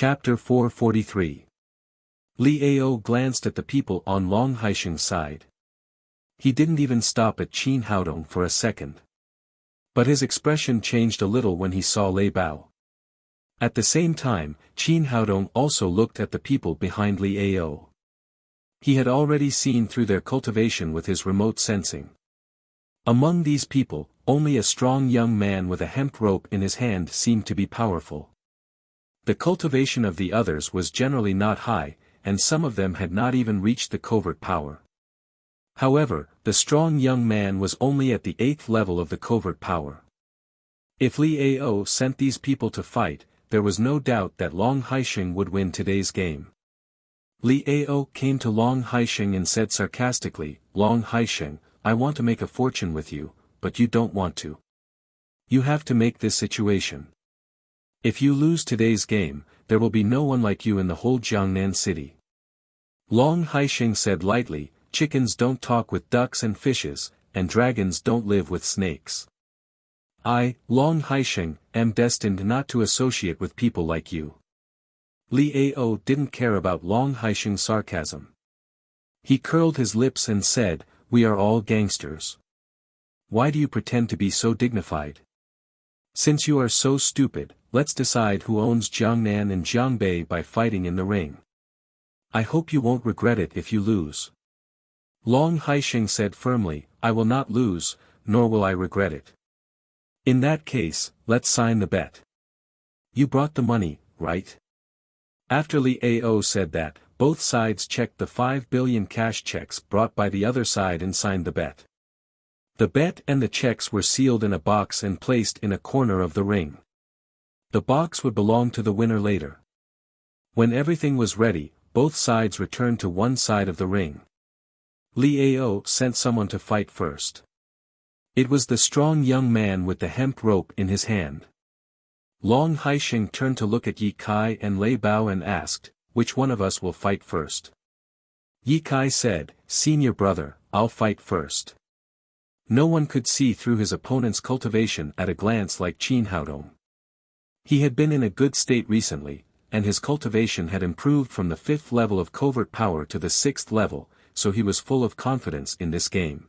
Chapter 443. Li Ao glanced at the people on Long Haisheng's side. He didn't even stop at Qin Haodong for a second. But his expression changed a little when he saw Lei Bao. At the same time, Qin Haodong also looked at the people behind Li Ao. He had already seen through their cultivation with his remote sensing. Among these people, only a strong young man with a hemp rope in his hand seemed to be powerful. The cultivation of the others was generally not high, and some of them had not even reached the covert power. However, the strong young man was only at the 8th level of the covert power. If Li Ao sent these people to fight, there was no doubt that Long Haisheng would win today's game. Li Ao came to Long Haisheng and said sarcastically, "Long Haisheng, I want to make a fortune with you, but you don't want to. You have to make this situation. If you lose today's game, there will be no one like you in the whole Jiangnan city." Long Haisheng said lightly, "Chickens don't talk with ducks and fishes, and dragons don't live with snakes. I, Long Haisheng, am destined not to associate with people like you." Li Ao didn't care about Long Haisheng's sarcasm. He curled his lips and said, "We are all gangsters. Why do you pretend to be so dignified? Since you are so stupid, let's decide who owns Jiangnan and Jiangbei by fighting in the ring. I hope you won't regret it if you lose." Long Haisheng said firmly, "I will not lose, nor will I regret it." "In that case, let's sign the bet. You brought the money, right?" After Li Ao said that, both sides checked the 5 billion cash checks brought by the other side and signed the bet. The bet and the checks were sealed in a box and placed in a corner of the ring. The box would belong to the winner later. When everything was ready, both sides returned to one side of the ring. Li Ao sent someone to fight first. It was the strong young man with the hemp rope in his hand. Long Haisheng turned to look at Ye Kai and Lei Bao and asked, "Which one of us will fight first?" Ye Kai said, "Senior brother, I'll fight first." No one could see through his opponent's cultivation at a glance like Qin Haodong. He had been in a good state recently, and his cultivation had improved from the 5th level of covert power to the 6th level, so he was full of confidence in this game.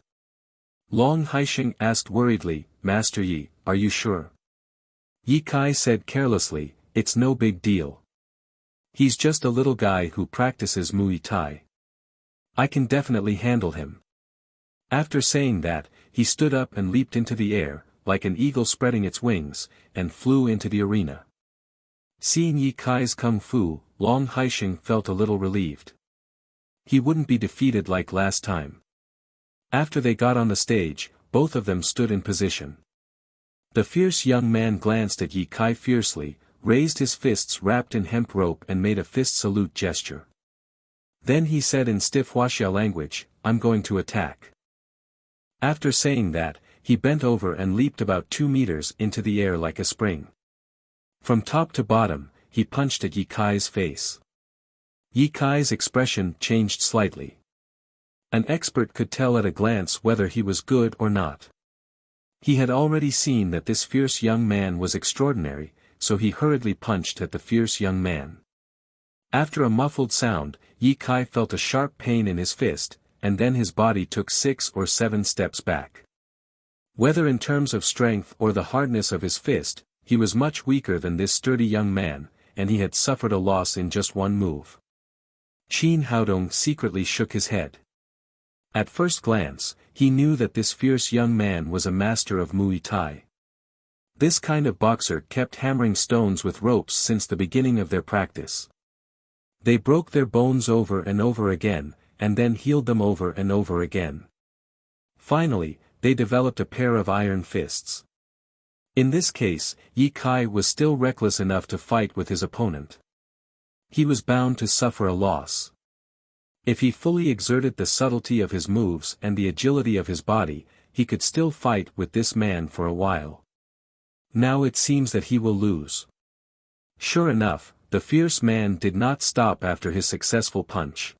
Long Haisheng asked worriedly, "Master Yi, are you sure?" Ye Kai said carelessly, "It's no big deal. He's just a little guy who practices Muay Thai. I can definitely handle him." After saying that, he stood up and leaped into the air, like an eagle spreading its wings, and flew into the arena. Seeing Ye Kai's kung fu, Long Haisheng felt a little relieved. He wouldn't be defeated like last time. After they got on the stage, both of them stood in position. The fierce young man glanced at Ye Kai fiercely, raised his fists wrapped in hemp rope and made a fist salute gesture. Then he said in stiff Wuxia language, "I'm going to attack." After saying that, he bent over and leaped about 2 meters into the air like a spring. From top to bottom, he punched at Ye Kai's face. Ye Kai's expression changed slightly. An expert could tell at a glance whether he was good or not. He had already seen that this fierce young man was extraordinary, so he hurriedly punched at the fierce young man. After a muffled sound, Ye Kai felt a sharp pain in his fist, and then his body took 6 or 7 steps back. Whether in terms of strength or the hardness of his fist, he was much weaker than this sturdy young man, and he had suffered a loss in just one move. Qin Haodong secretly shook his head. At first glance, he knew that this fierce young man was a master of Muay Thai. This kind of boxer kept hammering stones with ropes since the beginning of their practice. They broke their bones over and over again, and then healed them over and over again. Finally, they developed a pair of iron fists. In this case, Ye Kai was still reckless enough to fight with his opponent. He was bound to suffer a loss. If he fully exerted the subtlety of his moves and the agility of his body, he could still fight with this man for a while. Now it seems that he will lose. Sure enough, the fierce man did not stop after his successful punch.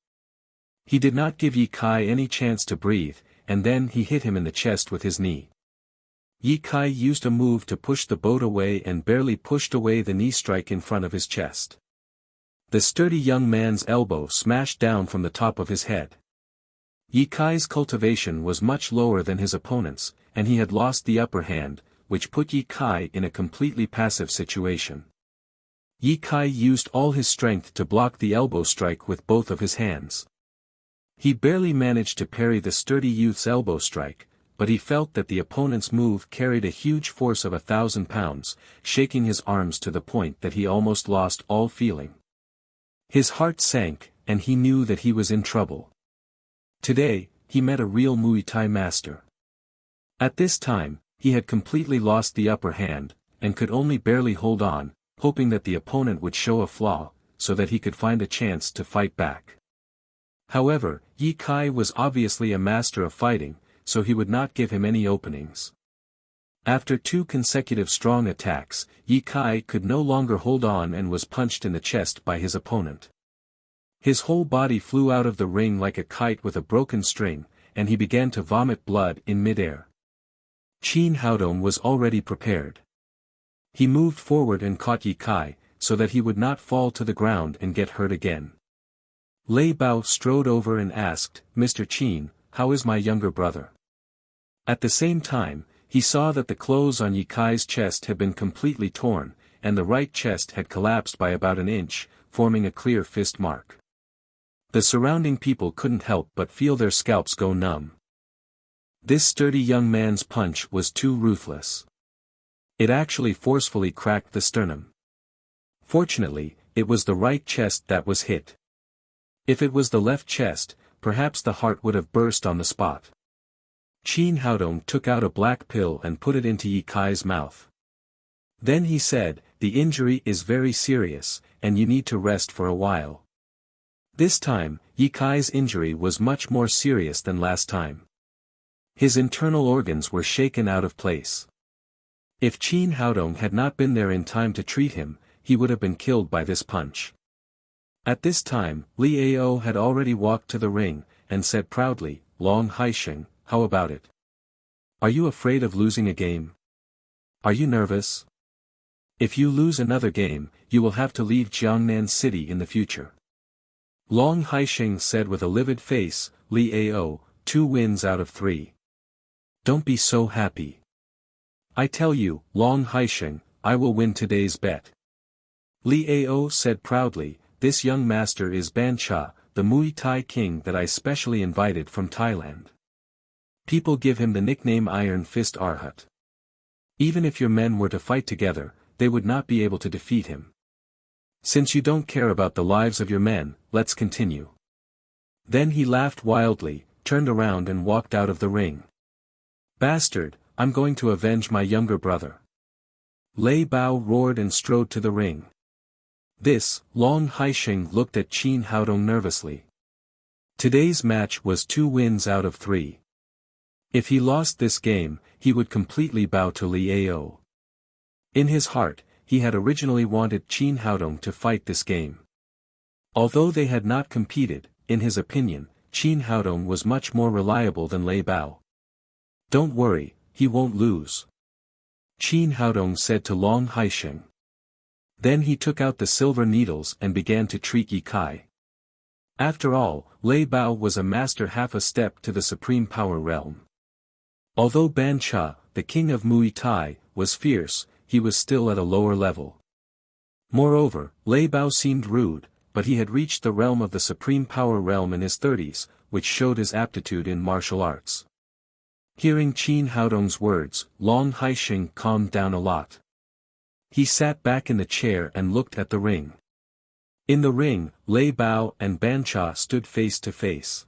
He did not give Ye Kai any chance to breathe, and then he hit him in the chest with his knee. Ye Kai used a move to push the boat away and barely pushed away the knee strike in front of his chest. The sturdy young man's elbow smashed down from the top of his head. Ye Kai's cultivation was much lower than his opponent's, and he had lost the upper hand, which put Ye Kai in a completely passive situation. Ye Kai used all his strength to block the elbow strike with both of his hands. He barely managed to parry the sturdy youth's elbow strike, but he felt that the opponent's move carried a huge force of 1,000 pounds, shaking his arms to the point that he almost lost all feeling. His heart sank, and he knew that he was in trouble. Today, he met a real Muay Thai master. At this time, he had completely lost the upper hand, and could only barely hold on, hoping that the opponent would show a flaw, so that he could find a chance to fight back. However, Ye Kai was obviously a master of fighting, so he would not give him any openings. After 2 consecutive strong attacks, Ye Kai could no longer hold on and was punched in the chest by his opponent. His whole body flew out of the ring like a kite with a broken string, and he began to vomit blood in midair. Chin Haodong was already prepared. He moved forward and caught Ye Kai, so that he would not fall to the ground and get hurt again. Lei Bao strode over and asked, "Mr. Chin, how is my younger brother?" At the same time, he saw that the clothes on Ye Kai's chest had been completely torn, and the right chest had collapsed by about an inch, forming a clear fist mark. The surrounding people couldn't help but feel their scalps go numb. This sturdy young man's punch was too ruthless. It actually forcefully cracked the sternum. Fortunately, it was the right chest that was hit. If it was the left chest, perhaps the heart would have burst on the spot. Chin Haodong took out a black pill and put it into Ye Kai's mouth. Then he said, "The injury is very serious, and you need to rest for a while." This time, Ye Kai's injury was much more serious than last time. His internal organs were shaken out of place. If Chin Haodong had not been there in time to treat him, he would have been killed by this punch. At this time, Li Ao had already walked to the ring, and said proudly, "Long Haisheng, how about it? Are you afraid of losing a game? Are you nervous? If you lose another game, you will have to leave Jiangnan City in the future." Long Haisheng said with a livid face, "Li Ao, 2 wins out of 3. Don't be so happy. I tell you, Long Haisheng, I will win today's bet." Li Ao said proudly, "This young master is Ban Cha, the Muay Thai king that I specially invited from Thailand. People give him the nickname Iron Fist Arhat. Even if your men were to fight together, they would not be able to defeat him. Since you don't care about the lives of your men, let's continue." Then he laughed wildly, turned around and walked out of the ring. "Bastard, I'm going to avenge my younger brother." Lei Bao roared and strode to the ring. This, Long Haisheng looked at Chin Haodong nervously. Today's match was 2 wins out of 3. If he lost this game, he would completely bow to Li Ao. In his heart, he had originally wanted Chin Haodong to fight this game. Although they had not competed, in his opinion, Chin Haodong was much more reliable than Lei Bao. "Don't worry, he won't lose," Chin Haodong said to Long Haisheng. Then he took out the silver needles and began to treat Ye Kai. After all, Lei Bao was a master half a step to the supreme power realm. Although Ban Cha, the king of Muay Thai, was fierce, he was still at a lower level. Moreover, Lei Bao seemed rude, but he had reached the realm of the supreme power realm in his 30s, which showed his aptitude in martial arts. Hearing Chin Haodong's words, Long Haisheng calmed down a lot. He sat back in the chair and looked at the ring. In the ring, Lei Bao and Ban Cha stood face to face.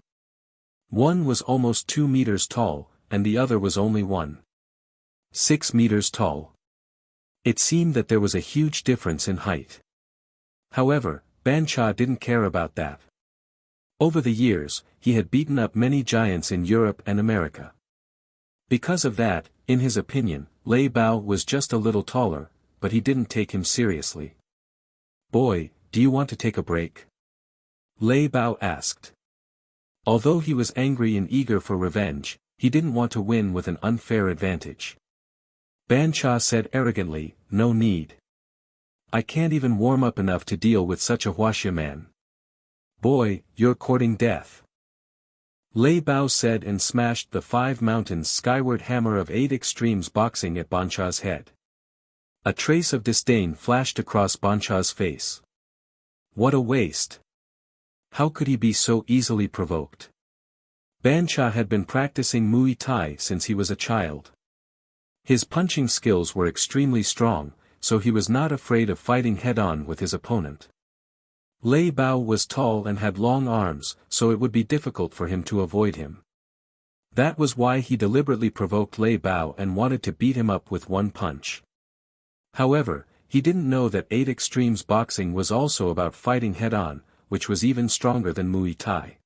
One was almost 2 meters tall, and the other was only 1.6 meters tall. It seemed that there was a huge difference in height. However, Ban Cha didn't care about that. Over the years, he had beaten up many giants in Europe and America. Because of that, in his opinion, Lei Bao was just a little taller, but he didn't take him seriously. "Boy, do you want to take a break?" Lei Bao asked. Although he was angry and eager for revenge, he didn't want to win with an unfair advantage. Ban Cha said arrogantly, "No need. I can't even warm up enough to deal with such a Wuxia man. Boy, you're courting death. Lei Bao said and smashed the 5 mountains skyward hammer of 8 extremes boxing at Bancha's head. A trace of disdain flashed across Bancha's face. What a waste. How could he be so easily provoked? Bancha had been practicing Muay Thai since he was a child. His punching skills were extremely strong, so he was not afraid of fighting head-on with his opponent. Lei Bao was tall and had long arms, so it would be difficult for him to avoid him. That was why he deliberately provoked Lei Bao and wanted to beat him up with one punch. However, he didn't know that 8 extremes boxing was also about fighting head-on, which was even stronger than Muay Thai.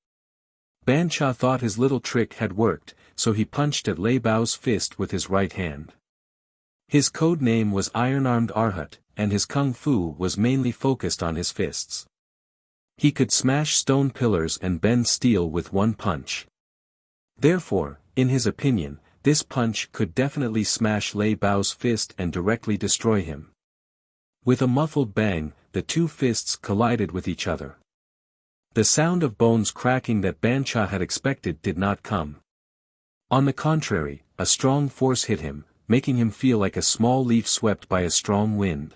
Bancha thought his little trick had worked, so he punched at Lei Bao's fist with his right hand. His code name was Iron-Armed Arhat, and his kung fu was mainly focused on his fists. He could smash stone pillars and bend steel with one punch. Therefore, in his opinion, this punch could definitely smash Lei Bao's fist and directly destroy him. With a muffled bang, the two fists collided with each other. The sound of bones cracking that Bancha had expected did not come. On the contrary, a strong force hit him, making him feel like a small leaf swept by a strong wind.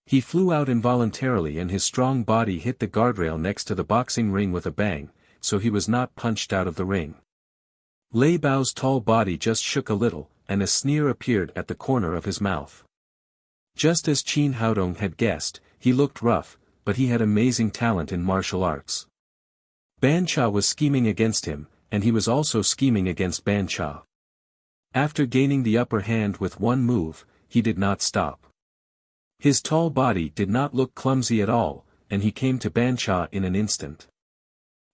He flew out involuntarily and his strong body hit the guardrail next to the boxing ring with a bang, so he was not punched out of the ring. Lei Bao's tall body just shook a little, and a sneer appeared at the corner of his mouth. Just as Qin Haodong had guessed, he looked rough, but he had amazing talent in martial arts. Bancha was scheming against him, and he was also scheming against Bancha. After gaining the upper hand with one move, he did not stop. His tall body did not look clumsy at all, and he came to Bancha in an instant.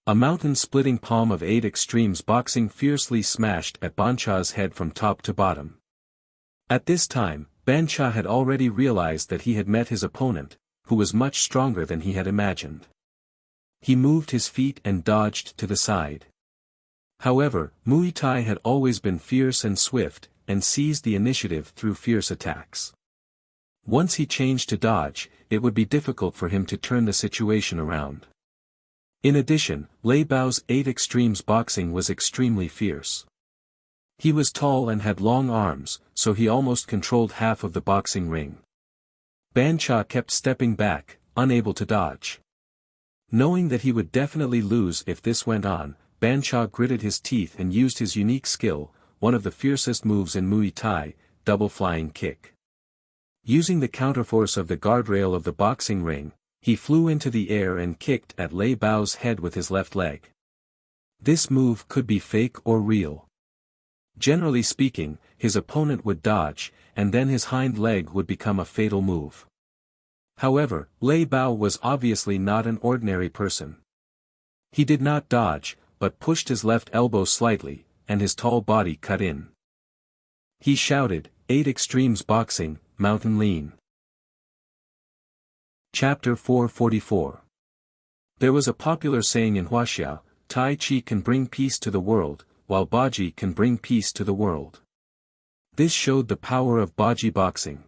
A mountain-splitting palm of 8 extremes boxing fiercely smashed at Bancha's head from top to bottom. At this time, Bancha had already realized that he had met his opponent, who was much stronger than he had imagined. He moved his feet and dodged to the side. However, Muay Thai had always been fierce and swift, and seized the initiative through fierce attacks. Once he changed to dodge, it would be difficult for him to turn the situation around. In addition, Lei Bao's 8 extremes boxing was extremely fierce. He was tall and had long arms, so he almost controlled half of the boxing ring. Bancha kept stepping back, unable to dodge. Knowing that he would definitely lose if this went on, Bancha gritted his teeth and used his unique skill, one of the fiercest moves in Muay Thai, double flying kick. Using the counterforce of the guardrail of the boxing ring, he flew into the air and kicked at Lei Bao's head with his left leg. This move could be fake or real. Generally speaking, his opponent would dodge, and then his hind leg would become a fatal move. However, Lei Bao was obviously not an ordinary person. He did not dodge, but pushed his left elbow slightly, and his tall body cut in. He shouted, 8 extremes boxing, mountain lean. Chapter 444. There was a popular saying in Wuxia, Tai Chi can bring peace to the world, while Baji can bring peace to the world. This showed the power of Baji boxing.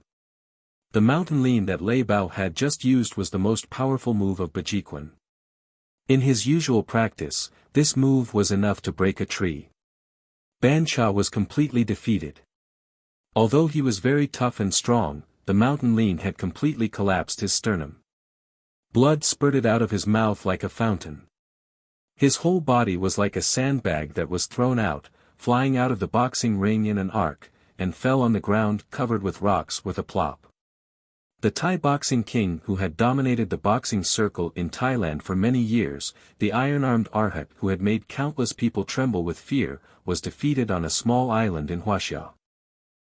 The mountain lean that Lei Bao had just used was the most powerful move of Bajiquan. In his usual practice, this move was enough to break a tree. Bancha was completely defeated. Although he was very tough and strong, the mountain lean had completely collapsed his sternum. Blood spurted out of his mouth like a fountain. His whole body was like a sandbag that was thrown out, flying out of the boxing ring in an arc, and fell on the ground covered with rocks with a plop. The Thai boxing king who had dominated the boxing circle in Thailand for many years, the iron-armed Arhat who had made countless people tremble with fear, was defeated on a small island in Wuxia.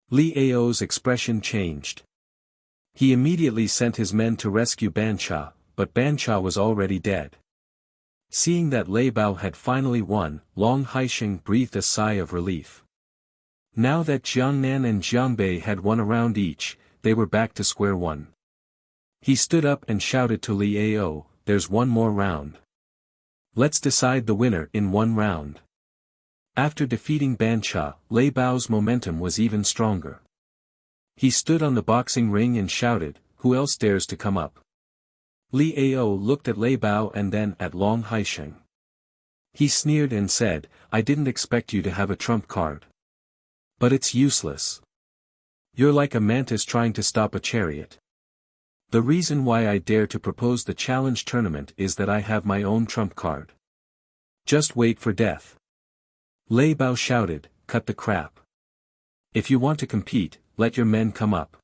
Li Ao's expression changed. He immediately sent his men to rescue Bancha, but Bancha was already dead. Seeing that Lei Bao had finally won, Long Haisheng breathed a sigh of relief. Now that Jiangnan and Jiangbei had won a round each, they were back to square one. He stood up and shouted to Li Ao, "There's one more round. Let's decide the winner in one round." After defeating Bancha, Lei Bao's momentum was even stronger. He stood on the boxing ring and shouted, who else dares to come up? Li Ao looked at Lei Bao and then at Long Haisheng. He sneered and said, I didn't expect you to have a trump card. But it's useless. You're like a mantis trying to stop a chariot. The reason why I dare to propose the challenge tournament is that I have my own trump card. Just wait for death. Lei Bao shouted, cut the crap. If you want to compete, let your men come up.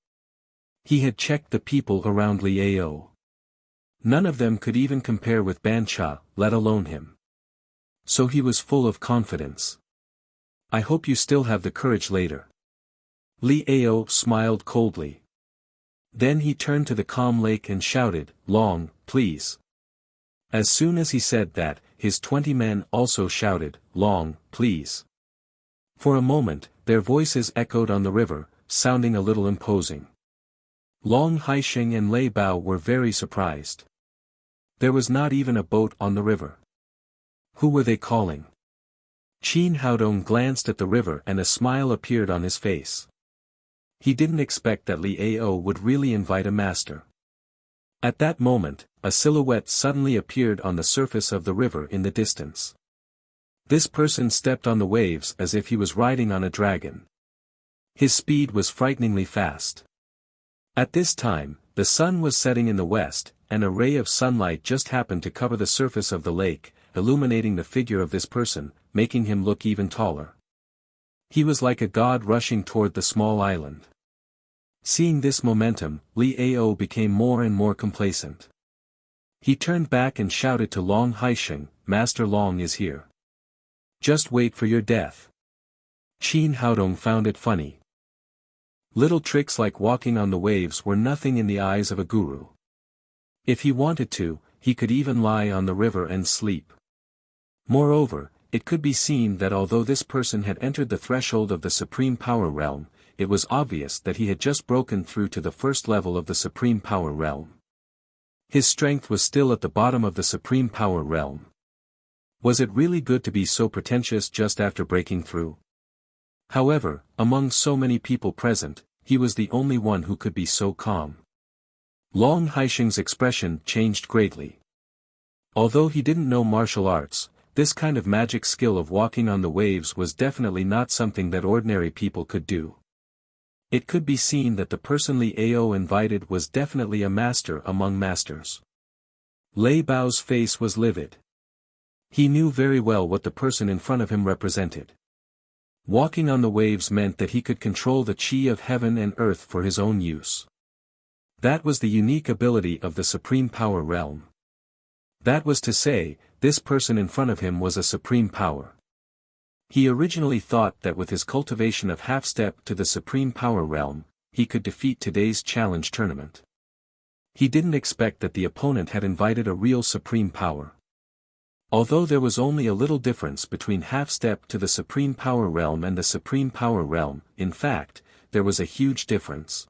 He had checked the people around Li Ao. None of them could even compare with Ban Cha, let alone him. So he was full of confidence. I hope you still have the courage later. Li Ao smiled coldly. Then he turned to the calm lake and shouted, Long, please. As soon as he said that, his 20 men also shouted, Long, please. For a moment, their voices echoed on the river, sounding a little imposing. Long Haisheng and Lei Bao were very surprised. There was not even a boat on the river. Who were they calling? Qin Haodong glanced at the river and a smile appeared on his face. He didn't expect that Li Ao would really invite a master. At that moment, a silhouette suddenly appeared on the surface of the river in the distance. This person stepped on the waves as if he was riding on a dragon. His speed was frighteningly fast. At this time, the sun was setting in the west, and a ray of sunlight just happened to cover the surface of the lake, illuminating the figure of this person, making him look even taller. He was like a god rushing toward the small island. Seeing this momentum, Li Ao became more and more complacent. He turned back and shouted to Long Haisheng, Master Long is here. Just wait for your death. Qin Haodong found it funny. Little tricks like walking on the waves were nothing in the eyes of a guru. If he wanted to, he could even lie on the river and sleep. Moreover, it could be seen that although this person had entered the threshold of the Supreme Power Realm, it was obvious that he had just broken through to the first level of the Supreme Power Realm. His strength was still at the bottom of the Supreme Power Realm. Was it really good to be so pretentious just after breaking through? However, among so many people present, he was the only one who could be so calm. Long Haisheng's expression changed greatly. Although he didn't know martial arts, this kind of magic skill of walking on the waves was definitely not something that ordinary people could do. It could be seen that the person Li Ao invited was definitely a master among masters. Lei Bao's face was livid. He knew very well what the person in front of him represented. Walking on the waves meant that he could control the qi of heaven and earth for his own use. That was the unique ability of the Supreme Power Realm. That was to say, this person in front of him was a supreme power. He originally thought that with his cultivation of half-step to the Supreme Power Realm, he could defeat today's challenge tournament. He didn't expect that the opponent had invited a real supreme power. Although there was only a little difference between half-step to the Supreme Power Realm and the Supreme Power Realm, in fact, there was a huge difference.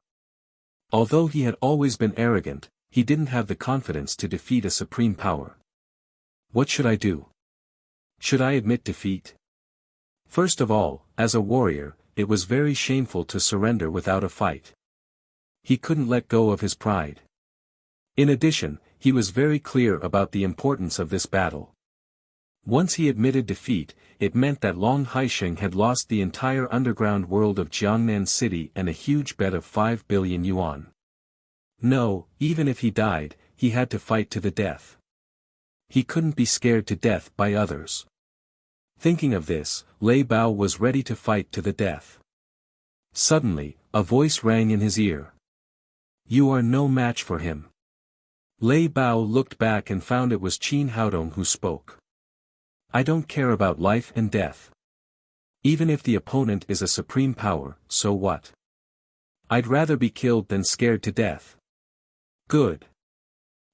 Although he had always been arrogant, he didn't have the confidence to defeat a supreme power. What should I do? Should I admit defeat? First of all, as a warrior, it was very shameful to surrender without a fight. He couldn't let go of his pride. In addition, he was very clear about the importance of this battle. Once he admitted defeat, it meant that Long Haisheng had lost the entire underground world of Jiangnan City and a huge bet of 5 billion yuan. No, even if he died, he had to fight to the death. He couldn't be scared to death by others. Thinking of this, Lei Bao was ready to fight to the death. Suddenly, a voice rang in his ear. You are no match for him. Lei Bao looked back and found it was Qin Haodong who spoke. I don't care about life and death. Even if the opponent is a supreme power, so what? I'd rather be killed than scared to death. Good.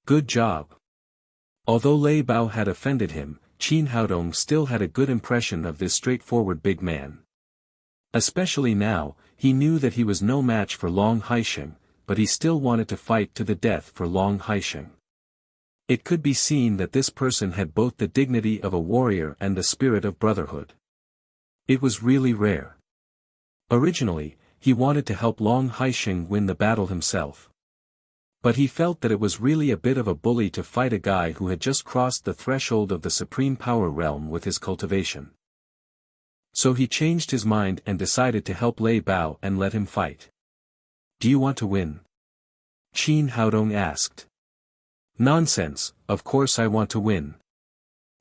Good job. Although Lei Bao had offended him, Qin Haodong still had a good impression of this straightforward big man. Especially now, he knew that he was no match for Long Haisheng, but he still wanted to fight to the death for Long Haisheng. It could be seen that this person had both the dignity of a warrior and the spirit of brotherhood. It was really rare. Originally, he wanted to help Long Haisheng win the battle himself. But he felt that it was really a bit of a bully to fight a guy who had just crossed the threshold of the supreme power realm with his cultivation. So he changed his mind and decided to help Lei Bao and let him fight. "Do you want to win?" Qin Haodong asked. "Nonsense, of course I want to win.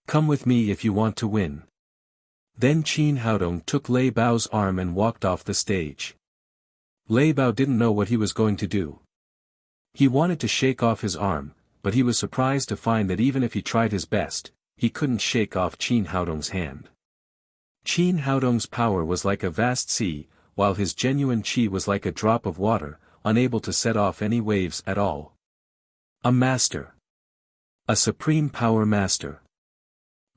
Come with me if you want to win." Then Qin Haodong took Lei Bao's arm and walked off the stage. Lei Bao didn't know what he was going to do. He wanted to shake off his arm, but he was surprised to find that even if he tried his best, he couldn't shake off Qin Haodong's hand. Qin Haodong's power was like a vast sea, while his genuine qi was like a drop of water, unable to set off any waves at all. A master. A supreme power master.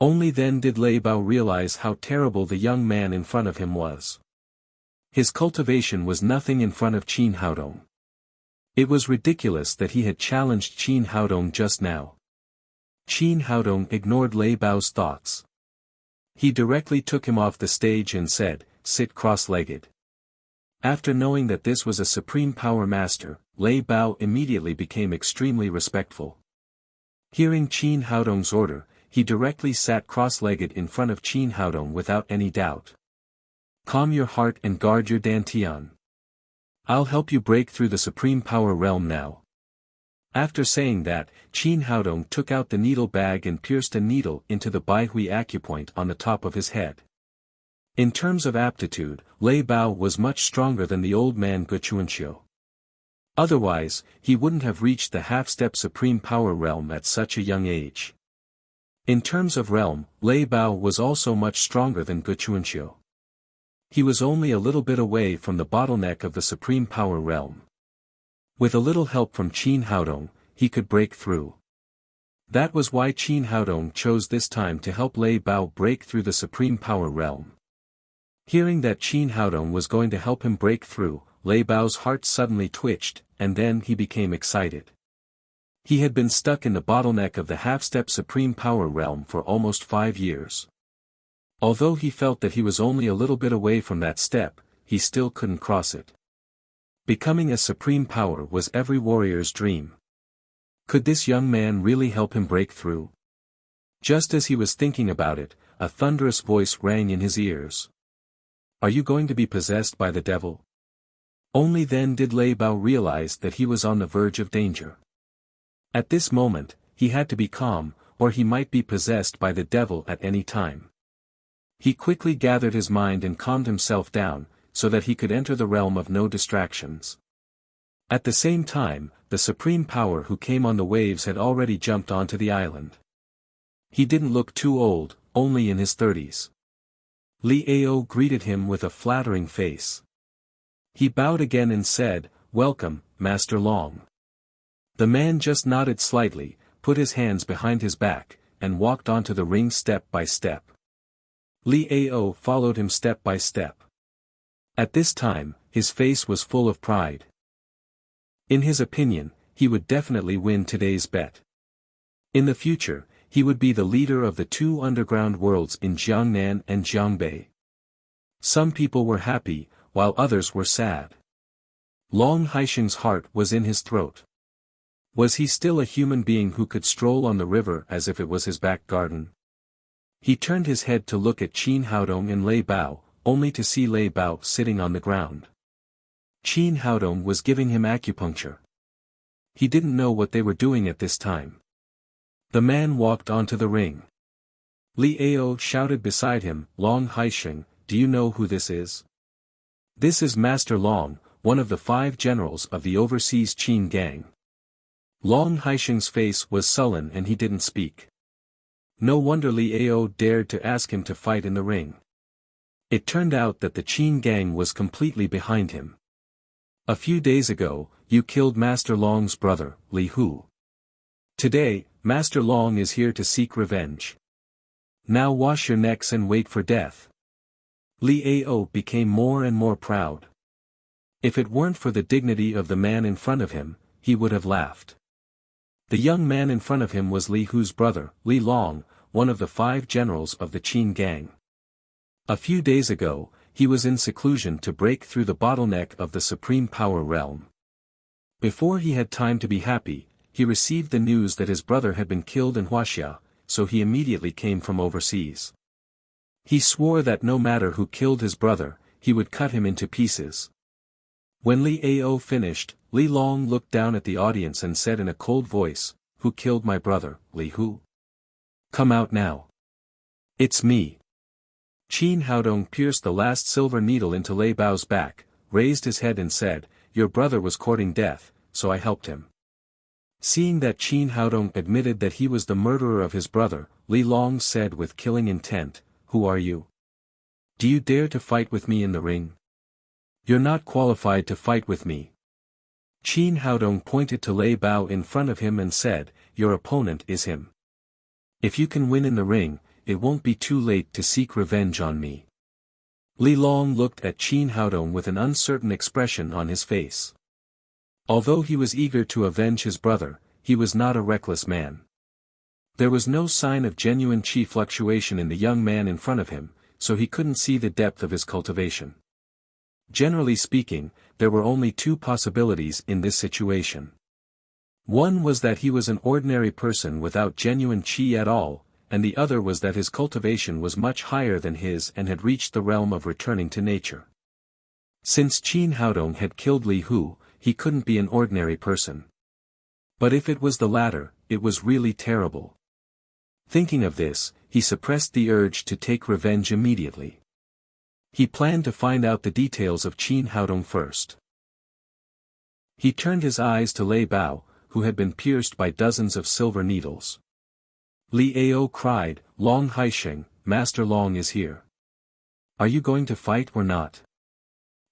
Only then did Lei Bao realize how terrible the young man in front of him was. His cultivation was nothing in front of Qin Haodong. It was ridiculous that he had challenged Qin Haodong just now. Qin Haodong ignored Lei Bao's thoughts. He directly took him off the stage and said, "Sit cross-legged." After knowing that this was a supreme power master, Lei Bao immediately became extremely respectful. Hearing Qin Haodong's order, he directly sat cross-legged in front of Qin Haodong without any doubt. "Calm your heart and guard your dantian. I'll help you break through the supreme power realm now." After saying that, Qin Haodong took out the needle bag and pierced a needle into the Baihui acupoint on the top of his head. In terms of aptitude, Lei Bao was much stronger than the old man Guchuanxiu. Otherwise, he wouldn't have reached the half-step supreme power realm at such a young age. In terms of realm, Lei Bao was also much stronger than Guchuanxiu. He was only a little bit away from the bottleneck of the supreme power realm. With a little help from Qin Haodong, he could break through. That was why Qin Haodong chose this time to help Lei Bao break through the supreme power realm. Hearing that Qin Haodong was going to help him break through, Lei Bao's heart suddenly twitched, and then he became excited. He had been stuck in the bottleneck of the half-step supreme power realm for almost 5 years. Although he felt that he was only a little bit away from that step, he still couldn't cross it. Becoming a supreme power was every warrior's dream. Could this young man really help him break through? Just as he was thinking about it, a thunderous voice rang in his ears. "Are you going to be possessed by the devil?" Only then did Lei Bao realize that he was on the verge of danger. At this moment, he had to be calm, or he might be possessed by the devil at any time. He quickly gathered his mind and calmed himself down, so that he could enter the realm of no distractions. At the same time, the supreme power who came on the waves had already jumped onto the island. He didn't look too old, only in his 30s. Li Ao greeted him with a flattering face. He bowed again and said, "Welcome, Master Long." The man just nodded slightly, put his hands behind his back, and walked onto the ring step by step. Li Ao followed him step by step. At this time, his face was full of pride. In his opinion, he would definitely win today's bet. In the future, he would be the leader of the 2 underground worlds in Jiangnan and Jiangbei. Some people were happy, while others were sad. Long Haisheng's heart was in his throat. Was he still a human being who could stroll on the river as if it was his back garden? He turned his head to look at Qin Haodong and Lei Bao, only to see Lei Bao sitting on the ground. Qin Haodong was giving him acupuncture. He didn't know what they were doing at this time. The man walked onto the ring. Li Ao shouted beside him, "Long Haisheng, do you know who this is?" "This is Master Long, one of the 5 generals of the overseas Qin gang." Long Haisheng's face was sullen and he didn't speak. No wonder Li Ao dared to ask him to fight in the ring. It turned out that the Qin gang was completely behind him. "A few days ago, you killed Master Long's brother, Li Hu. Today, Master Long is here to seek revenge. Now wash your necks and wait for death." Li Ao became more and more proud. If it weren't for the dignity of the man in front of him, he would have laughed. The young man in front of him was Li Hu's brother, Li Long, one of the 5 generals of the Qin gang. A few days ago, he was in seclusion to break through the bottleneck of the supreme power realm. Before he had time to be happy, he received the news that his brother had been killed in Wuxia, so he immediately came from overseas. He swore that no matter who killed his brother, he would cut him into pieces. When Li Ao finished, Li Long looked down at the audience and said in a cold voice, "Who killed my brother, Li Hu? Come out now." "It's me." Qin Haodong pierced the last silver needle into Lei Bao's back, raised his head and said, "Your brother was courting death, so I helped him." Seeing that Qin Haodong admitted that he was the murderer of his brother, Li Long said with killing intent, "Who are you? Do you dare to fight with me in the ring? You're not qualified to fight with me." Qin Haodong pointed to Lei Bao in front of him and said, "Your opponent is him. If you can win in the ring, it won't be too late to seek revenge on me." Li Long looked at Qin Haodong with an uncertain expression on his face. Although he was eager to avenge his brother, he was not a reckless man. There was no sign of genuine chi fluctuation in the young man in front of him, so he couldn't see the depth of his cultivation. Generally speaking, there were only two possibilities in this situation. One was that he was an ordinary person without genuine chi at all, and the other was that his cultivation was much higher than his and had reached the realm of returning to nature. Since Qin Haodong had killed Li Hu, he couldn't be an ordinary person. But if it was the latter, it was really terrible. Thinking of this, he suppressed the urge to take revenge immediately. He planned to find out the details of Qin Haodong first. He turned his eyes to Lei Bao, who had been pierced by dozens of silver needles. Li Ao cried, "Long Haisheng, Master Long is here. Are you going to fight or not?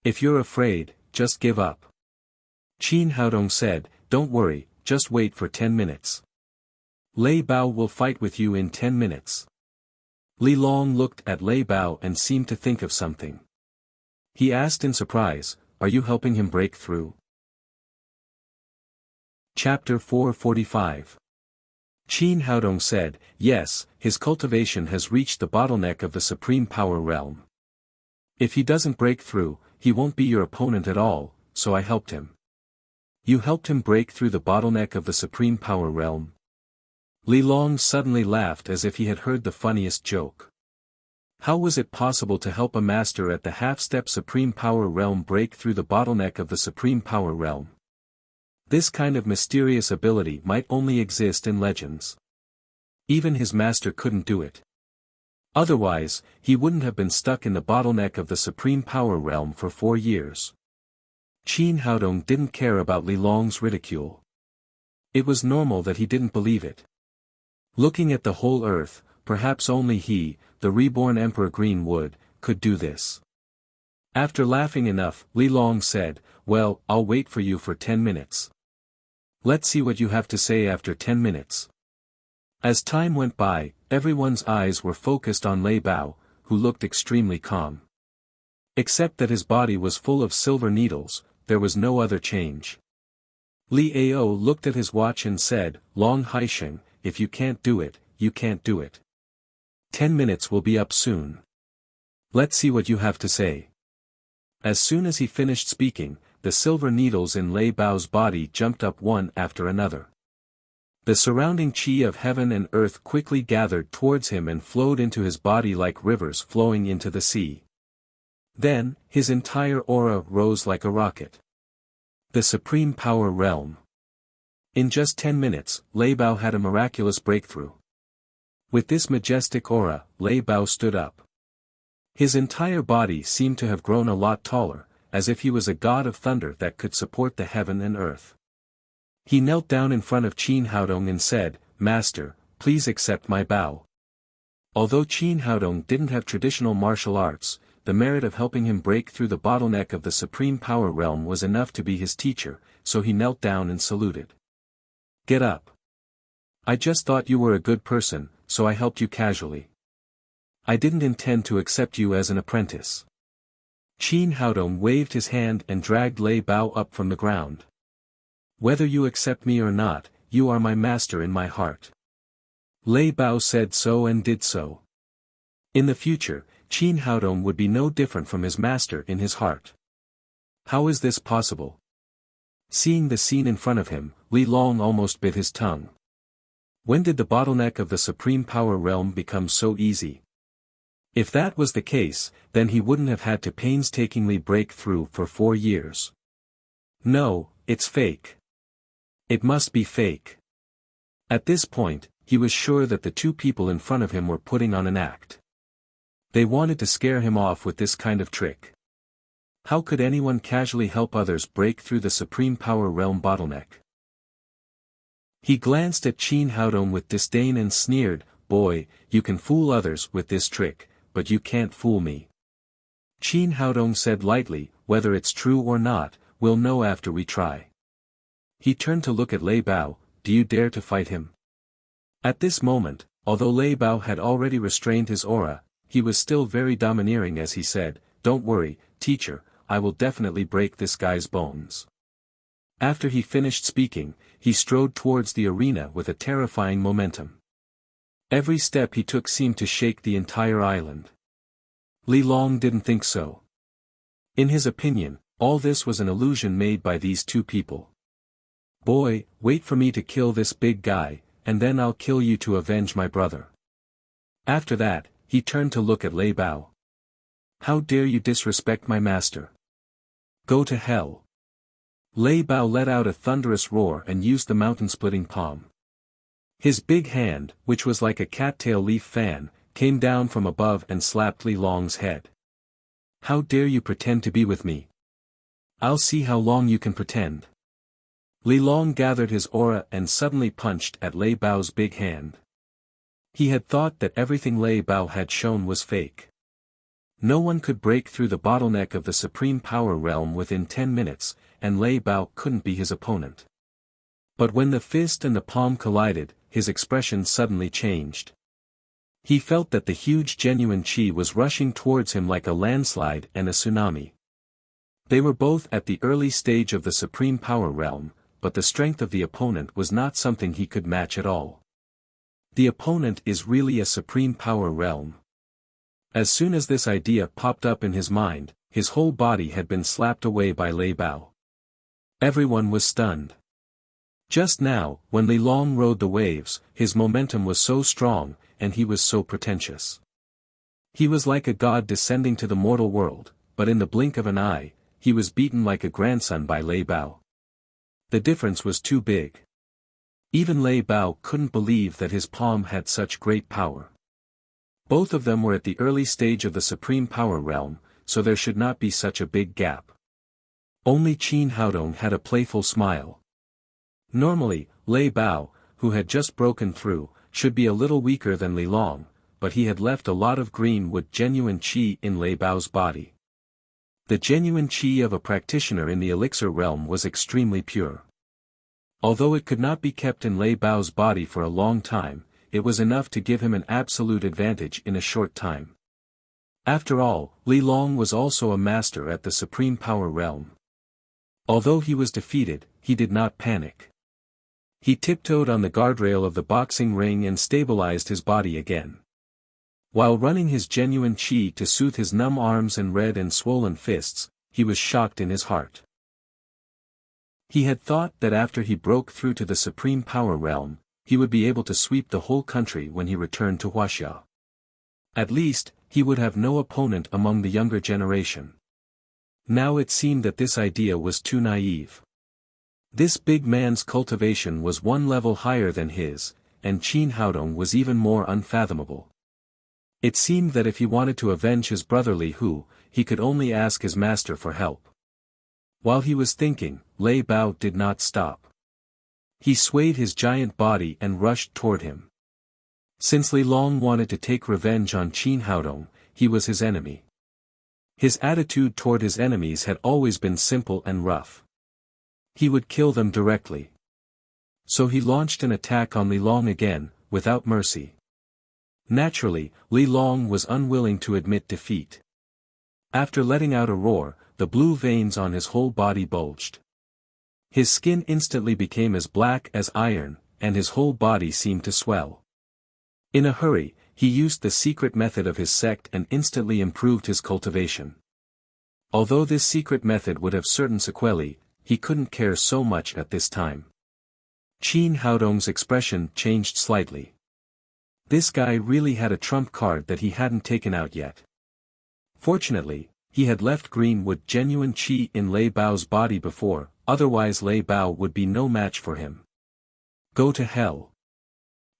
If you're afraid, just give up." Qin Haodong said, "Don't worry, just wait for 10 minutes. Lei Bao will fight with you in 10 minutes. Li Long looked at Lei Bao and seemed to think of something. He asked in surprise, "Are you helping him break through?" Chapter 445. Qin Haodong said, "Yes, his cultivation has reached the bottleneck of the supreme power realm. If he doesn't break through, he won't be your opponent at all, so I helped him." "You helped him break through the bottleneck of the supreme power realm?" Li Long suddenly laughed as if he had heard the funniest joke. How was it possible to help a master at the half-step supreme power realm break through the bottleneck of the supreme power realm? This kind of mysterious ability might only exist in legends. Even his master couldn't do it. Otherwise, he wouldn't have been stuck in the bottleneck of the supreme power realm for 4 years. Qin Haodong didn't care about Li Long's ridicule. It was normal that he didn't believe it. Looking at the whole earth, perhaps only he, the reborn Emperor Greenwood, could do this. After laughing enough, Li Long said, "Well, I'll wait for you for 10 minutes. Let's see what you have to say after 10 minutes. As time went by, everyone's eyes were focused on Lei Bao, who looked extremely calm. Except that his body was full of silver needles, there was no other change. Li Ao looked at his watch and said, "Long Haisheng, if you can't do it, you can't do it. 10 minutes will be up soon. Let's see what you have to say." As soon as he finished speaking, the silver needles in Lei Bao's body jumped up one after another. The surrounding qi of heaven and earth quickly gathered towards him and flowed into his body like rivers flowing into the sea. Then, his entire aura rose like a rocket. The supreme power realm. In just 10 minutes, Lei Bao had a miraculous breakthrough. With this majestic aura, Lei Bao stood up. His entire body seemed to have grown a lot taller, as if he was a god of thunder that could support the heaven and earth. He knelt down in front of Qin Haodong and said, "Master, please accept my bow." Although Qin Haodong didn't have traditional martial arts, the merit of helping him break through the bottleneck of the supreme power realm was enough to be his teacher, so he knelt down and saluted. "Get up. I just thought you were a good person, so I helped you casually. I didn't intend to accept you as an apprentice." Qin Haodong waved his hand and dragged Lei Bao up from the ground. "Whether you accept me or not, you are my master in my heart." Lei Bao said so and did so. In the future, Qin Haodong would be no different from his master in his heart. How is this possible? Seeing the scene in front of him, Li Long almost bit his tongue. When did the bottleneck of the supreme power realm become so easy? If that was the case, then he wouldn't have had to painstakingly break through for 4 years. No, it's fake. It must be fake. At this point, he was sure that the two people in front of him were putting on an act. They wanted to scare him off with this kind of trick. How could anyone casually help others break through the supreme power realm bottleneck? He glanced at Qin Haodong with disdain and sneered, "Boy, you can fool others with this trick, but you can't fool me." Qin Haodong said lightly, "Whether it's true or not, we'll know after we try." He turned to look at Lei Bao, "Do you dare to fight him?" At this moment, although Lei Bao had already restrained his aura, he was still very domineering as he said, "Don't worry, teacher, I will definitely break this guy's bones." After he finished speaking, he strode towards the arena with a terrifying momentum. Every step he took seemed to shake the entire island. Li Long didn't think so. In his opinion, all this was an illusion made by these two people. "Boy, wait for me to kill this big guy, and then I'll kill you to avenge my brother." After that, he turned to look at Lei Bao. "How dare you disrespect my master? Go to hell." Lei Bao let out a thunderous roar and used the mountain-splitting palm. His big hand, which was like a cattail leaf fan, came down from above and slapped Li Long's head. "How dare you pretend to be with me? I'll see how long you can pretend." Li Long gathered his aura and suddenly punched at Lei Bao's big hand. He had thought that everything Lei Bao had shown was fake. No one could break through the bottleneck of the supreme power realm within 10 minutes, and Lei Bao couldn't be his opponent. But when the fist and the palm collided, his expression suddenly changed. He felt that the huge genuine qi was rushing towards him like a landslide and a tsunami. They were both at the early stage of the supreme power realm, but the strength of the opponent was not something he could match at all. The opponent is really a supreme power realm. As soon as this idea popped up in his mind, his whole body had been slapped away by Lei Bao. Everyone was stunned. Just now, when Li Long rode the waves, his momentum was so strong, and he was so pretentious. He was like a god descending to the mortal world, but in the blink of an eye, he was beaten like a grandson by Lei Bao. The difference was too big. Even Lei Bao couldn't believe that his palm had such great power. Both of them were at the early stage of the supreme power realm, so there should not be such a big gap. Only Qin Haodong had a playful smile. Normally, Lei Bao, who had just broken through, should be a little weaker than Li Long, but he had left a lot of greenwood genuine qi in Lei Bao's body. The genuine qi of a practitioner in the elixir realm was extremely pure. Although it could not be kept in Lei Bao's body for a long time, it was enough to give him an absolute advantage in a short time. After all, Li Long was also a master at the supreme power realm. Although he was defeated, he did not panic. He tiptoed on the guardrail of the boxing ring and stabilized his body again. While running his genuine qi to soothe his numb arms and red and swollen fists, he was shocked in his heart. He had thought that after he broke through to the supreme power realm, he would be able to sweep the whole country when he returned to Wuxia. At least, he would have no opponent among the younger generation. Now it seemed that this idea was too naive. This big man's cultivation was one level higher than his, and Qin Haodong was even more unfathomable. It seemed that if he wanted to avenge his brother Li Hu, he could only ask his master for help. While he was thinking, Lei Bao did not stop. He swayed his giant body and rushed toward him. Since Li Long wanted to take revenge on Qin Haodong, he was his enemy. His attitude toward his enemies had always been simple and rough. He would kill them directly. So he launched an attack on Li Long again, without mercy. Naturally, Li Long was unwilling to admit defeat. After letting out a roar, the blue veins on his whole body bulged. His skin instantly became as black as iron, and his whole body seemed to swell. In a hurry, he used the secret method of his sect and instantly improved his cultivation. Although this secret method would have certain sequelae, he couldn't care so much at this time. Qin Haodong's expression changed slightly. This guy really had a trump card that he hadn't taken out yet. Fortunately, he had left Greenwood genuine qi in Lei Bao's body before, otherwise Lei Bao would be no match for him. Go to hell.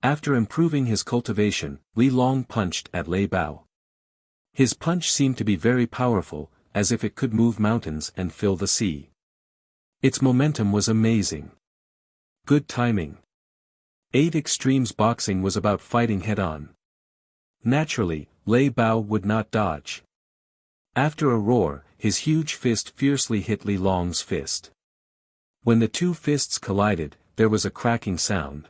After improving his cultivation, Li Long punched at Lei Bao. His punch seemed to be very powerful, as if it could move mountains and fill the sea. Its momentum was amazing. Good timing. 8 Extremes boxing was about fighting head-on. Naturally, Lei Bao would not dodge. After a roar, his huge fist fiercely hit Li Long's fist. When the two fists collided, there was a cracking sound.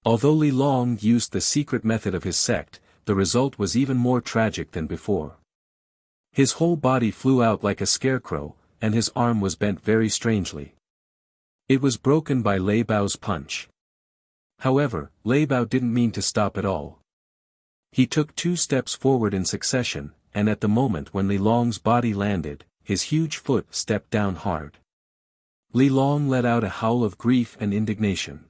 Although Li Long used the secret method of his sect, the result was even more tragic than before. His whole body flew out like a scarecrow, and his arm was bent very strangely. It was broken by Lei Bao's punch. However, Lei Bao didn't mean to stop at all. He took 2 steps forward in succession, and at the moment when Li Long's body landed, his huge foot stepped down hard. Li Long let out a howl of grief and indignation.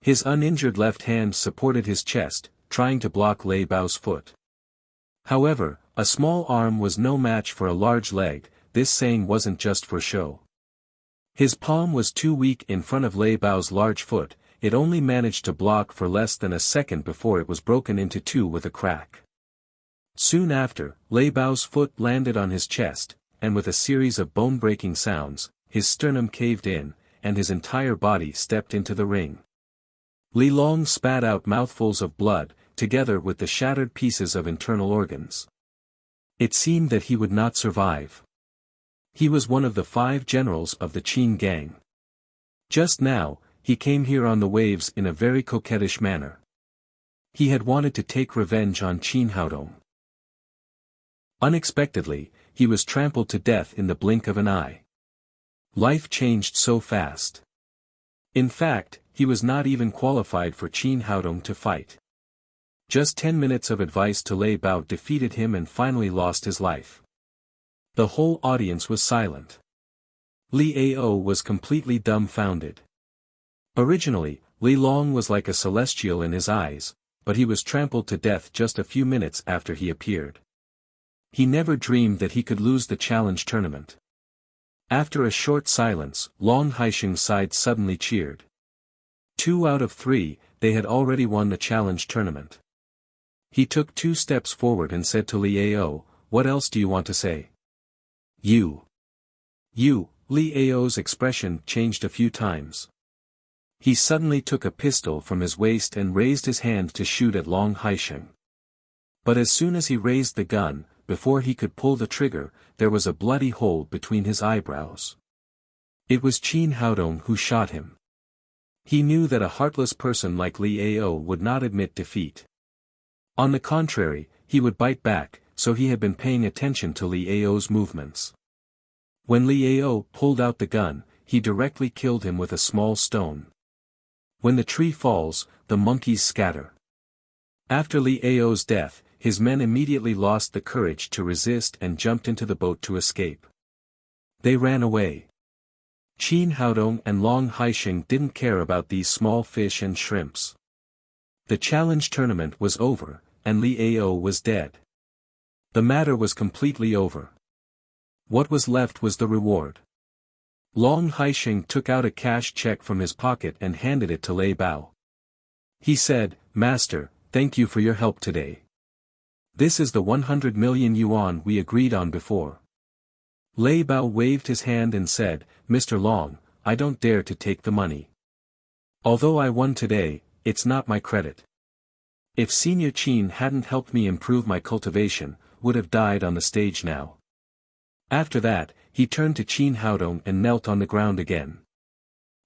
His uninjured left hand supported his chest, trying to block Lei Bao's foot. However, a small arm was no match for a large leg. This saying wasn't just for show. His palm was too weak in front of Lei Bao's large foot, it only managed to block for less than a second before it was broken into 2 with a crack. Soon after, Lei Bao's foot landed on his chest, and with a series of bone-breaking sounds, his sternum caved in, and his entire body stepped into the ring. Li Long spat out mouthfuls of blood, together with the shattered pieces of internal organs. It seemed that he would not survive. He was one of the 5 generals of the Qin gang. Just now, he came here on the waves in a very coquettish manner. He had wanted to take revenge on Qin Haodong. Unexpectedly, he was trampled to death in the blink of an eye. Life changed so fast. In fact, he was not even qualified for Qin Haodong to fight. Just 10 minutes of advice to Lei Bao defeated him and finally lost his life. The whole audience was silent. Li Ao was completely dumbfounded. Originally, Li Long was like a celestial in his eyes, but he was trampled to death just a few minutes after he appeared. He never dreamed that he could lose the challenge tournament. After a short silence, Long Haisheng's side suddenly cheered. 2 out of 3, they had already won the challenge tournament. He took 2 steps forward and said to Li Ao, "What else do you want to say?" You. Li Ao's expression changed a few times. He suddenly took a pistol from his waist and raised his hand to shoot at Long Haisheng. But as soon as he raised the gun, before he could pull the trigger, there was a bloody hole between his eyebrows. It was Qin Haodong who shot him. He knew that a heartless person like Li Ao would not admit defeat. On the contrary, he would bite back, so he had been paying attention to Li Ao's movements. When Li Ao pulled out the gun, he directly killed him with a small stone. When the tree falls, the monkeys scatter. After Li Ao's death, his men immediately lost the courage to resist and jumped into the boat to escape. They ran away. Qin Haodong and Long Haisheng didn't care about these small fish and shrimps. The challenge tournament was over, and Li Ao was dead. The matter was completely over. What was left was the reward. Long Haisheng took out a cash check from his pocket and handed it to Lei Bao. He said, "Master, thank you for your help today. This is the 100 million yuan we agreed on before." Lei Bao waved his hand and said, "Mr. Long, I don't dare to take the money. Although I won today, it's not my credit. If Senior Qin hadn't helped me improve my cultivation, would have died on the stage now." After that, he turned to Qin Haodong and knelt on the ground again.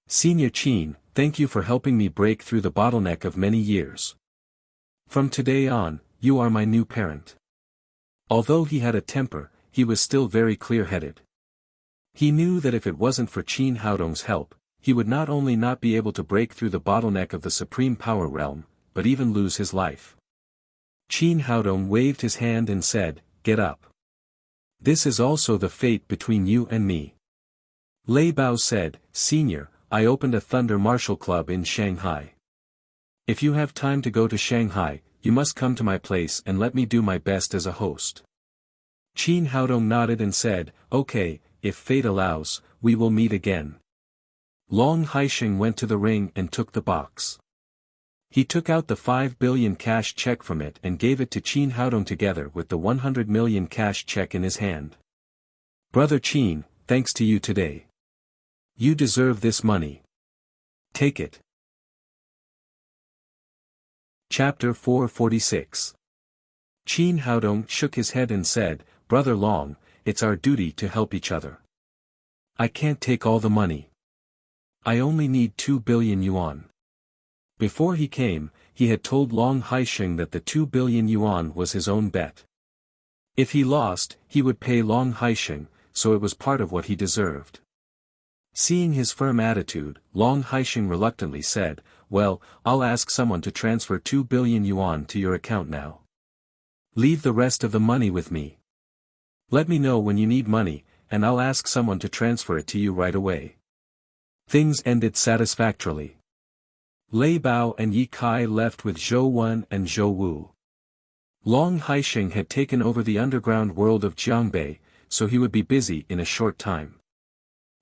"Senior Qin, thank you for helping me break through the bottleneck of many years. From today on, you are my new parent." Although he had a temper, he was still very clear-headed. He knew that if it wasn't for Qin Haodong's help, he would not only not be able to break through the bottleneck of the supreme power realm, but even lose his life. Qin Haodong waved his hand and said, "Get up. This is also the fate between you and me. Lei Bao said, Senior, I opened a Thunder Martial Club in Shanghai. If you have time to go to Shanghai, you must come to my place and let me do my best as a host. Qin Haodong nodded and said, Okay, if fate allows, we will meet again. Long Haisheng went to the ring and took the box. He took out the 5 billion cash check from it and gave it to Qin Haodong together with the 100 million cash check in his hand. Brother Qin, thanks to you today. You deserve this money. Take it. Chapter 446. Qin Haodong shook his head and said, Brother Long, it's our duty to help each other. I can't take all the money. I only need 2 billion yuan. Before he came, he had told Long Haisheng that the 2 billion yuan was his own bet. If he lost, he would pay Long Haisheng, so it was part of what he deserved. Seeing his firm attitude, Long Haisheng reluctantly said, Well, I'll ask someone to transfer 2 billion yuan to your account now. Leave the rest of the money with me. Let me know when you need money, and I'll ask someone to transfer it to you right away. Things ended satisfactorily. Lei Bao and Yi Kai left with Zhou Wen and Zhou Wu. Long Haisheng had taken over the underground world of Jiangbei, so he would be busy in a short time.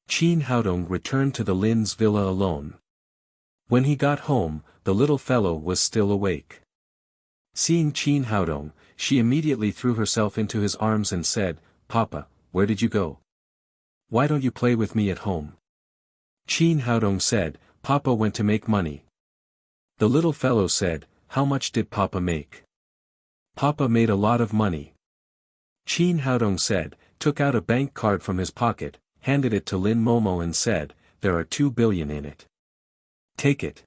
Qin Haodong returned to the Lin's villa alone. When he got home, the little fellow was still awake. Seeing Qin Haodong, she immediately threw herself into his arms and said, Papa, where did you go? Why don't you play with me at home? Qin Haodong said, Papa went to make money. The little fellow said, How much did Papa make? Papa made a lot of money. Qin Haodong said, took out a bank card from his pocket, handed it to Lin Momo and said, There are 2 billion in it. Take it.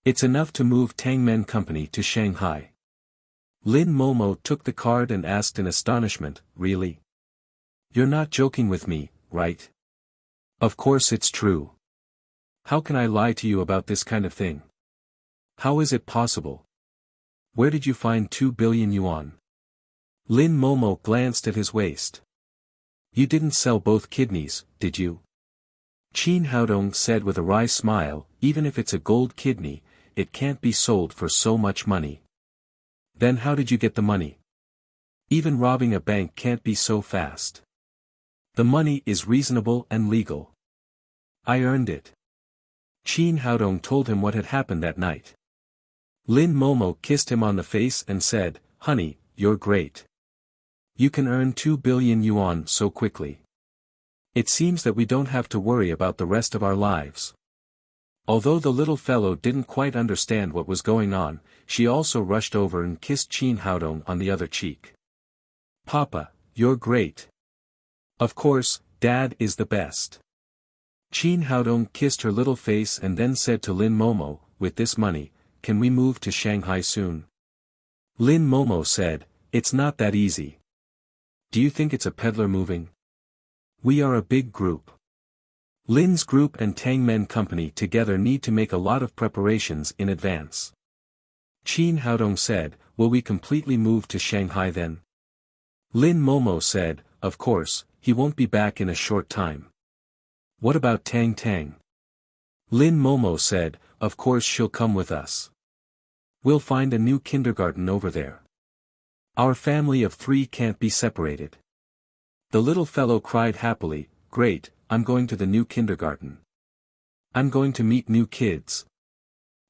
It's enough to move Tangmen Company to Shanghai. Lin Momo took the card and asked in astonishment, Really? You're not joking with me, right? Of course it's true. How can I lie to you about this kind of thing? How is it possible? Where did you find 2 billion yuan? Lin Momo glanced at his waist. You didn't sell both kidneys, did you? Qin Haodong said with a wry smile, Even if it's a gold kidney, it can't be sold for so much money. Then how did you get the money? Even robbing a bank can't be so fast. The money is reasonable and legal. I earned it. Qin Haodong told him what had happened that night. Lin Momo kissed him on the face and said, Honey, you're great. You can earn 2 billion yuan so quickly. It seems that we don't have to worry about the rest of our lives. Although the little fellow didn't quite understand what was going on, she also rushed over and kissed Qin Haodong on the other cheek. Papa, you're great. Of course, Dad is the best. Qin Haodong kissed her little face and then said to Lin Momo, With this money, can we move to Shanghai soon? Lin Momo said, It's not that easy. Do you think it's a peddler moving? We are a big group. Lin's group and Tangmen Company together need to make a lot of preparations in advance. Qin Haodong said, Will we completely move to Shanghai then? Lin Momo said, Of course, he won't be back in a short time. What about Tang Tang? Lin Momo said, Of course she'll come with us. We'll find a new kindergarten over there. Our family of 3 can't be separated. The little fellow cried happily, Great, I'm going to the new kindergarten. I'm going to meet new kids.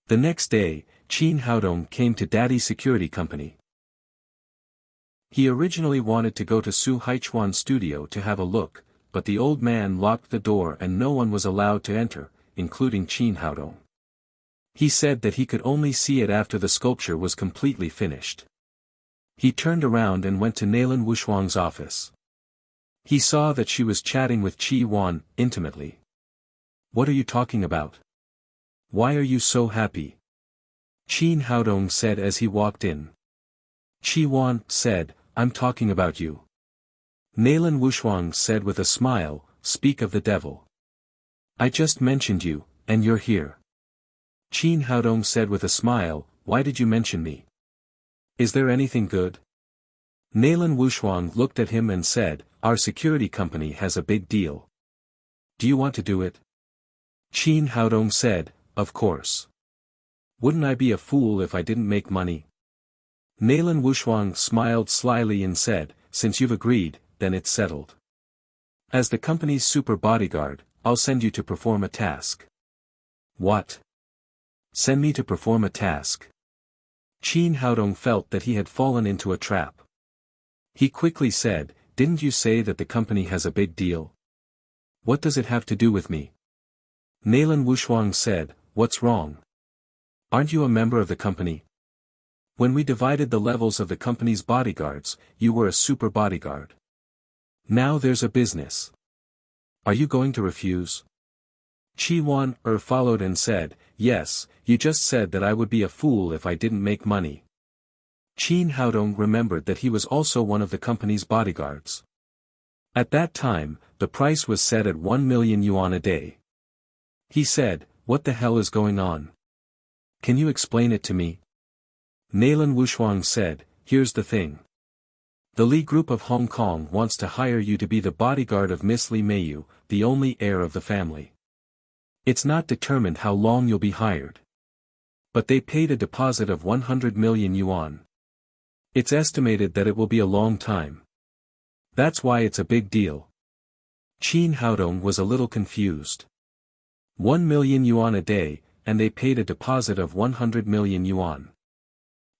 The next day, Qin Haodong came to Daddy's security company. He originally wanted to go to Su Haichuan's studio to have a look, but the old man locked the door and no one was allowed to enter, including Qin Haodong. He said that he could only see it after the sculpture was completely finished. He turned around and went to Nailan Wushuang's office. He saw that she was chatting with Qi Wan, intimately. What are you talking about? Why are you so happy? Qin Haodong said as he walked in. Qi Wan said, I'm talking about you. Nailan Wushuang said with a smile, Speak of the devil. I just mentioned you, and you're here. Qin Haodong said with a smile, Why did you mention me? Is there anything good? Nailan Wushuang looked at him and said, Our security company has a big deal. Do you want to do it? Qin Haodong said, of course. Wouldn't I be a fool if I didn't make money? Nalan Wushuang smiled slyly and said, since you've agreed, then it's settled. As the company's super bodyguard, I'll send you to perform a task. What? Send me to perform a task? Qin Haodong felt that he had fallen into a trap. He quickly said, didn't you say that the company has a big deal? What does it have to do with me? Nalan Wushuang said, what's wrong? Aren't you a member of the company? When we divided the levels of the company's bodyguards, you were a super bodyguard. Now there's a business. Are you going to refuse? Qi Wan followed and said, yes, you just said that I would be a fool if I didn't make money. Qin Haodong remembered that he was also one of the company's bodyguards. At that time, the price was set at 1 million yuan a day. He said, what the hell is going on? Can you explain it to me? Nalan Wushuang said, here's the thing. The Li Group of Hong Kong wants to hire you to be the bodyguard of Miss Li Meiyu, the only heir of the family. It's not determined how long you'll be hired. But they paid a deposit of 100 million yuan. It's estimated that it will be a long time. That's why it's a big deal. Qin Haodong was a little confused. 1 million yuan a day, and they paid a deposit of 100 million yuan.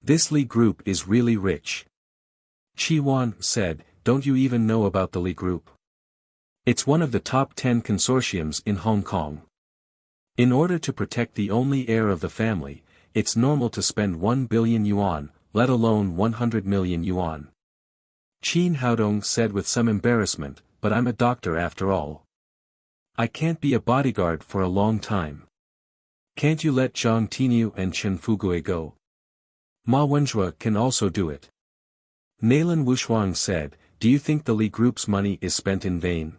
This Li Group is really rich. Qi Wan said, don't you even know about the Li Group? It's one of the top 10 consortiums in Hong Kong. In order to protect the only heir of the family, it's normal to spend 1 billion yuan, let alone 100 million yuan. Qin Haodong said with some embarrassment, but I'm a doctor after all. I can't be a bodyguard for a long time. Can't you let Zhang Tinyu and Chen Fugue go? Ma Wenzhua can also do it. Nalan Wushuang said, do you think the Li Group's money is spent in vain?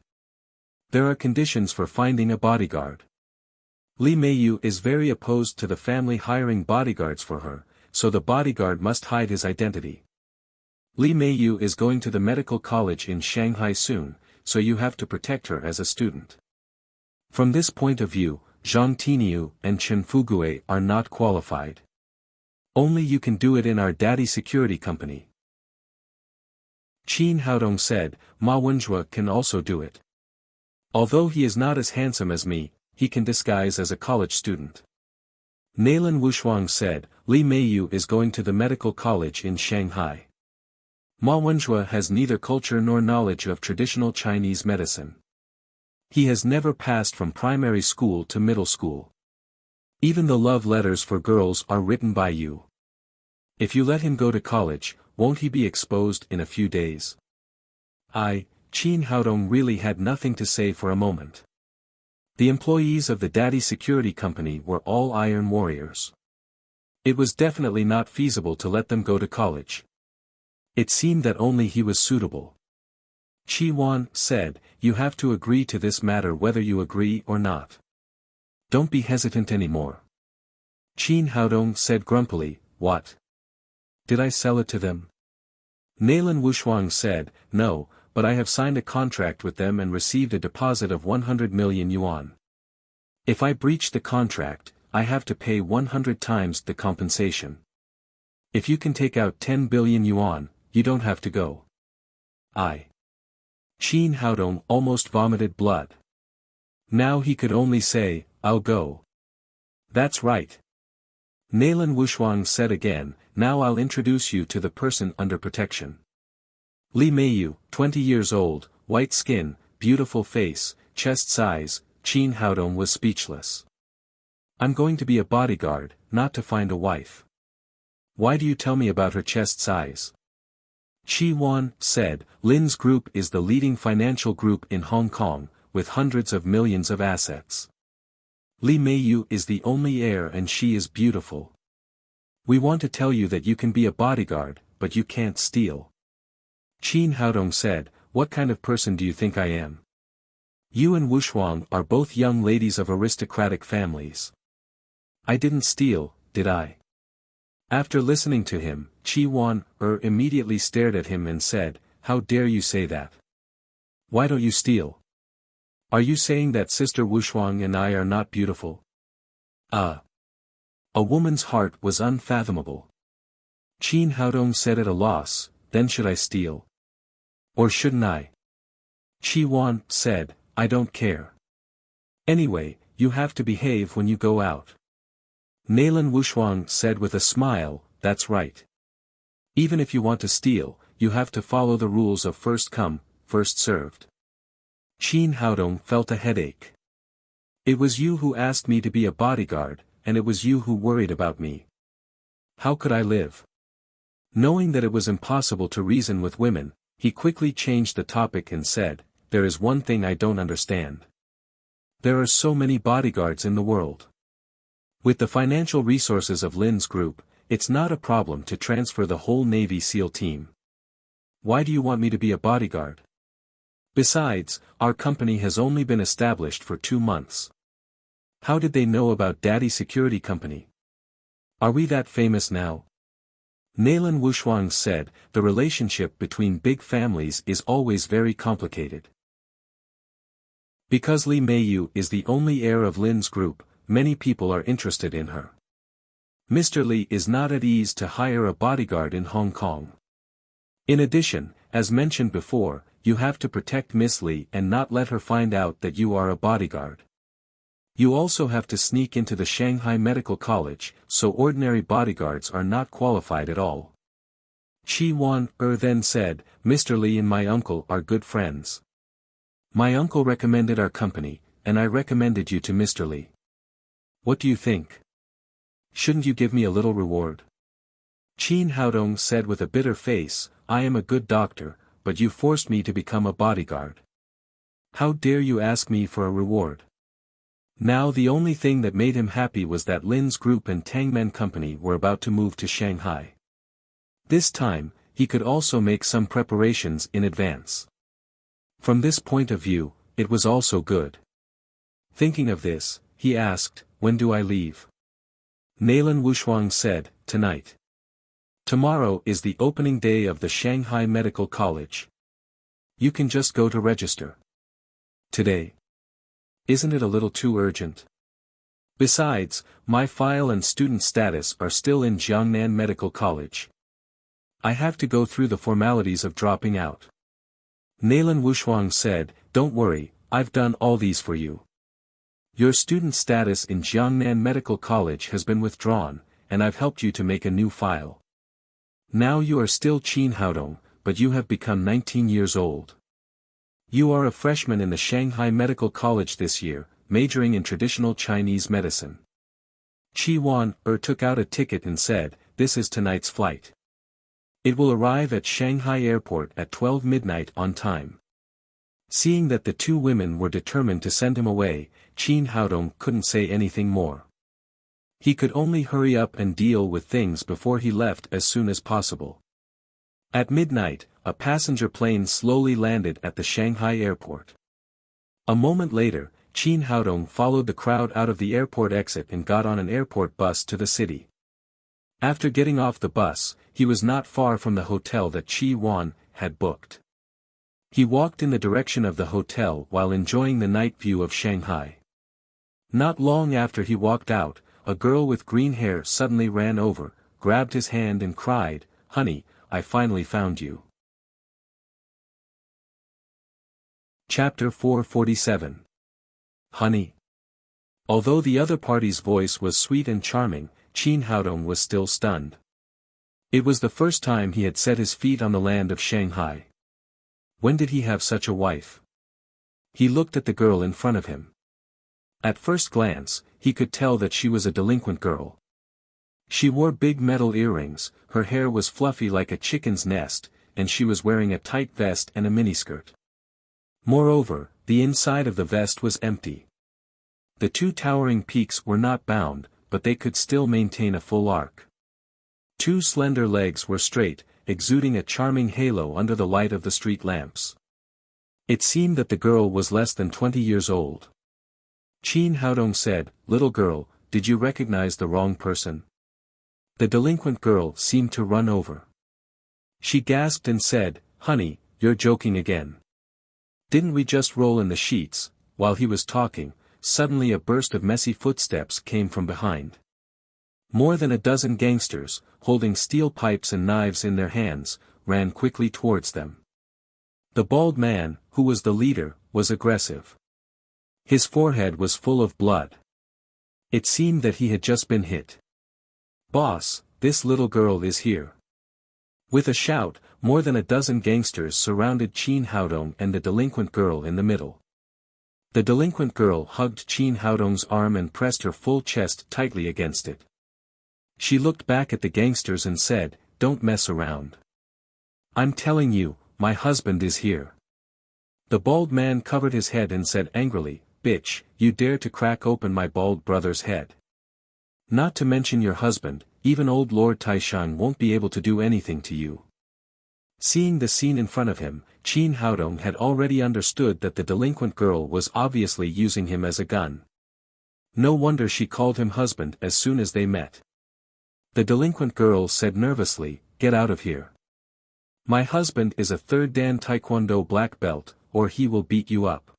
There are conditions for finding a bodyguard. Li Meiyu is very opposed to the family hiring bodyguards for her, so the bodyguard must hide his identity. Li Meiyu is going to the medical college in Shanghai soon, so you have to protect her as a student. From this point of view, Zhang Tinyu and Chen Fugue are not qualified. Only you can do it in our daddy security company. Qin Haodong said, Ma Wenzhua can also do it. Although he is not as handsome as me, he can disguise as a college student. Nalan Wushuang said, Li Meiyu is going to the medical college in Shanghai. Ma Wenzhua has neither culture nor knowledge of traditional Chinese medicine. He has never passed from primary school to middle school. Even the love letters for girls are written by you. If you let him go to college, won't he be exposed in a few days? Qin Haodong really had nothing to say for a moment. The employees of the daddy security company were all iron warriors. It was definitely not feasible to let them go to college. It seemed that only he was suitable. Qi Wan said, you have to agree to this matter whether you agree or not. Don't be hesitant anymore. Qin Haodong said grumpily, what? Did I sell it to them? Nalan Wushuang said, no, but I have signed a contract with them and received a deposit of 100 million yuan. If I breach the contract, I have to pay 100 times the compensation. If you can take out 10 billion yuan, you don't have to go. Qin Haodong almost vomited blood. Now he could only say, I'll go. That's right. Nalan Wushuang said again, now I'll introduce you to the person under protection. Li Meiyu, 20 years old, white skin, beautiful face, chest size. Qin Haodong was speechless. I'm going to be a bodyguard, not to find a wife. Why do you tell me about her chest size? Qi Wan said, Lin's group is the leading financial group in Hong Kong, with hundreds of millions of assets. Li Meiyu is the only heir and she is beautiful. We want to tell you that you can be a bodyguard, but you can't steal. Qin Haodong said, what kind of person do you think I am? You and Wushuang are both young ladies of aristocratic families. I didn't steal, did I? After listening to him, Qi Wan immediately stared at him and said, how dare you say that? Why don't you steal? Are you saying that Sister Wushuang and I are not beautiful? Ah. A woman's heart was unfathomable. Qin Haodong said at a loss, then should I steal? Or shouldn't I? Qi Wan said, I don't care. Anyway, you have to behave when you go out. Nailan Wushuang said with a smile, that's right. Even if you want to steal, you have to follow the rules of first come, first served. Qin Haodong felt a headache. It was you who asked me to be a bodyguard, and it was you who worried about me. How could I live? Knowing that it was impossible to reason with women, he quickly changed the topic and said, there is one thing I don't understand. There are so many bodyguards in the world. With the financial resources of Lin's group, it's not a problem to transfer the whole Navy SEAL team. Why do you want me to be a bodyguard? Besides, our company has only been established for 2 months. How did they know about Daddy Security Company? Are we that famous now? Nailan Wushuang said, the relationship between big families is always very complicated. Because Li Meiyu is the only heir of Lin's group, many people are interested in her. Mr. Li is not at ease to hire a bodyguard in Hong Kong. In addition, as mentioned before, you have to protect Miss Li and not let her find out that you are a bodyguard. You also have to sneak into the Shanghai Medical College, so ordinary bodyguards are not qualified at all. Qi Wan then said, Mr. Li and my uncle are good friends. My uncle recommended our company, and I recommended you to Mr. Li. What do you think? Shouldn't you give me a little reward? Qin Haodong said with a bitter face, I am a good doctor, but you forced me to become a bodyguard. How dare you ask me for a reward? Now the only thing that made him happy was that Lin's group and Tangmen Company were about to move to Shanghai. This time, he could also make some preparations in advance. From this point of view, it was also good. Thinking of this, he asked, when do I leave? Nailan Wushuang said, tonight. Tomorrow is the opening day of the Shanghai Medical College. You can just go to register. Today. Isn't it a little too urgent? Besides, my file and student status are still in Jiangnan Medical College. I have to go through the formalities of dropping out. Nailan Wushuang said, don't worry, I've done all these for you. Your student status in Jiangnan Medical College has been withdrawn, and I've helped you to make a new file. Now you are still Qin Haodong, but you have become 19 years old. You are a freshman in the Shanghai Medical College this year, majoring in traditional Chinese medicine. Qi Wan took out a ticket and said, this is tonight's flight. It will arrive at Shanghai Airport at 12 midnight on time. Seeing that the two women were determined to send him away, Qin Haodong couldn't say anything more. He could only hurry up and deal with things before he left as soon as possible. At midnight, a passenger plane slowly landed at the Shanghai airport. A moment later, Qin Haodong followed the crowd out of the airport exit and got on an airport bus to the city. After getting off the bus, he was not far from the hotel that Qi Wan had booked. He walked in the direction of the hotel while enjoying the night view of Shanghai. Not long after he walked out, a girl with green hair suddenly ran over, grabbed his hand and cried, "Honey, I finally found you." Chapter 447. Honey. Although the other party's voice was sweet and charming, Qin Haodong was still stunned. It was the first time he had set his feet on the land of Shanghai. When did he have such a wife? He looked at the girl in front of him. At first glance, he could tell that she was a delinquent girl. She wore big metal earrings, her hair was fluffy like a chicken's nest, and she was wearing a tight vest and a miniskirt. Moreover, the inside of the vest was empty. The two towering peaks were not bound, but they could still maintain a full arc. Two slender legs were straight, exuding a charming halo under the light of the street lamps. It seemed that the girl was less than 20 years old. Qin Haodong said, "Little girl, did you recognize the wrong person?" The delinquent girl seemed to run over. She gasped and said, "Honey, you're joking again. Didn't we just roll in the sheets, while he was talking, suddenly a burst of messy footsteps came from behind. More than a dozen gangsters, holding steel pipes and knives in their hands, ran quickly towards them. The bald man, who was the leader, was aggressive. His forehead was full of blood. It seemed that he had just been hit. "Boss, this little girl is here." With a shout, more than a dozen gangsters surrounded Qin Haodong and the delinquent girl in the middle. The delinquent girl hugged Qin Haodong's arm and pressed her full chest tightly against it. She looked back at the gangsters and said, "Don't mess around. I'm telling you, my husband is here." The bald man covered his head and said angrily, "Bitch, you dare to crack open my bald brother's head. Not to mention your husband, even old Lord Taishan won't be able to do anything to you." Seeing the scene in front of him, Qin Haodong had already understood that the delinquent girl was obviously using him as a gun. No wonder she called him husband as soon as they met. The delinquent girl said nervously, "Get out of here. My husband is a 3rd Dan Taekwondo black belt, or he will beat you up."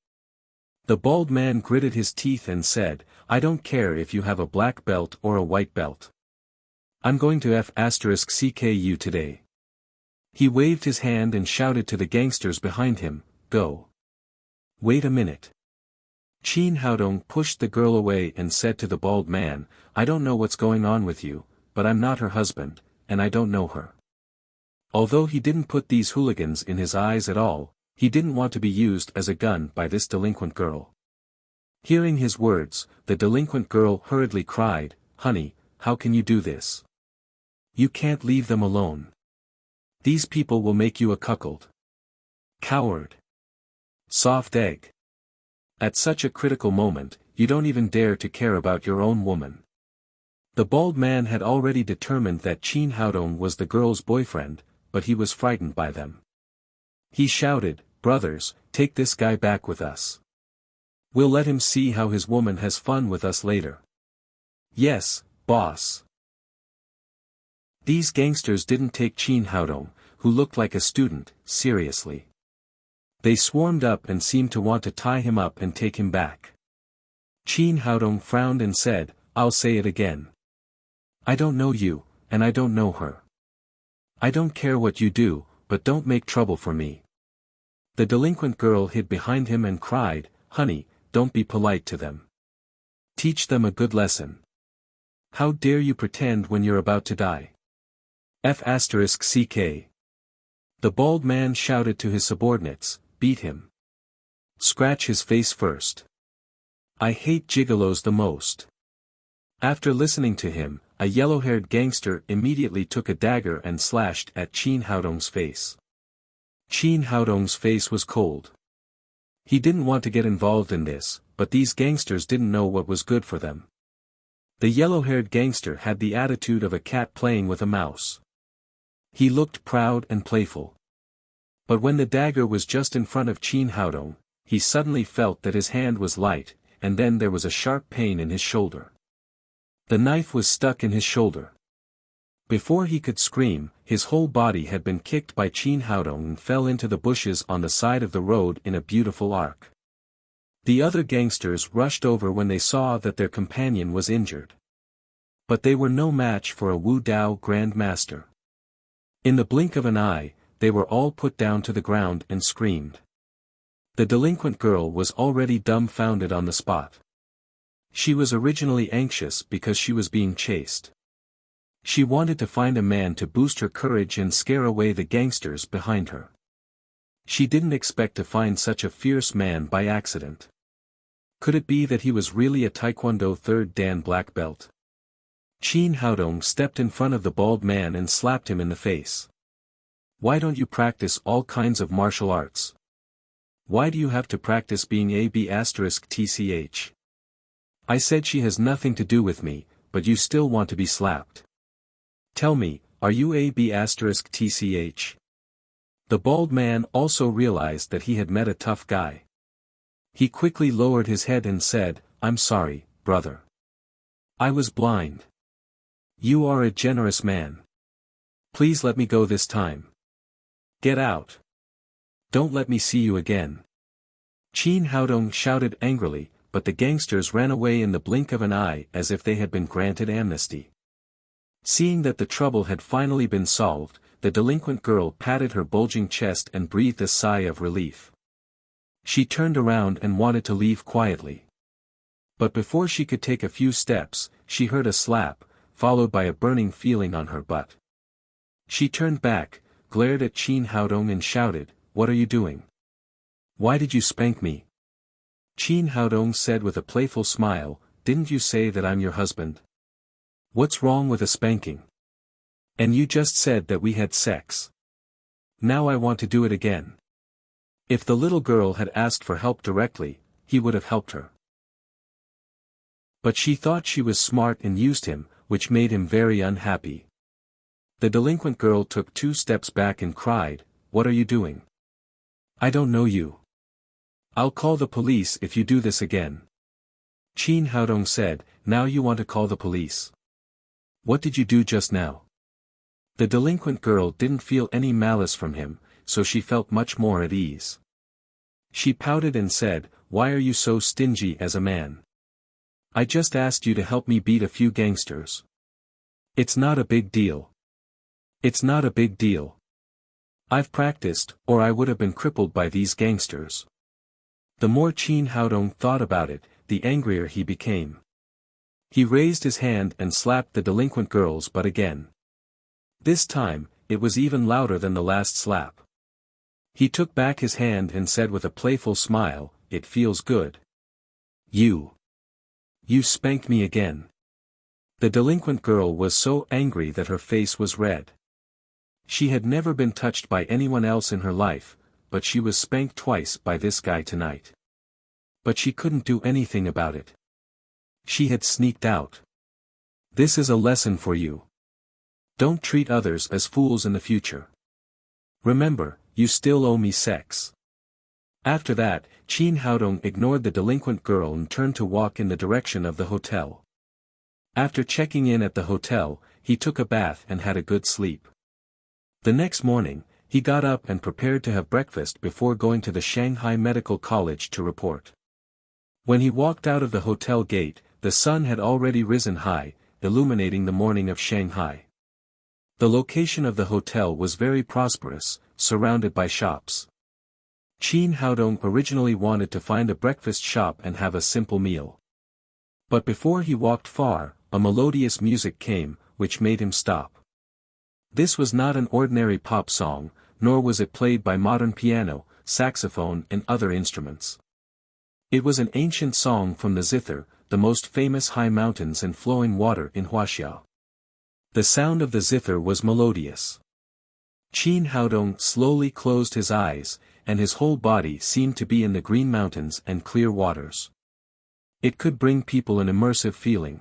The bald man gritted his teeth and said, "I don't care if you have a black belt or a white belt. I'm going to F***ck you today." He waved his hand and shouted to the gangsters behind him, "Go. Wait a minute." Qin Haodong pushed the girl away and said to the bald man, "I don't know what's going on with you, but I'm not her husband, and I don't know her." Although he didn't put these hooligans in his eyes at all, he didn't want to be used as a gun by this delinquent girl. Hearing his words, the delinquent girl hurriedly cried, "Honey, how can you do this? You can't leave them alone. These people will make you a cuckold. Coward. Soft egg. At such a critical moment, you don't even dare to care about your own woman." The bald man had already determined that Qin Haodong was the girl's boyfriend, but he was frightened by them. He shouted, "Brothers, take this guy back with us. We'll let him see how his woman has fun with us later." "Yes, boss." These gangsters didn't take Qin Haodong, who looked like a student, seriously. They swarmed up and seemed to want to tie him up and take him back. Qin Haodong frowned and said, "I'll say it again. I don't know you, and I don't know her. I don't care what you do, but don't make trouble for me." The delinquent girl hid behind him and cried, "Honey, don't be polite to them. Teach them a good lesson. How dare you pretend when you're about to die? F***ck. The bald man shouted to his subordinates, "Beat him. Scratch his face first. I hate gigolos the most." After listening to him, a yellow-haired gangster immediately took a dagger and slashed at Qin Haodong's face. Qin Haodong's face was cold. He didn't want to get involved in this, but these gangsters didn't know what was good for them. The yellow-haired gangster had the attitude of a cat playing with a mouse. He looked proud and playful. But when the dagger was just in front of Qin Haodong, he suddenly felt that his hand was light, and then there was a sharp pain in his shoulder. The knife was stuck in his shoulder. Before he could scream, his whole body had been kicked by Qin Haodong and fell into the bushes on the side of the road in a beautiful arc. The other gangsters rushed over when they saw that their companion was injured. But they were no match for a Wu Dao Grand Master. In the blink of an eye, they were all put down to the ground and screamed. The delinquent girl was already dumbfounded on the spot. She was originally anxious because she was being chased. She wanted to find a man to boost her courage and scare away the gangsters behind her. She didn't expect to find such a fierce man by accident. Could it be that he was really a Taekwondo 3rd Dan black belt? Qin Haodong stepped in front of the bald man and slapped him in the face. "Why don't you practice all kinds of martial arts? Why do you have to practice being a b***tch? I said she has nothing to do with me, but you still want to be slapped. Tell me, are you a b***tch? The bald man also realized that he had met a tough guy. He quickly lowered his head and said, "I'm sorry, brother. I was blind. You are a generous man. Please let me go this time. Get out. Don't let me see you again." Qin Haodong shouted angrily, but the gangsters ran away in the blink of an eye as if they had been granted amnesty. Seeing that the trouble had finally been solved, the delinquent girl patted her bulging chest and breathed a sigh of relief. She turned around and wanted to leave quietly. But before she could take a few steps, she heard a slap, followed by a burning feeling on her butt. She turned back, glared at Qin Haodong and shouted, "What are you doing? Why did you spank me?" Qin Haodong said with a playful smile, "Didn't you say that I'm your husband? What's wrong with a spanking? And you just said that we had sex. Now I want to do it again." If the little girl had asked for help directly, he would have helped her. But she thought she was smart and used him, which made him very unhappy. The delinquent girl took 2 steps back and cried, "What are you doing? I don't know you. I'll call the police if you do this again." Qin Haodong said, "Now you want to call the police? What did you do just now?" The delinquent girl didn't feel any malice from him, so she felt much more at ease. She pouted and said, "Why are you so stingy as a man? I just asked you to help me beat a few gangsters. It's not a big deal. It's not a big deal. I've practiced, or I would have been crippled by these gangsters." The more Qin Haodong thought about it, the angrier he became. He raised his hand and slapped the delinquent girl's butt again. This time, it was even louder than the last slap. He took back his hand and said with a playful smile, "It feels good. You spanked me again." The delinquent girl was so angry that her face was red. She had never been touched by anyone else in her life, but she was spanked twice by this guy tonight. But she couldn't do anything about it. She had sneaked out. This is a lesson for you. Don't treat others as fools in the future. Remember, you still owe me sex. After that, Qin Haodong ignored the delinquent girl and turned to walk in the direction of the hotel. After checking in at the hotel, he took a bath and had a good sleep. The next morning, he got up and prepared to have breakfast before going to the Shanghai Medical College to report. When he walked out of the hotel gate, the sun had already risen high, illuminating the morning of Shanghai. The location of the hotel was very prosperous, surrounded by shops. Qin Haodong originally wanted to find a breakfast shop and have a simple meal. But before he walked far, a melodious music came, which made him stop. This was not an ordinary pop song, nor was it played by modern piano, saxophone and other instruments. It was an ancient song from the zither, the most famous high mountains and flowing water in Wuxia. The sound of the zither was melodious. Qin Haodong slowly closed his eyes, and his whole body seemed to be in the green mountains and clear waters. It could bring people an immersive feeling.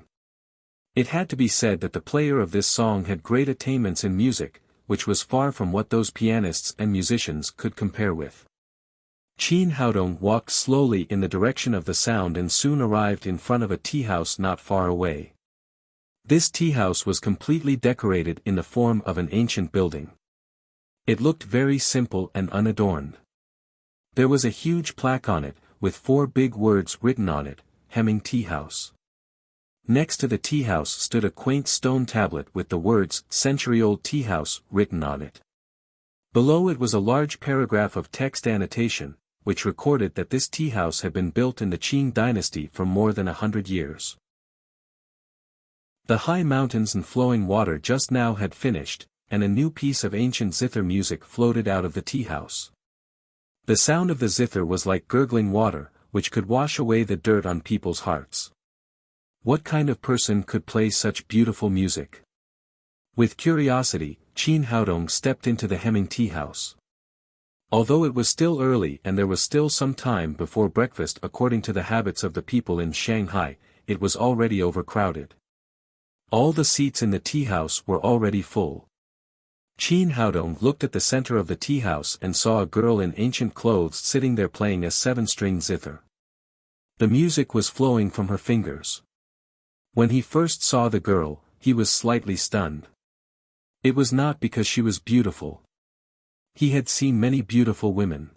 It had to be said that the player of this song had great attainments in music, which was far from what those pianists and musicians could compare with. Qin Haodong walked slowly in the direction of the sound and soon arrived in front of a tea house not far away. This tea house was completely decorated in the form of an ancient building. It looked very simple and unadorned. There was a huge plaque on it, with 4 big words written on it, Hemming Tea House. Next to the tea house stood a quaint stone tablet with the words Century-Old Tea House written on it. Below it was a large paragraph of text annotation, which recorded that this tea house had been built in the Qing dynasty for more than 100 years. The high mountains and flowing water just now had finished, and a new piece of ancient zither music floated out of the tea house. The sound of the zither was like gurgling water, which could wash away the dirt on people's hearts. What kind of person could play such beautiful music? With curiosity, Qin Haodong stepped into the Hemming tea house. Although it was still early and there was still some time before breakfast according to the habits of the people in Shanghai, it was already overcrowded. All the seats in the tea house were already full. Qin Haodong looked at the center of the tea house and saw a girl in ancient clothes sitting there playing a 7-string zither. The music was flowing from her fingers. When he first saw the girl, he was slightly stunned. It was not because she was beautiful. He had seen many beautiful women.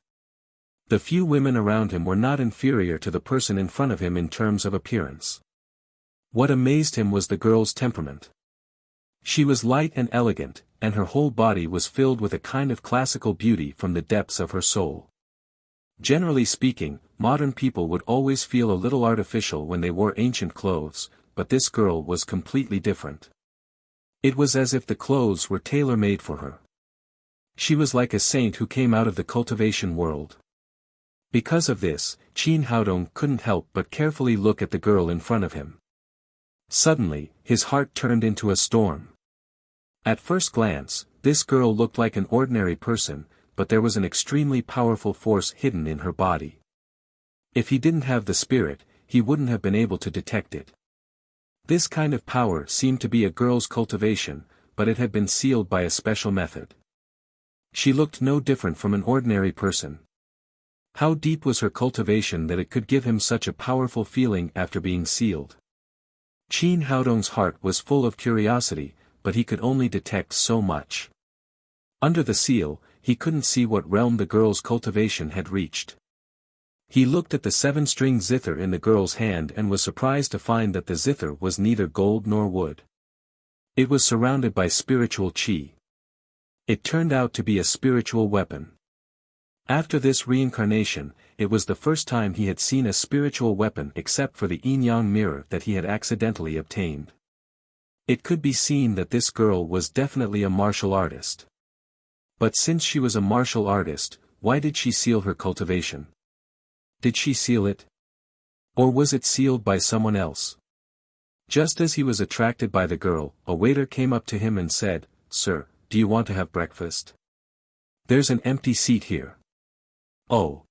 The few women around him were not inferior to the person in front of him in terms of appearance. What amazed him was the girl's temperament. She was light and elegant, and her whole body was filled with a kind of classical beauty from the depths of her soul. Generally speaking, modern people would always feel a little artificial when they wore ancient clothes, but this girl was completely different. It was as if the clothes were tailor-made for her. She was like a saint who came out of the cultivation world. Because of this, Qin Haodong couldn't help but carefully look at the girl in front of him. Suddenly, his heart turned into a storm. At first glance, this girl looked like an ordinary person, but there was an extremely powerful force hidden in her body. If he didn't have the spirit, he wouldn't have been able to detect it. This kind of power seemed to be a girl's cultivation, but it had been sealed by a special method. She looked no different from an ordinary person. How deep was her cultivation that it could give him such a powerful feeling after being sealed? Qin Haodong's heart was full of curiosity, but he could only detect so much. Under the seal, he couldn't see what realm the girl's cultivation had reached. He looked at the 7-string zither in the girl's hand and was surprised to find that the zither was neither gold nor wood. It was surrounded by spiritual qi. It turned out to be a spiritual weapon. After this reincarnation, it was the first time he had seen a spiritual weapon except for the yin-yang mirror that he had accidentally obtained. It could be seen that this girl was definitely a martial artist. But since she was a martial artist, why did she seal her cultivation? Did she seal it? Or was it sealed by someone else? Just as he was attracted by the girl, a waiter came up to him and said, "Sir, do you want to have breakfast? There's an empty seat here." Oh.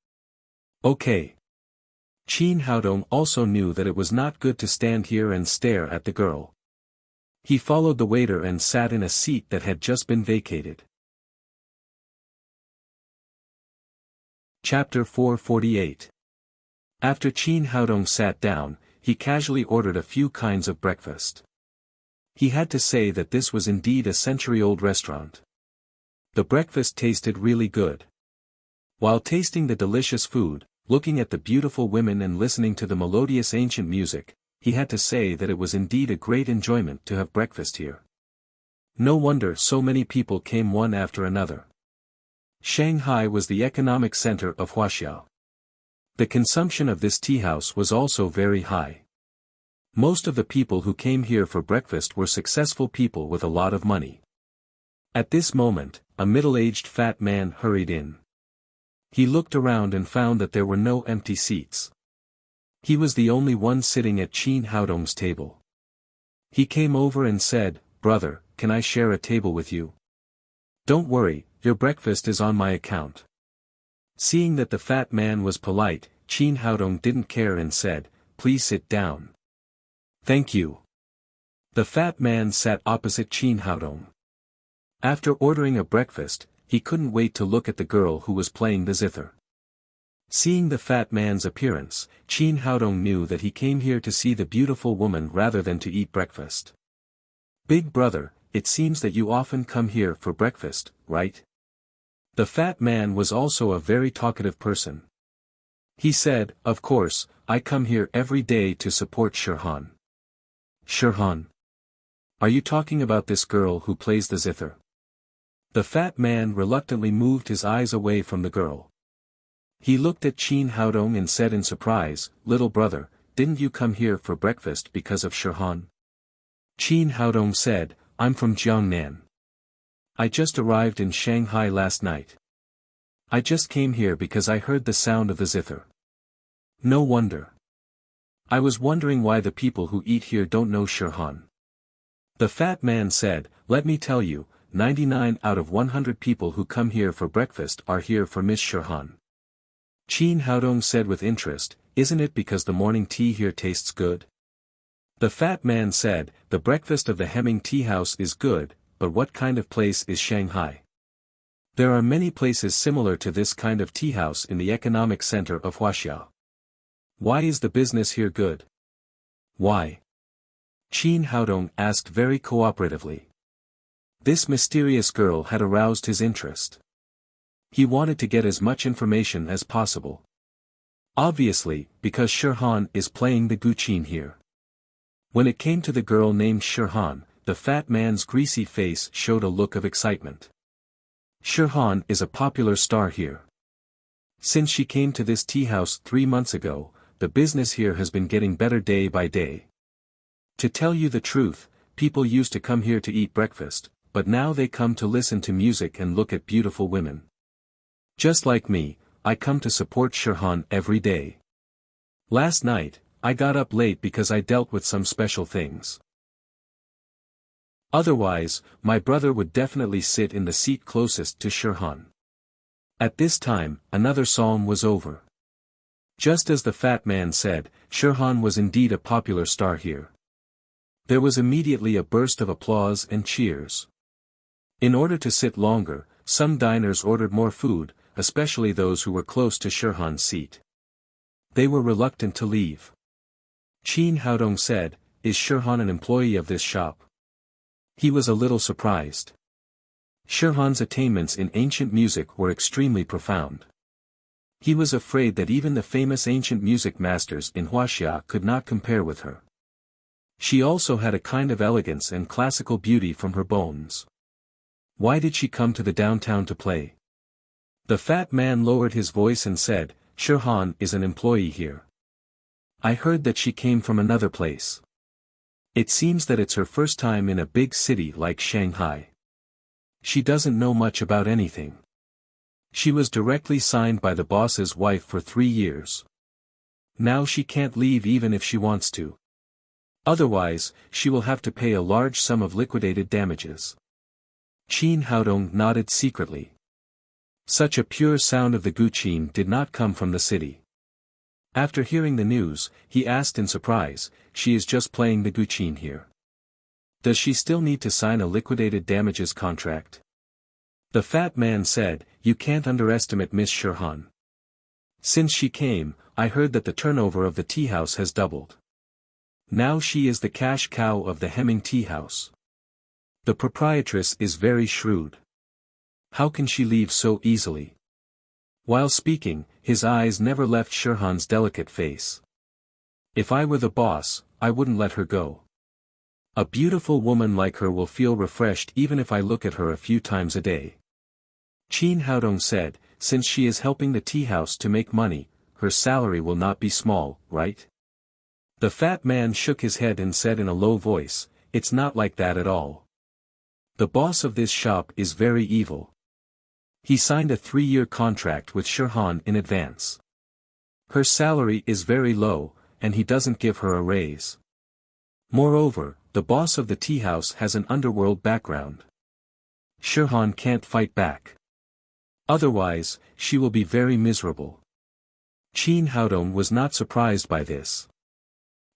Okay. Qin Haodong also knew that it was not good to stand here and stare at the girl. He followed the waiter and sat in a seat that had just been vacated. Chapter 448. After Qin Haodong sat down, he casually ordered a few kinds of breakfast. He had to say that this was indeed a century-old restaurant. The breakfast tasted really good. While tasting the delicious food, looking at the beautiful women and listening to the melodious ancient music, he had to say that it was indeed a great enjoyment to have breakfast here. No wonder so many people came one after another. Shanghai was the economic center of Wuxia. The consumption of this tea house was also very high. Most of the people who came here for breakfast were successful people with a lot of money. At this moment, a middle-aged fat man hurried in. He looked around and found that there were no empty seats. He was the only one sitting at Qin Haodong's table. He came over and said, "Brother, can I share a table with you?" "Don't worry, your breakfast is on my account." Seeing that the fat man was polite, Qin Haodong didn't care and said, "Please sit down." "Thank you." The fat man sat opposite Qin Haodong. After ordering a breakfast, he couldn't wait to look at the girl who was playing the zither. Seeing the fat man's appearance, Qin Haodong knew that he came here to see the beautiful woman rather than to eat breakfast. "Big brother, it seems that you often come here for breakfast, right?" The fat man was also a very talkative person. He said, "Of course, I come here every day to support Shirhan." "Shirhan? Are you talking about this girl who plays the zither?" The fat man reluctantly moved his eyes away from the girl. He looked at Qin Haodong and said in surprise, "Little brother, didn't you come here for breakfast because of Shirhan?" Qin Haodong said, "I'm from Jiangnan. I just arrived in Shanghai last night. I just came here because I heard the sound of the zither." "No wonder. I was wondering why the people who eat here don't know Shirhan." The fat man said, "Let me tell you, 99 out of 100 people who come here for breakfast are here for Miss Shirhan." Qin Haodong said with interest, "Isn't it because the morning tea here tastes good?" The fat man said, "The breakfast of the Hemming Tea House is good, but what kind of place is Shanghai? There are many places similar to this kind of tea house in the economic center of Wuxia. Why is the business here good?" "Why?" Qin Haodong asked very cooperatively. This mysterious girl had aroused his interest. He wanted to get as much information as possible. Obviously, because Shirhan is playing the Guqin here. When it came to the girl named Shirhan, the fat man's greasy face showed a look of excitement. Shirhan is a popular star here. Since she came to this tea house 3 months ago, the business here has been getting better day by day. To tell you the truth, people used to come here to eat breakfast, but now they come to listen to music and look at beautiful women. Just like me, I come to support Shirhan every day. Last night, I got up late because I dealt with some special things. Otherwise, my brother would definitely sit in the seat closest to Shirhan. At this time, another psalm was over. Just as the fat man said, Shirhan was indeed a popular star here. There was immediately a burst of applause and cheers. In order to sit longer, some diners ordered more food, especially those who were close to Shirhan's seat. They were reluctant to leave. Qin Haodong said, "Is Shirhan an employee of this shop?" He was a little surprised. Shirhan's attainments in ancient music were extremely profound. He was afraid that even the famous ancient music masters in Wuxia could not compare with her. She also had a kind of elegance and classical beauty from her bones. Why did she come to the downtown to play? The fat man lowered his voice and said, "Shirhan is an employee here. I heard that she came from another place. It seems that it's her first time in a big city like Shanghai. She doesn't know much about anything. She was directly signed by the boss's wife for 3 years. Now she can't leave even if she wants to. Otherwise, she will have to pay a large sum of liquidated damages." Qin Haodong nodded secretly. Such a pure sound of the Guqin did not come from the city. After hearing the news, he asked in surprise, "She is just playing the Guqin here. Does she still need to sign a liquidated damages contract?" The fat man said, "You can't underestimate Miss Shirhan. Since she came, I heard that the turnover of the tea house has doubled. Now she is the cash cow of the Hemming tea house. The proprietress is very shrewd. How can she leave so easily?" While speaking, his eyes never left Shirhan's delicate face. "If I were the boss, I wouldn't let her go. A beautiful woman like her will feel refreshed even if I look at her a few times a day." Qin Haodong said, "Since she is helping the tea house to make money, her salary will not be small, right?" The fat man shook his head and said in a low voice, "It's not like that at all. The boss of this shop is very evil. He signed a 3-year contract with Shirhan in advance. Her salary is very low, and he doesn't give her a raise. Moreover, the boss of the tea house has an underworld background. Shirhan can't fight back. Otherwise, she will be very miserable." Qin Haodong was not surprised by this.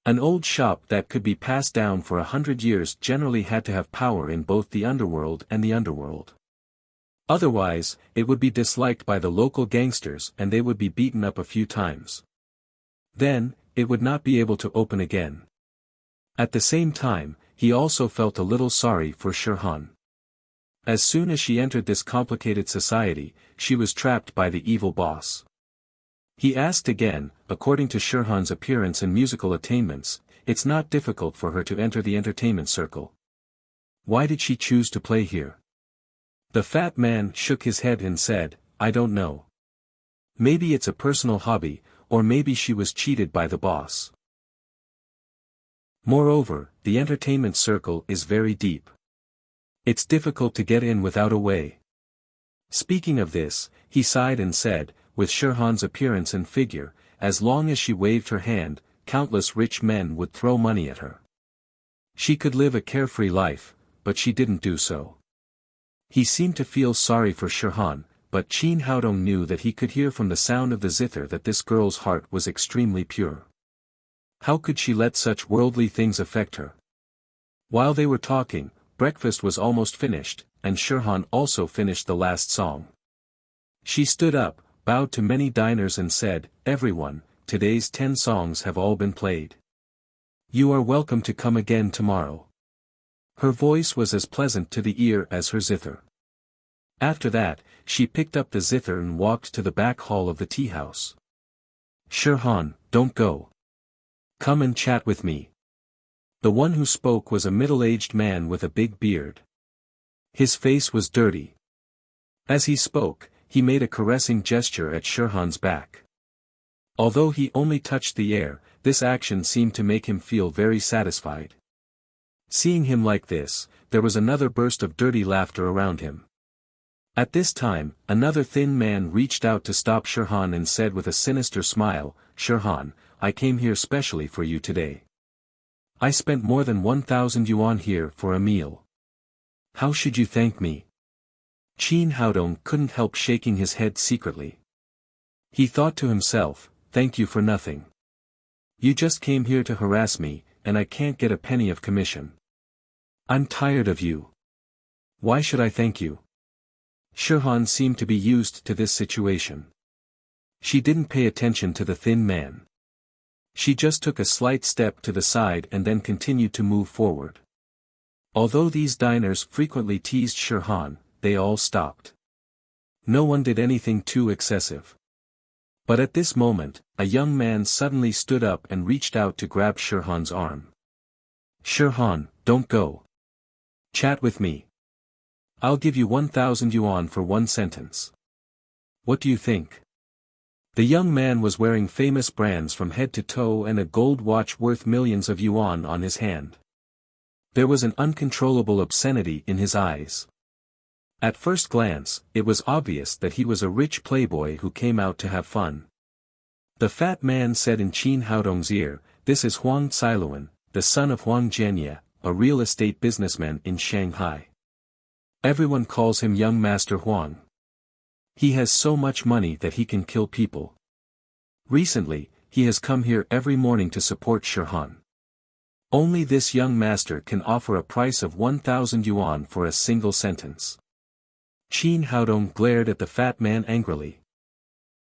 An old shop that could be passed down for 100 years generally had to have power in both the underworld and the underworld. Otherwise, it would be disliked by the local gangsters and they would be beaten up a few times. Then, it would not be able to open again. At the same time, he also felt a little sorry for Shirhan. As soon as she entered this complicated society, she was trapped by the evil boss. He asked again, according to Shirhan's appearance and musical attainments, it's not difficult for her to enter the entertainment circle. Why did she choose to play here? The fat man shook his head and said, "I don't know. Maybe it's a personal hobby, or maybe she was cheated by the boss. Moreover, the entertainment circle is very deep. It's difficult to get in without a way." Speaking of this, he sighed and said, "With Shirhan's appearance and figure, as long as she waved her hand, countless rich men would throw money at her. She could live a carefree life, but she didn't do so." He seemed to feel sorry for Shirhan, but Qin Haodong knew that he could hear from the sound of the zither that this girl's heart was extremely pure. How could she let such worldly things affect her? While they were talking, breakfast was almost finished, and Shirhan also finished the last song. She stood up, bowed to many diners and said, "Everyone, today's 10 songs have all been played. You are welcome to come again tomorrow." Her voice was as pleasant to the ear as her zither. After that, she picked up the zither and walked to the back hall of the tea house. "Shirhan, don't go. Come and chat with me." The one who spoke was a middle-aged man with a big beard. His face was dirty. As he spoke, he made a caressing gesture at Shirhan's back. Although he only touched the air, this action seemed to make him feel very satisfied. Seeing him like this, there was another burst of dirty laughter around him. At this time, another thin man reached out to stop Shirhan and said with a sinister smile, "Shirhan, I came here specially for you today. I spent more than 1,000 yuan here for a meal. How should you thank me?" Qin Haodong couldn't help shaking his head secretly. He thought to himself, "Thank you for nothing. You just came here to harass me, and I can't get a penny of commission. I'm tired of you. Why should I thank you?" Shirhan seemed to be used to this situation. She didn't pay attention to the thin man. She just took a slight step to the side and then continued to move forward. Although these diners frequently teased Shirhan, they all stopped. No one did anything too excessive. But at this moment, a young man suddenly stood up and reached out to grab Shirhan's arm. "Shirhan, don't go. Chat with me. I'll give you 1,000 yuan for one sentence. What do you think?" The young man was wearing famous brands from head to toe and a gold watch worth millions of yuan on his hand. There was an uncontrollable obscenity in his eyes. At first glance, it was obvious that he was a rich playboy who came out to have fun. The fat man said in Qin Haodong's ear, "This is Huang Cailuan, the son of Huang Jianye, a real estate businessman in Shanghai. Everyone calls him Young Master Huang. He has so much money that he can kill people. Recently, he has come here every morning to support Shirhan. Only this young master can offer a price of 1,000 yuan for a single sentence." Qin Haodong glared at the fat man angrily.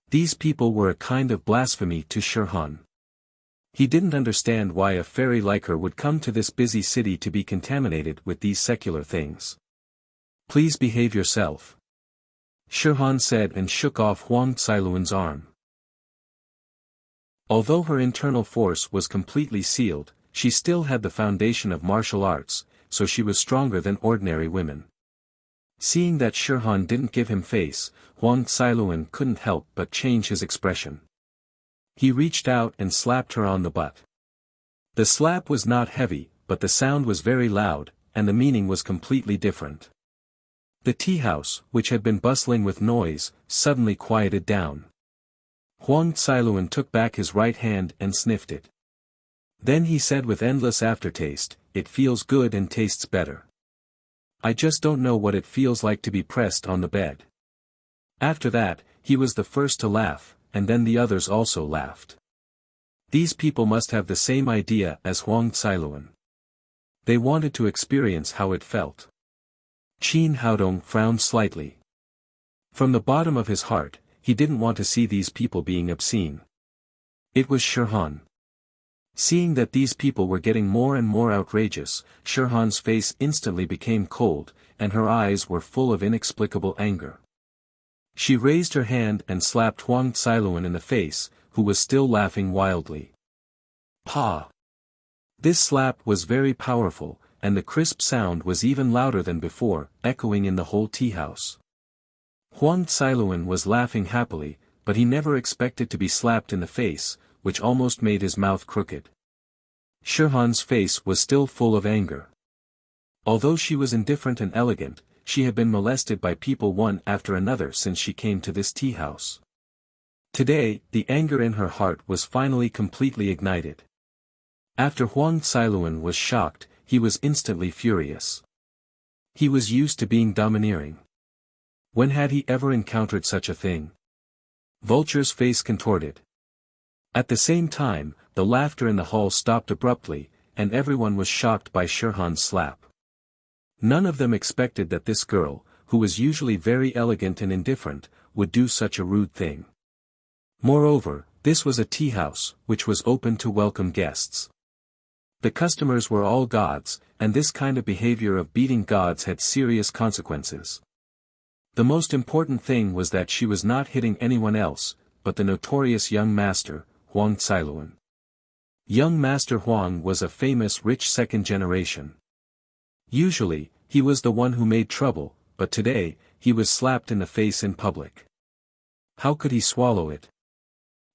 These people were a kind of blasphemy to Shirhan. He didn't understand why a fairy like her would come to this busy city to be contaminated with these secular things. "Please behave yourself," Shirhan said and shook off Huang Cailuan's arm. Although her internal force was completely sealed, she still had the foundation of martial arts, so she was stronger than ordinary women. Seeing that Shirhan didn't give him face, Huang Cailuan couldn't help but change his expression. He reached out and slapped her on the butt. The slap was not heavy, but the sound was very loud, and the meaning was completely different. The tea house, which had been bustling with noise, suddenly quieted down. Huang Cailuan took back his right hand and sniffed it. Then he said with endless aftertaste, "It feels good and tastes better. I just don't know what it feels like to be pressed on the bed." After that, he was the first to laugh, and then the others also laughed. These people must have the same idea as Huang Cailuan. They wanted to experience how it felt. Qin Haodong frowned slightly. From the bottom of his heart, he didn't want to see these people being obscene. It was Shirhan. Seeing that these people were getting more and more outrageous, Shirhan's face instantly became cold, and her eyes were full of inexplicable anger. She raised her hand and slapped Huang Cailuan in the face, who was still laughing wildly. "Pa!" This slap was very powerful, and the crisp sound was even louder than before, echoing in the whole tea house. Huang Cailuan was laughing happily, but he never expected to be slapped in the face, which almost made his mouth crooked. Shirhan's face was still full of anger. Although she was indifferent and elegant, she had been molested by people one after another since she came to this tea house. Today, the anger in her heart was finally completely ignited. After Huang Cailuan was shocked, he was instantly furious. He was used to being domineering. When had he ever encountered such a thing? Vulture's face contorted. At the same time, the laughter in the hall stopped abruptly, and everyone was shocked by Shirhan's slap. None of them expected that this girl, who was usually very elegant and indifferent, would do such a rude thing. Moreover, this was a tea house, which was open to welcome guests. The customers were all gods, and this kind of behavior of beating gods had serious consequences. The most important thing was that she was not hitting anyone else, but the notorious young master, Huang Cailuan. Young Master Huang was a famous rich second generation. Usually, he was the one who made trouble, but today, he was slapped in the face in public. How could he swallow it?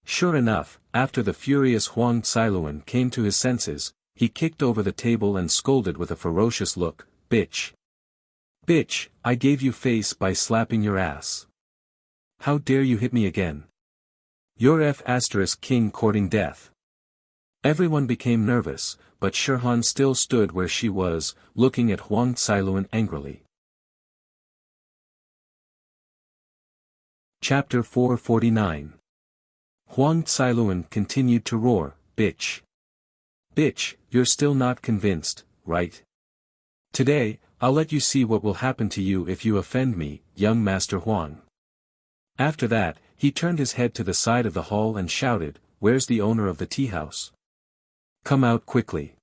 Sure enough, after the furious Huang Cailuan came to his senses, he kicked over the table and scolded with a ferocious look, "Bitch! Bitch, I gave you face by slapping your ass. How dare you hit me again? You're King courting death." Everyone became nervous, but Shirhan still stood where she was, looking at Huang Cailuan angrily. Chapter 449. Huang Cailuan continued to roar, "Bitch! Bitch, you're still not convinced, right? Today, I'll let you see what will happen to you if you offend me, young Master Huang." After that, he turned his head to the side of the hall and shouted, "Where's the owner of the tea house? Come out quickly.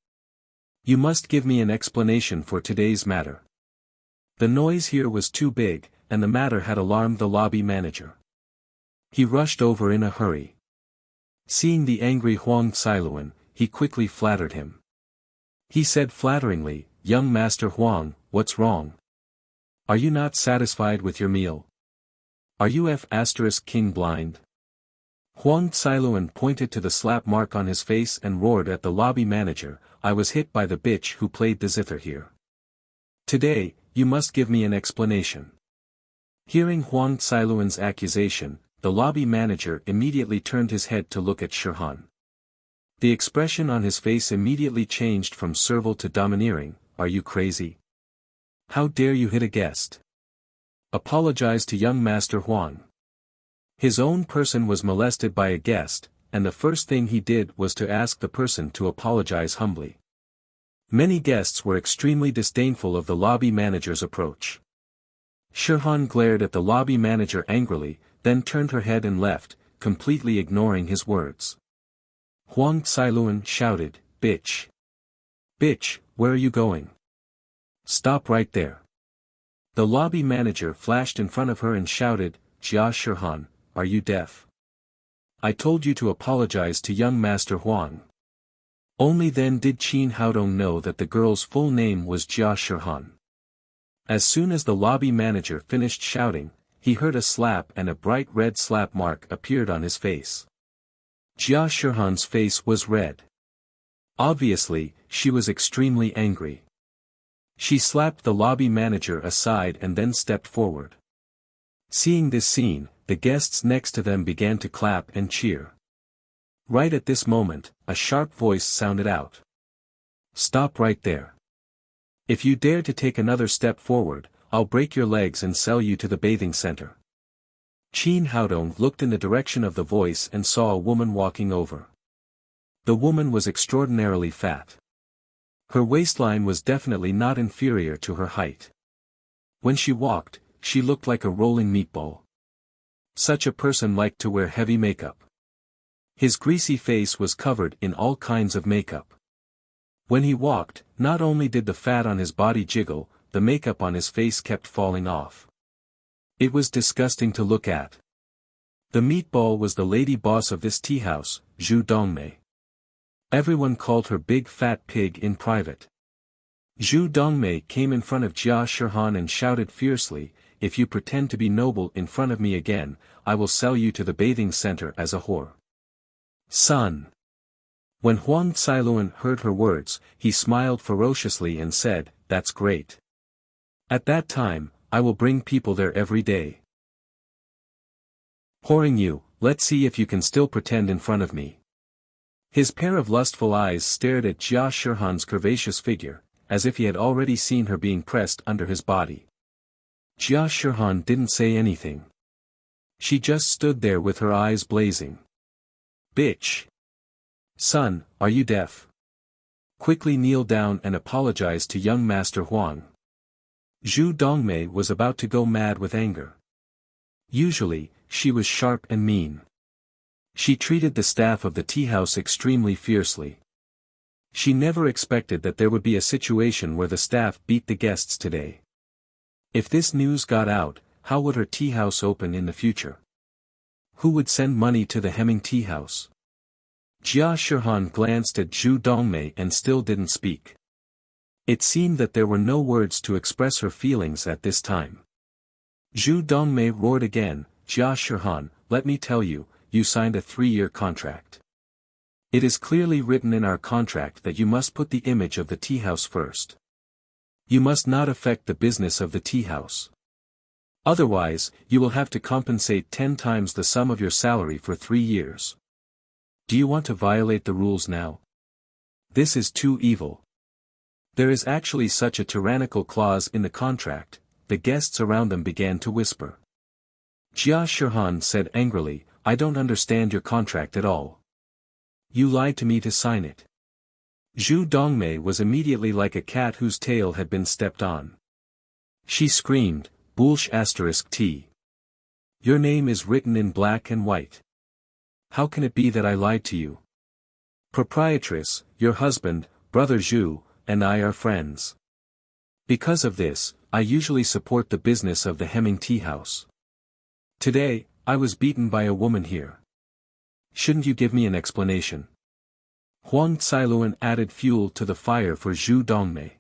You must give me an explanation for today's matter." The noise here was too big, and the matter had alarmed the lobby manager. He rushed over in a hurry. Seeing the angry Huang Cailuan, he quickly flattered him. He said flatteringly, "Young Master Huang, what's wrong? Are you not satisfied with your meal? Are you King blind?" Huang Cailuan pointed to the slap mark on his face and roared at the lobby manager, "I was hit by the bitch who played the zither here. Today, you must give me an explanation." Hearing Huang Cailuan's accusation, the lobby manager immediately turned his head to look at Shirhan. The expression on his face immediately changed from servile to domineering. "Are you crazy? How dare you hit a guest? Apologize to young Master Huang." His own person was molested by a guest, and the first thing he did was to ask the person to apologize humbly. Many guests were extremely disdainful of the lobby manager's approach. Shirhan glared at the lobby manager angrily, then turned her head and left, completely ignoring his words. Huang Cailuan shouted, "Bitch! Bitch, where are you going? Stop right there." The lobby manager flashed in front of her and shouted, "Jia Shirhan, are you deaf? I told you to apologize to young Master Huang." Only then did Qin Haodong know that the girl's full name was Jia Shirhan. As soon as the lobby manager finished shouting, he heard a slap and a bright red slap mark appeared on his face. Jia Shirhan's face was red. Obviously, she was extremely angry. She slapped the lobby manager aside and then stepped forward. Seeing this scene, the guests next to them began to clap and cheer. Right at this moment, a sharp voice sounded out. "Stop right there. If you dare to take another step forward, I'll break your legs and sell you to the bathing center." Qin Haodong looked in the direction of the voice and saw a woman walking over. The woman was extraordinarily fat. Her waistline was definitely not inferior to her height. When she walked, she looked like a rolling meatball. Such a person liked to wear heavy makeup. His greasy face was covered in all kinds of makeup. When he walked, not only did the fat on his body jiggle, the makeup on his face kept falling off. It was disgusting to look at. The meatball was the lady boss of this tea house, Zhu Dongmei. Everyone called her Big Fat Pig in private. Zhu Dongmei came in front of Jia Shirhan and shouted fiercely, "If you pretend to be noble in front of me again, I will sell you to the bathing center as a whore." "Son!" When Huang Cailuan heard her words, he smiled ferociously and said, "That's great. At that time, I will bring people there every day. Whoring you, let's see if you can still pretend in front of me." His pair of lustful eyes stared at Jia Shirhan's curvaceous figure, as if he had already seen her being pressed under his body. Jia Shirhan didn't say anything. She just stood there with her eyes blazing. "Bitch! Son, are you deaf? Quickly kneel down and apologize to young Master Huang." Zhu Dongmei was about to go mad with anger. Usually, she was sharp and mean. She treated the staff of the tea house extremely fiercely. She never expected that there would be a situation where the staff beat the guests today. If this news got out, how would her tea house open in the future? Who would send money to the Hemming tea house? Jia Shihan glanced at Zhu Dongmei and still didn't speak. It seemed that there were no words to express her feelings at this time. Zhu Dongmei roared again, Jia Shihan, let me tell you, you signed a 3-year contract. It is clearly written in our contract that you must put the image of the tea house first. You must not affect the business of the tea house. Otherwise, you will have to compensate 10 times the sum of your salary for 3 years. Do you want to violate the rules now? This is too evil. There is actually such a tyrannical clause in the contract. The guests around them began to whisper. Jia Shihan said angrily, I don't understand your contract at all. You lied to me to sign it. Zhu Dongmei was immediately like a cat whose tail had been stepped on. She screamed, Bullsh *T. Your name is written in black and white. How can it be that I lied to you? Proprietress, your husband, brother Zhu, and I are friends. Because of this, I usually support the business of the Hemming tea house. Today, I was beaten by a woman here. Shouldn't you give me an explanation? Huang Cailuan added fuel to the fire for Zhu Dongmei.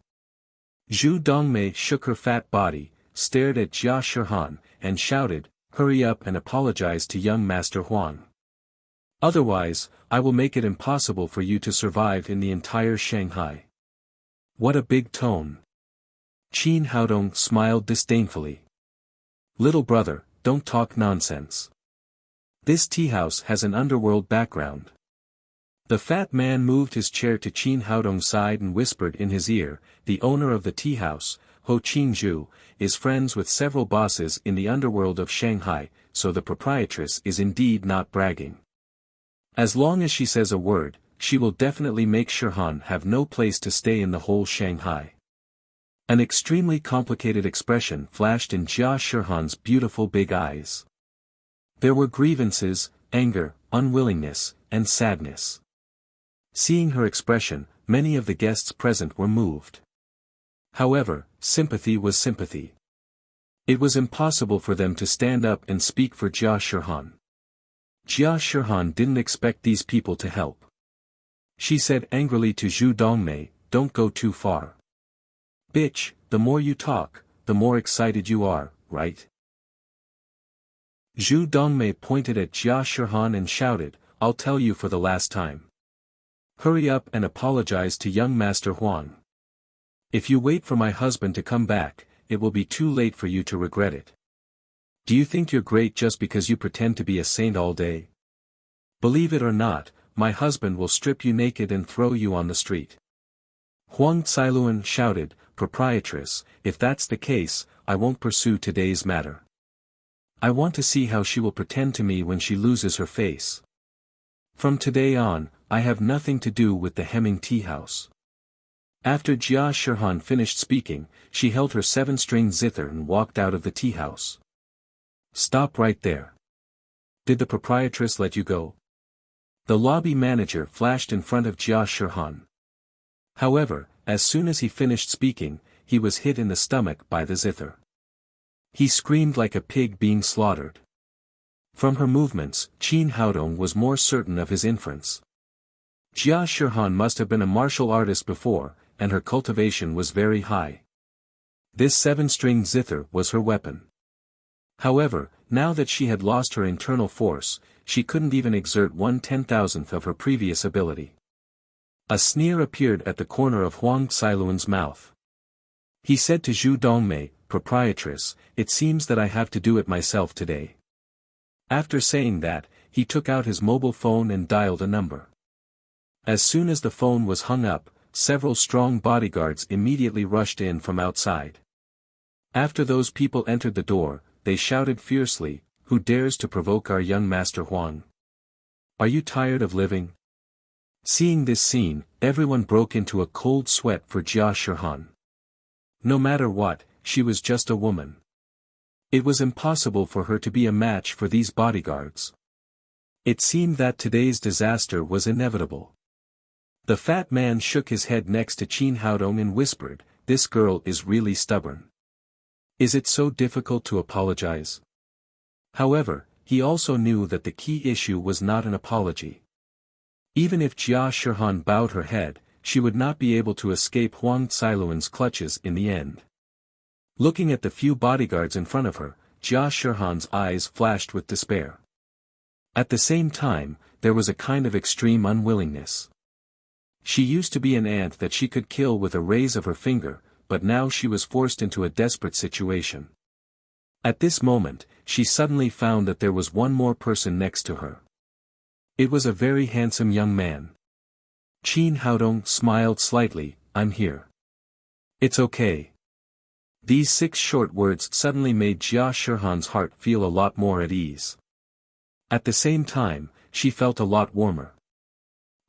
Zhu Dongmei shook her fat body, stared at Jia Shihan, and shouted, hurry up and apologize to young Master Huang. Otherwise, I will make it impossible for you to survive in the entire Shanghai. What a big tone. Qin Haodong smiled disdainfully. Little brother, don't talk nonsense. This tea house has an underworld background. The fat man moved his chair to Qin Haodong's side and whispered in his ear, the owner of the tea house, Ho Qingzhu, is friends with several bosses in the underworld of Shanghai, so the proprietress is indeed not bragging. As long as she says a word, she will definitely make Shihan have no place to stay in the whole Shanghai. An extremely complicated expression flashed in Jia Shihan's beautiful big eyes. There were grievances, anger, unwillingness, and sadness. Seeing her expression, many of the guests present were moved. However, sympathy was sympathy. It was impossible for them to stand up and speak for Jia Shihan. Jia Shihan didn't expect these people to help. She said angrily to Zhu Dongmei, don't go too far. Bitch, the more you talk, the more excited you are, right? Zhu Dongmei pointed at Jia Shihan and shouted, I'll tell you for the last time. Hurry up and apologize to young Master Huang. If you wait for my husband to come back, it will be too late for you to regret it. Do you think you're great just because you pretend to be a saint all day? Believe it or not, my husband will strip you naked and throw you on the street. Huang Cailuan shouted, Proprietress, if that's the case, I won't pursue today's matter. I want to see how she will pretend to me when she loses her face. From today on, I have nothing to do with the Hemming tea house. After Jia Shihan finished speaking, she held her 7-string zither and walked out of the tea house. Stop right there. Did the proprietress let you go? The lobby manager flashed in front of Jia Shihan. However, as soon as he finished speaking, he was hit in the stomach by the zither. He screamed like a pig being slaughtered. From her movements, Qin Haodong was more certain of his inference. Jia Shihan must have been a martial artist before, and her cultivation was very high. This 7-string zither was her weapon. However, now that she had lost her internal force, she couldn't even exert 1/10,000th of her previous ability. A sneer appeared at the corner of Huang Cailuan's mouth. He said to Zhu Dongmei, Proprietress, it seems that I have to do it myself today. After saying that, he took out his mobile phone and dialed a number. As soon as the phone was hung up, several strong bodyguards immediately rushed in from outside. After those people entered the door, they shouted fiercely, Who dares to provoke our young Master Huang? Are you tired of living? Seeing this scene, everyone broke into a cold sweat for Jia Shihan. No matter what, she was just a woman. It was impossible for her to be a match for these bodyguards. It seemed that today's disaster was inevitable. The fat man shook his head next to Qin Haodong and whispered, This girl is really stubborn. Is it so difficult to apologize? However, he also knew that the key issue was not an apology. Even if Jia Shihan bowed her head, she would not be able to escape Huang Cailuan's clutches in the end. Looking at the few bodyguards in front of her, Jia Shihan's eyes flashed with despair. At the same time, there was a kind of extreme unwillingness. She used to be an ant that she could kill with a raise of her finger, but now she was forced into a desperate situation. At this moment, she suddenly found that there was one more person next to her. It was a very handsome young man. Qin Haodong smiled slightly. I'm here. It's okay. These 6 short words suddenly made Jia Shihan's heart feel a lot more at ease. At the same time, she felt a lot warmer.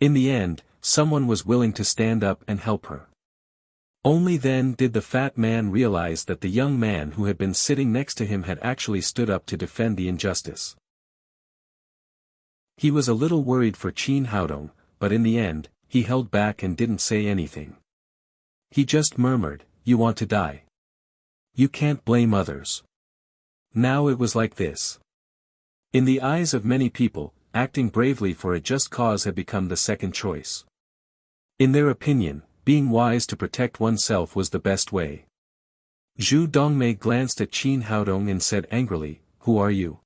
In the end, someone was willing to stand up and help her. Only then did the fat man realize that the young man who had been sitting next to him had actually stood up to defend the injustice. He was a little worried for Qin Haodong, but in the end, he held back and didn't say anything. He just murmured, "You want to die. You can't blame others." Now it was like this. In the eyes of many people, acting bravely for a just cause had become the second choice. In their opinion, being wise to protect oneself was the best way. Zhu Dongmei glanced at Qin Haodong and said angrily, "Who are you?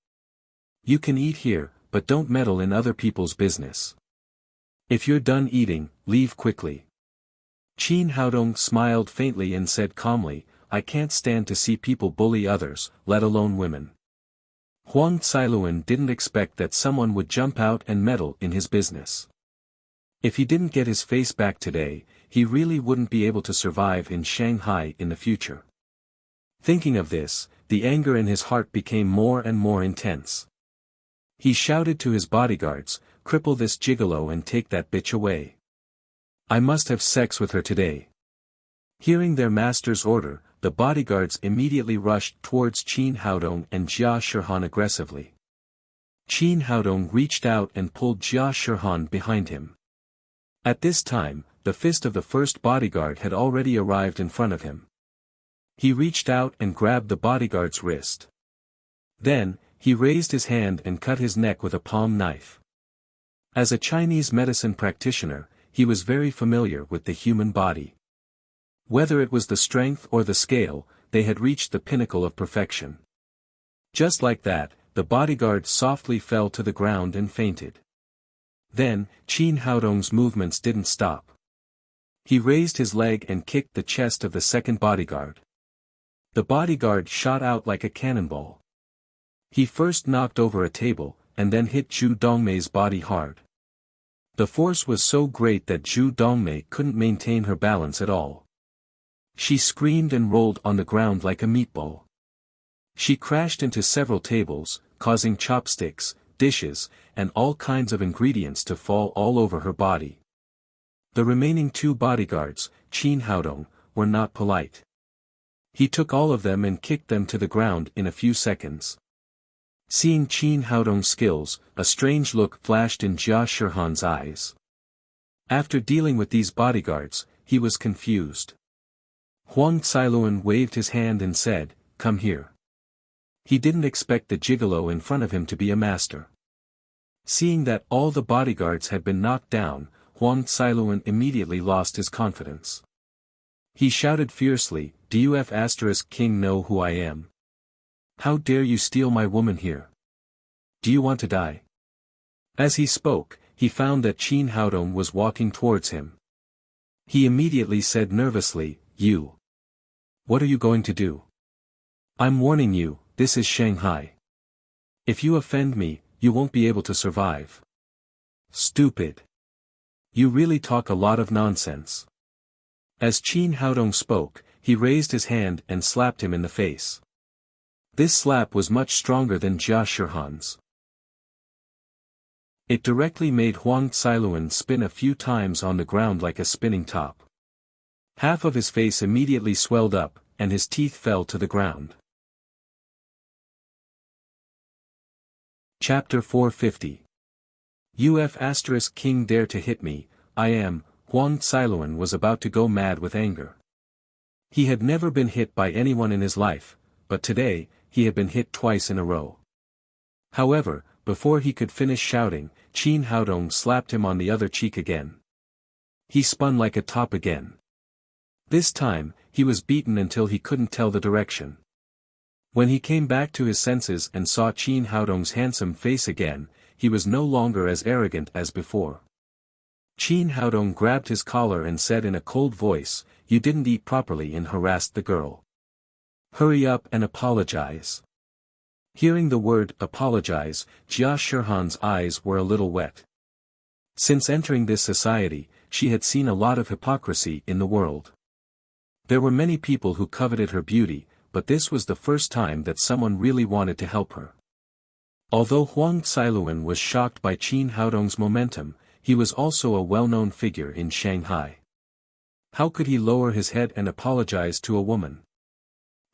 You can eat here, but don't meddle in other people's business. If you're done eating, leave quickly." Qin Haodong smiled faintly and said calmly, "I can't stand to see people bully others, let alone women." Huang Cailuan didn't expect that someone would jump out and meddle in his business. If he didn't get his face back today, he really wouldn't be able to survive in Shanghai in the future. Thinking of this, the anger in his heart became more and more intense. He shouted to his bodyguards, "Cripple this gigolo and take that bitch away. I must have sex with her today." Hearing their master's order, the bodyguards immediately rushed towards Qin Haodong and Jia Shihan aggressively. Qin Haodong reached out and pulled Jia Shihan behind him. At this time, the fist of the first bodyguard had already arrived in front of him. He reached out and grabbed the bodyguard's wrist. Then, he raised his hand and cut his neck with a palm knife. As a Chinese medicine practitioner, he was very familiar with the human body. Whether it was the strength or the scale, they had reached the pinnacle of perfection. Just like that, the bodyguard softly fell to the ground and fainted. Then, Qin Haodong's movements didn't stop. He raised his leg and kicked the chest of the second bodyguard. The bodyguard shot out like a cannonball. He first knocked over a table, and then hit Zhu Dongmei's body hard. The force was so great that Zhu Dongmei couldn't maintain her balance at all. She screamed and rolled on the ground like a meatball. She crashed into several tables, causing chopsticks, dishes, and all kinds of ingredients to fall all over her body. The remaining 2 bodyguards, Qin Haodong, were not polite. He took all of them and kicked them to the ground in a few seconds. Seeing Qin Haodong's skills, a strange look flashed in Jia Shihan's eyes. After dealing with these bodyguards, he was confused. Huang Cailuan waved his hand and said, "Come here." He didn't expect the gigolo in front of him to be a master. Seeing that all the bodyguards had been knocked down, Huang Cailuan immediately lost his confidence. He shouted fiercely, "Do you King know who I am? How dare you steal my woman here? Do you want to die?" As he spoke, he found that Qin Haodong was walking towards him. He immediately said nervously, "You. What are you going to do? I'm warning you, this is Shanghai. If you offend me, you won't be able to survive." "Stupid. You really talk a lot of nonsense." As Qin Haodong spoke, he raised his hand and slapped him in the face. This slap was much stronger than Jia Shihan's. It directly made Huang Cailuan spin a few times on the ground like a spinning top. Half of his face immediately swelled up, and his teeth fell to the ground. Chapter 450. King dare to hit me, Huang Cailuan was about to go mad with anger. He had never been hit by anyone in his life, but today, he had been hit twice in a row. However, before he could finish shouting, Qin Haodong slapped him on the other cheek again. He spun like a top again. This time, he was beaten until he couldn't tell the direction. When he came back to his senses and saw Qin Haodong's handsome face again, he was no longer as arrogant as before. Qin Haodong grabbed his collar and said in a cold voice, "You didn't eat properly," and harassed the girl. "Hurry up and apologize." Hearing the word apologize, Jia Shihan's eyes were a little wet. Since entering this society, she had seen a lot of hypocrisy in the world. There were many people who coveted her beauty, but this was the first time that someone really wanted to help her. Although Huang Xiluan was shocked by Qin Haodong's momentum, he was also a well-known figure in Shanghai. How could he lower his head and apologize to a woman?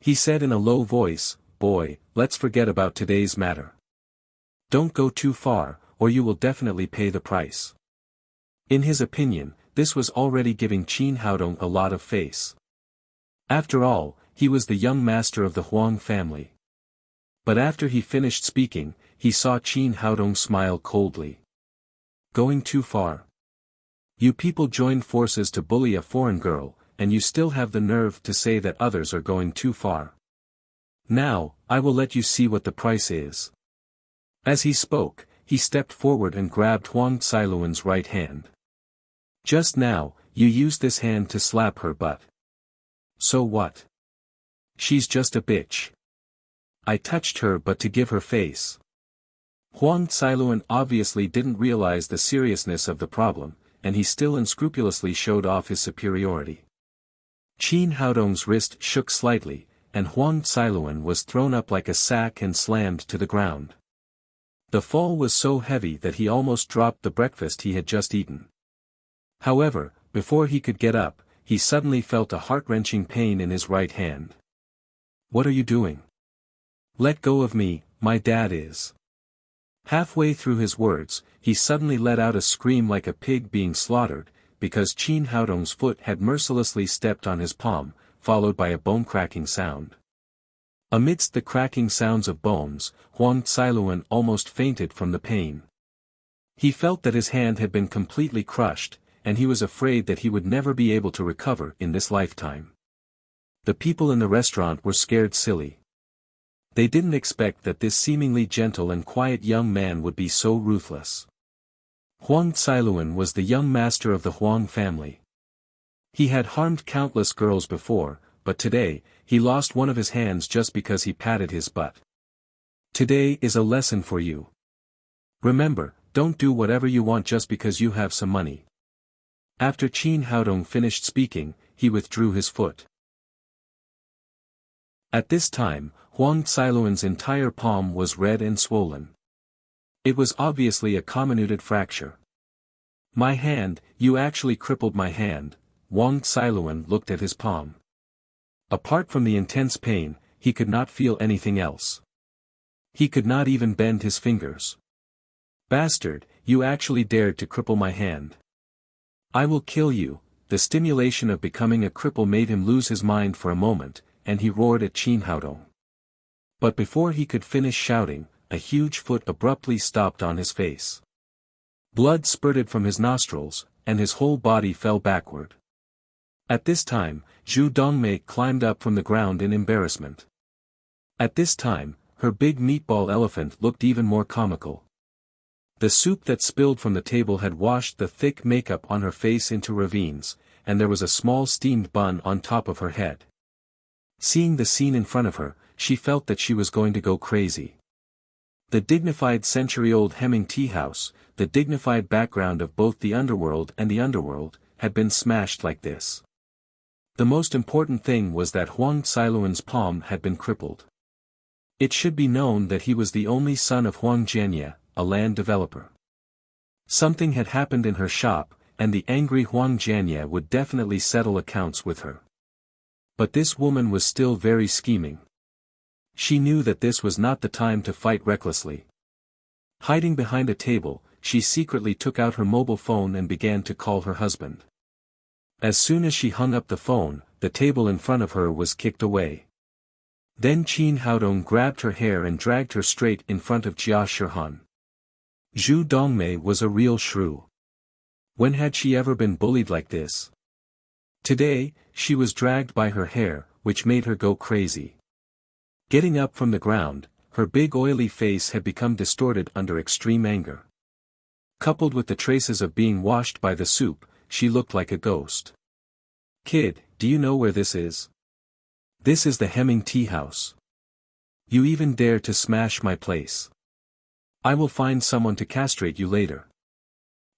He said in a low voice, "Boy, let's forget about today's matter. Don't go too far, or you will definitely pay the price." In his opinion, this was already giving Qin Haodong a lot of face. After all, he was the young master of the Huang family. But after he finished speaking, he saw Qin Haodong smile coldly. Going too far? You people joined forces to bully a foreign girl, and you still have the nerve to say that others are going too far. Now, I will let you see what the price is. As he spoke, he stepped forward and grabbed Huang Xiluan's right hand. Just now, you used this hand to slap her butt. So what? She's just a bitch. I touched her but to give her face. Huang Xiluan obviously didn't realize the seriousness of the problem, and he still unscrupulously showed off his superiority. Qin Haodong's wrist shook slightly, and Huang Xiluan was thrown up like a sack and slammed to the ground. The fall was so heavy that he almost dropped the breakfast he had just eaten. However, before he could get up, he suddenly felt a heart-wrenching pain in his right hand. What are you doing? Let go of me, my dad is. Halfway through his words, he suddenly let out a scream like a pig being slaughtered, because Qin Haodong's foot had mercilessly stepped on his palm, followed by a bone-cracking sound. Amidst the cracking sounds of bones, Huang Xiluan almost fainted from the pain. He felt that his hand had been completely crushed, and he was afraid that he would never be able to recover in this lifetime. The people in the restaurant were scared silly. They didn't expect that this seemingly gentle and quiet young man would be so ruthless. Huang Xiluan was the young master of the Huang family. He had harmed countless girls before, but today, he lost one of his hands just because he patted his butt. Today is a lesson for you. Remember, don't do whatever you want just because you have some money. After Qin Haodong finished speaking, he withdrew his foot. At this time, Huang Xiluan's entire palm was red and swollen. It was obviously a comminuted fracture. My hand, you actually crippled my hand. Huang Xiluan looked at his palm. Apart from the intense pain, he could not feel anything else. He could not even bend his fingers. Bastard, you actually dared to cripple my hand. I will kill you. The stimulation of becoming a cripple made him lose his mind for a moment, and he roared at Qin Haodong. But before he could finish shouting, a huge foot abruptly stopped on his face. Blood spurted from his nostrils, and his whole body fell backward. At this time, Zhu Dongmei climbed up from the ground in embarrassment. At this time, her big meatball elephant looked even more comical. The soup that spilled from the table had washed the thick makeup on her face into ravines, and there was a small steamed bun on top of her head. Seeing the scene in front of her, she felt that she was going to go crazy. The dignified century-old Hemming tea house, the dignified background of both the underworld and the underworld, had been smashed like this. The most important thing was that Huang Xiluan's palm had been crippled. It should be known that he was the only son of Huang Jianye, a land developer. Something had happened in her shop, and the angry Huang Jianye would definitely settle accounts with her. But this woman was still very scheming. She knew that this was not the time to fight recklessly. Hiding behind a table, she secretly took out her mobile phone and began to call her husband. As soon as she hung up the phone, the table in front of her was kicked away. Then Qin Haodong grabbed her hair and dragged her straight in front of Jia Shihan. Zhu Dongmei was a real shrew. When had she ever been bullied like this? Today, she was dragged by her hair, which made her go crazy. Getting up from the ground, her big oily face had become distorted under extreme anger. Coupled with the traces of being washed by the soup, she looked like a ghost. "Kid, do you know where this is? This is the Hemming Tea House. You even dare to smash my place. I will find someone to castrate you later.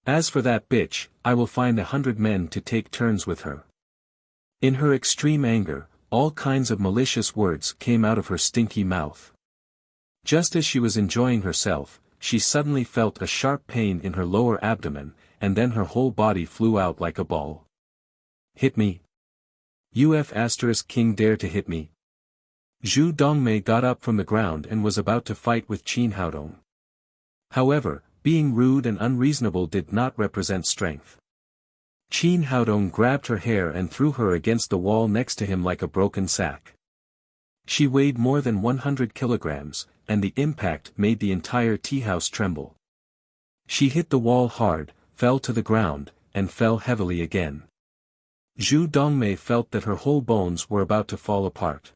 As for that bitch, I will find 100 men to take turns with her." In her extreme anger, all kinds of malicious words came out of her stinky mouth. Just as she was enjoying herself, she suddenly felt a sharp pain in her lower abdomen, and then her whole body flew out like a ball. "Hit me. King dare to hit me." Zhu Dongmei got up from the ground and was about to fight with Qin Haodong. However, being rude and unreasonable did not represent strength. Qin Haodong grabbed her hair and threw her against the wall next to him like a broken sack. She weighed more than 100 kilograms, and the impact made the entire tea house tremble. She hit the wall hard, fell to the ground, and fell heavily again. Zhu Dongmei felt that her whole bones were about to fall apart.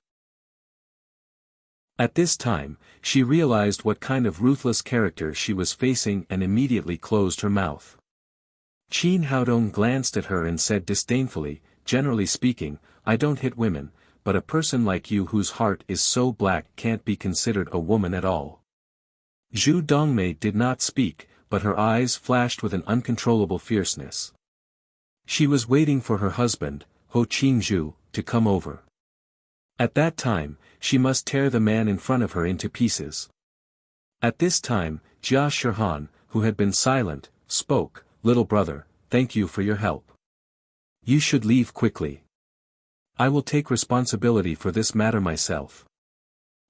At this time, she realized what kind of ruthless character she was facing and immediately closed her mouth. Qin Haodong glanced at her and said disdainfully, "Generally speaking, I don't hit women, but a person like you whose heart is so black can't be considered a woman at all." Zhu Dongmei did not speak, but her eyes flashed with an uncontrollable fierceness. She was waiting for her husband, Ho Qingzhu, to come over. At that time, she must tear the man in front of her into pieces. At this time, Jia Shihan, who had been silent, spoke, "Little brother, thank you for your help. You should leave quickly. I will take responsibility for this matter myself."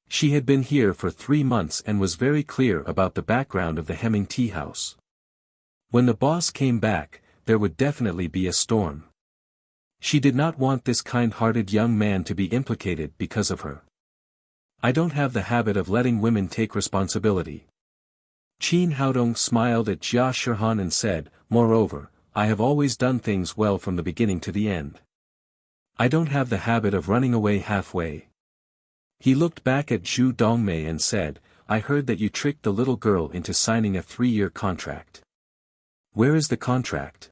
She had been here for 3 months and was very clear about the background of the Hemming Tea House. When the boss came back, there would definitely be a storm. She did not want this kind-hearted young man to be implicated because of her. "I don't have the habit of letting women take responsibility." Qin Haodong smiled at Jia Shihan and said, "Moreover, I have always done things well from the beginning to the end. I don't have the habit of running away halfway." He looked back at Zhu Dongmei and said, "I heard that you tricked the little girl into signing a 3-year contract. Where is the contract?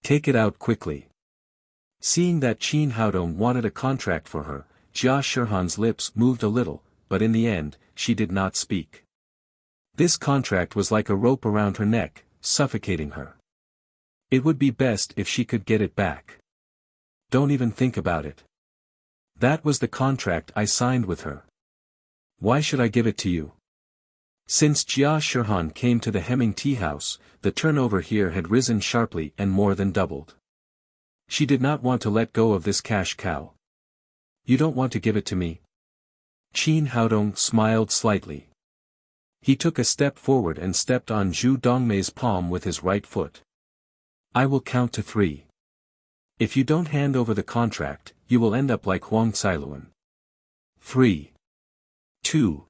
Take it out quickly." Seeing that Qin Haodong wanted a contract for her, Jia Shihan's lips moved a little, but in the end, she did not speak. This contract was like a rope around her neck, suffocating her. It would be best if she could get it back. "Don't even think about it. That was the contract I signed with her. Why should I give it to you?" Since Jia Shihan came to the Hemming Tea House, the turnover here had risen sharply and more than doubled. She did not want to let go of this cash cow. "You don't want to give it to me?" Qin Haodong smiled slightly. He took a step forward and stepped on Zhu Dongmei's palm with his right foot. "I will count to 3. If you don't hand over the contract, you will end up like Huang Cailuan. 3. 2.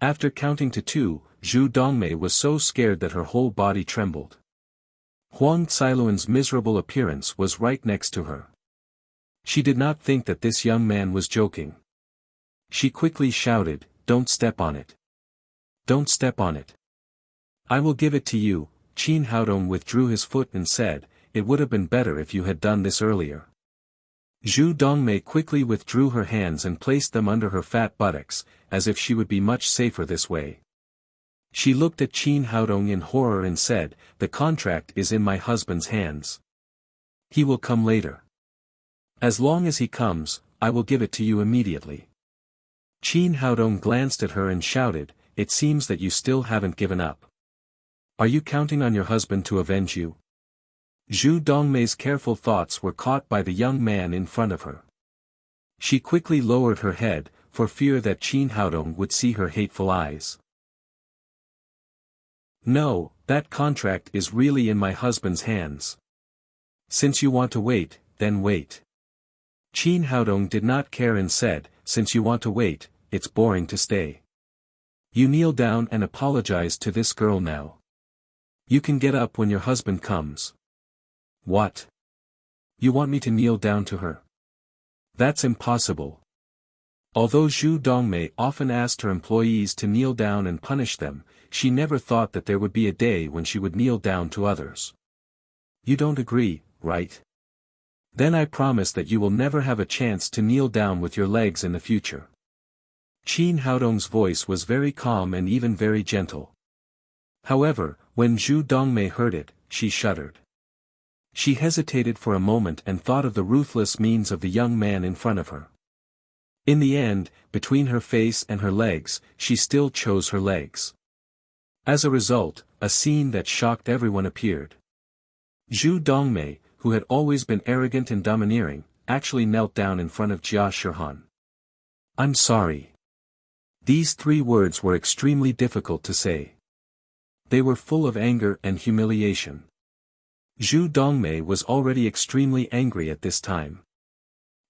After counting to 2, Zhu Dongmei was so scared that her whole body trembled. Huang Cailuan's miserable appearance was right next to her. She did not think that this young man was joking. She quickly shouted, "Don't step on it. Don't step on it. I will give it to you." Qin Haodong withdrew his foot and said, "It would have been better if you had done this earlier." Zhu Dongmei quickly withdrew her hands and placed them under her fat buttocks, as if she would be much safer this way. She looked at Qin Haodong in horror and said, "The contract is in my husband's hands. He will come later. As long as he comes, I will give it to you immediately." Qin Haodong glanced at her and shouted, "It seems that you still haven't given up. Are you counting on your husband to avenge you?" Zhu Dongmei's careful thoughts were caught by the young man in front of her. She quickly lowered her head, for fear that Qin Haodong would see her hateful eyes. "No, that contract is really in my husband's hands. Since you want to wait, then wait." Qin Haodong did not care and said, since you want to wait, it's boring to stay. You kneel down and apologize to this girl now. You can get up when your husband comes. What? You want me to kneel down to her? That's impossible. Although Zhu Dongmei often asked her employees to kneel down and punish them, she never thought that there would be a day when she would kneel down to others. You don't agree, right? Then I promise that you will never have a chance to kneel down with your legs in the future. Qin Haodong's voice was very calm and even very gentle. However, when Zhu Dongmei heard it, she shuddered. She hesitated for a moment and thought of the ruthless means of the young man in front of her. In the end, between her face and her legs, she still chose her legs. As a result, a scene that shocked everyone appeared. Zhu Dongmei, who had always been arrogant and domineering, actually knelt down in front of Jia Shihan. I'm sorry. These 3 words were extremely difficult to say. They were full of anger and humiliation. Zhu Dongmei was already extremely angry at this time.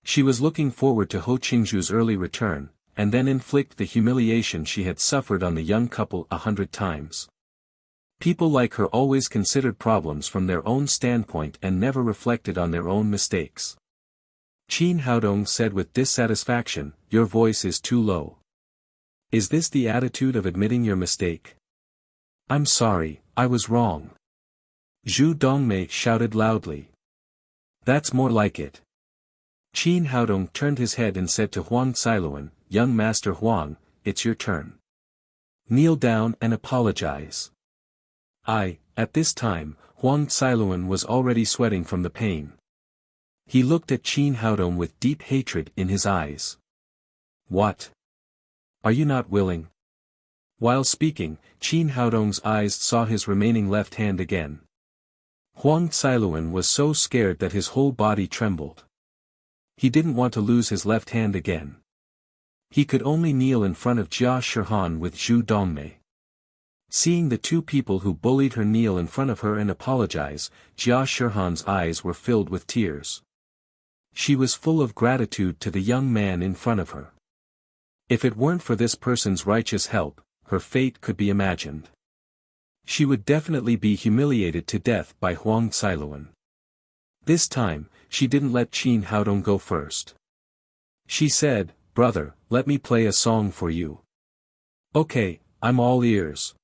She was looking forward to Ho Qingzhu's early return, and then inflict the humiliation she had suffered on the young couple 100 times. People like her always considered problems from their own standpoint and never reflected on their own mistakes. Qin Haodong said with dissatisfaction, "Your voice is too low. Is this the attitude of admitting your mistake?" "I'm sorry, I was wrong." Zhu Dongmei shouted loudly. "That's more like it." Qin Haodong turned his head and said to Huang Cailuan, "Young Master Huang, it's your turn. Kneel down and apologize." At this time, Huang Cailuan was already sweating from the pain. He looked at Qin Haodong with deep hatred in his eyes. "What? Are you not willing?" While speaking, Qin Haodong's eyes saw his remaining left hand again. Huang Cailuan was so scared that his whole body trembled. He didn't want to lose his left hand again. He could only kneel in front of Jia Shihan with Zhu Dongmei. Seeing the 2 people who bullied her kneel in front of her and apologize, Jia Shihan's eyes were filled with tears. She was full of gratitude to the young man in front of her. If it weren't for this person's righteous help, her fate could be imagined. She would definitely be humiliated to death by Huang Cailuan. This time, she didn't let Qin Haodong go first. She said, "Brother, let me play a song for you." "Okay, I'm all ears."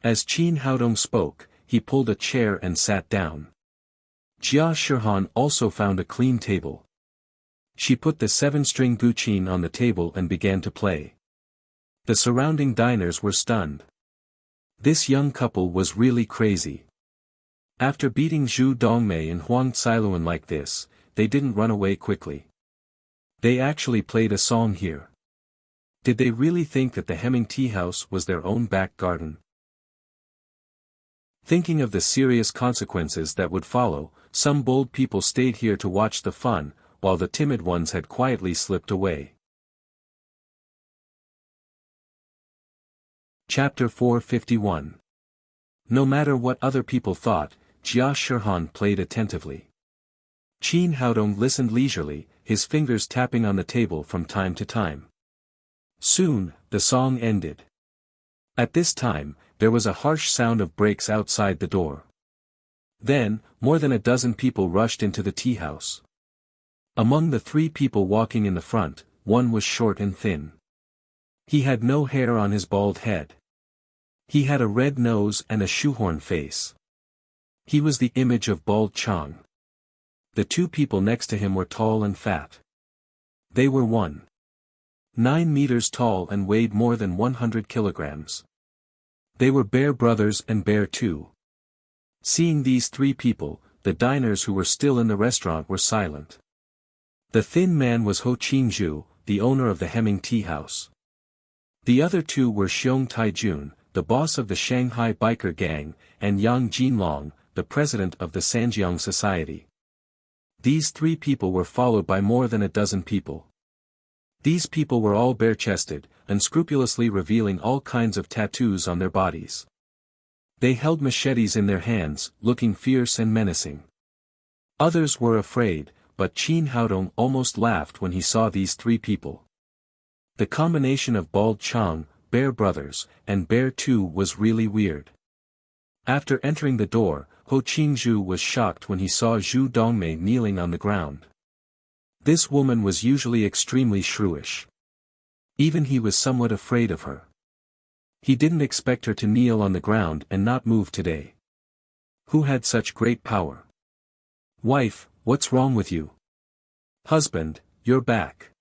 As Qin Haodong spoke, he pulled a chair and sat down. Jia Shihan also found a clean table. She put the 7-string guqin on the table and began to play. The surrounding diners were stunned. This young couple was really crazy. After beating Zhu Dongmei and Huang Cailuan like this, they didn't run away quickly. They actually played a song here. Did they really think that the Hemming tea house was their own back garden? Thinking of the serious consequences that would follow, some bold people stayed here to watch the fun, while the timid ones had quietly slipped away. Chapter 451. No matter what other people thought, Jia Shihan played attentively. Qin Haodong listened leisurely, his fingers tapping on the table from time to time. Soon, the song ended. At this time, there was a harsh sound of brakes outside the door. Then, more than a dozen people rushed into the tea house. Among the 3 people walking in the front, one was short and thin. He had no hair on his bald head. He had a red nose and a shoehorn face. He was the image of bald Chang. The 2 people next to him were tall and fat. They were 1.9 meters tall and weighed more than 100 kilograms. They were Bear brothers and Bear too. Seeing these 3 people, the diners who were still in the restaurant were silent. The thin man was Ho Qingzhu, the owner of the Hemming tea house. The other 2 were Xiong Taijun, the boss of the Shanghai biker gang, and Yang Jinlong, the president of the Sanjiang Society. These 3 people were followed by more than a dozen people. These people were all bare-chested, unscrupulously revealing all kinds of tattoos on their bodies. They held machetes in their hands, looking fierce and menacing. Others were afraid, but Qin Haodong almost laughed when he saw these 3 people. The combination of Bald Chang, Bear Brothers, and Bear 2 was really weird. After entering the door, Ho Qingzhu was shocked when he saw Zhu Dongmei kneeling on the ground. This woman was usually extremely shrewish. Even he was somewhat afraid of her. He didn't expect her to kneel on the ground and not move today. Who had such great power? Wife, what's wrong with you? Husband, you're back.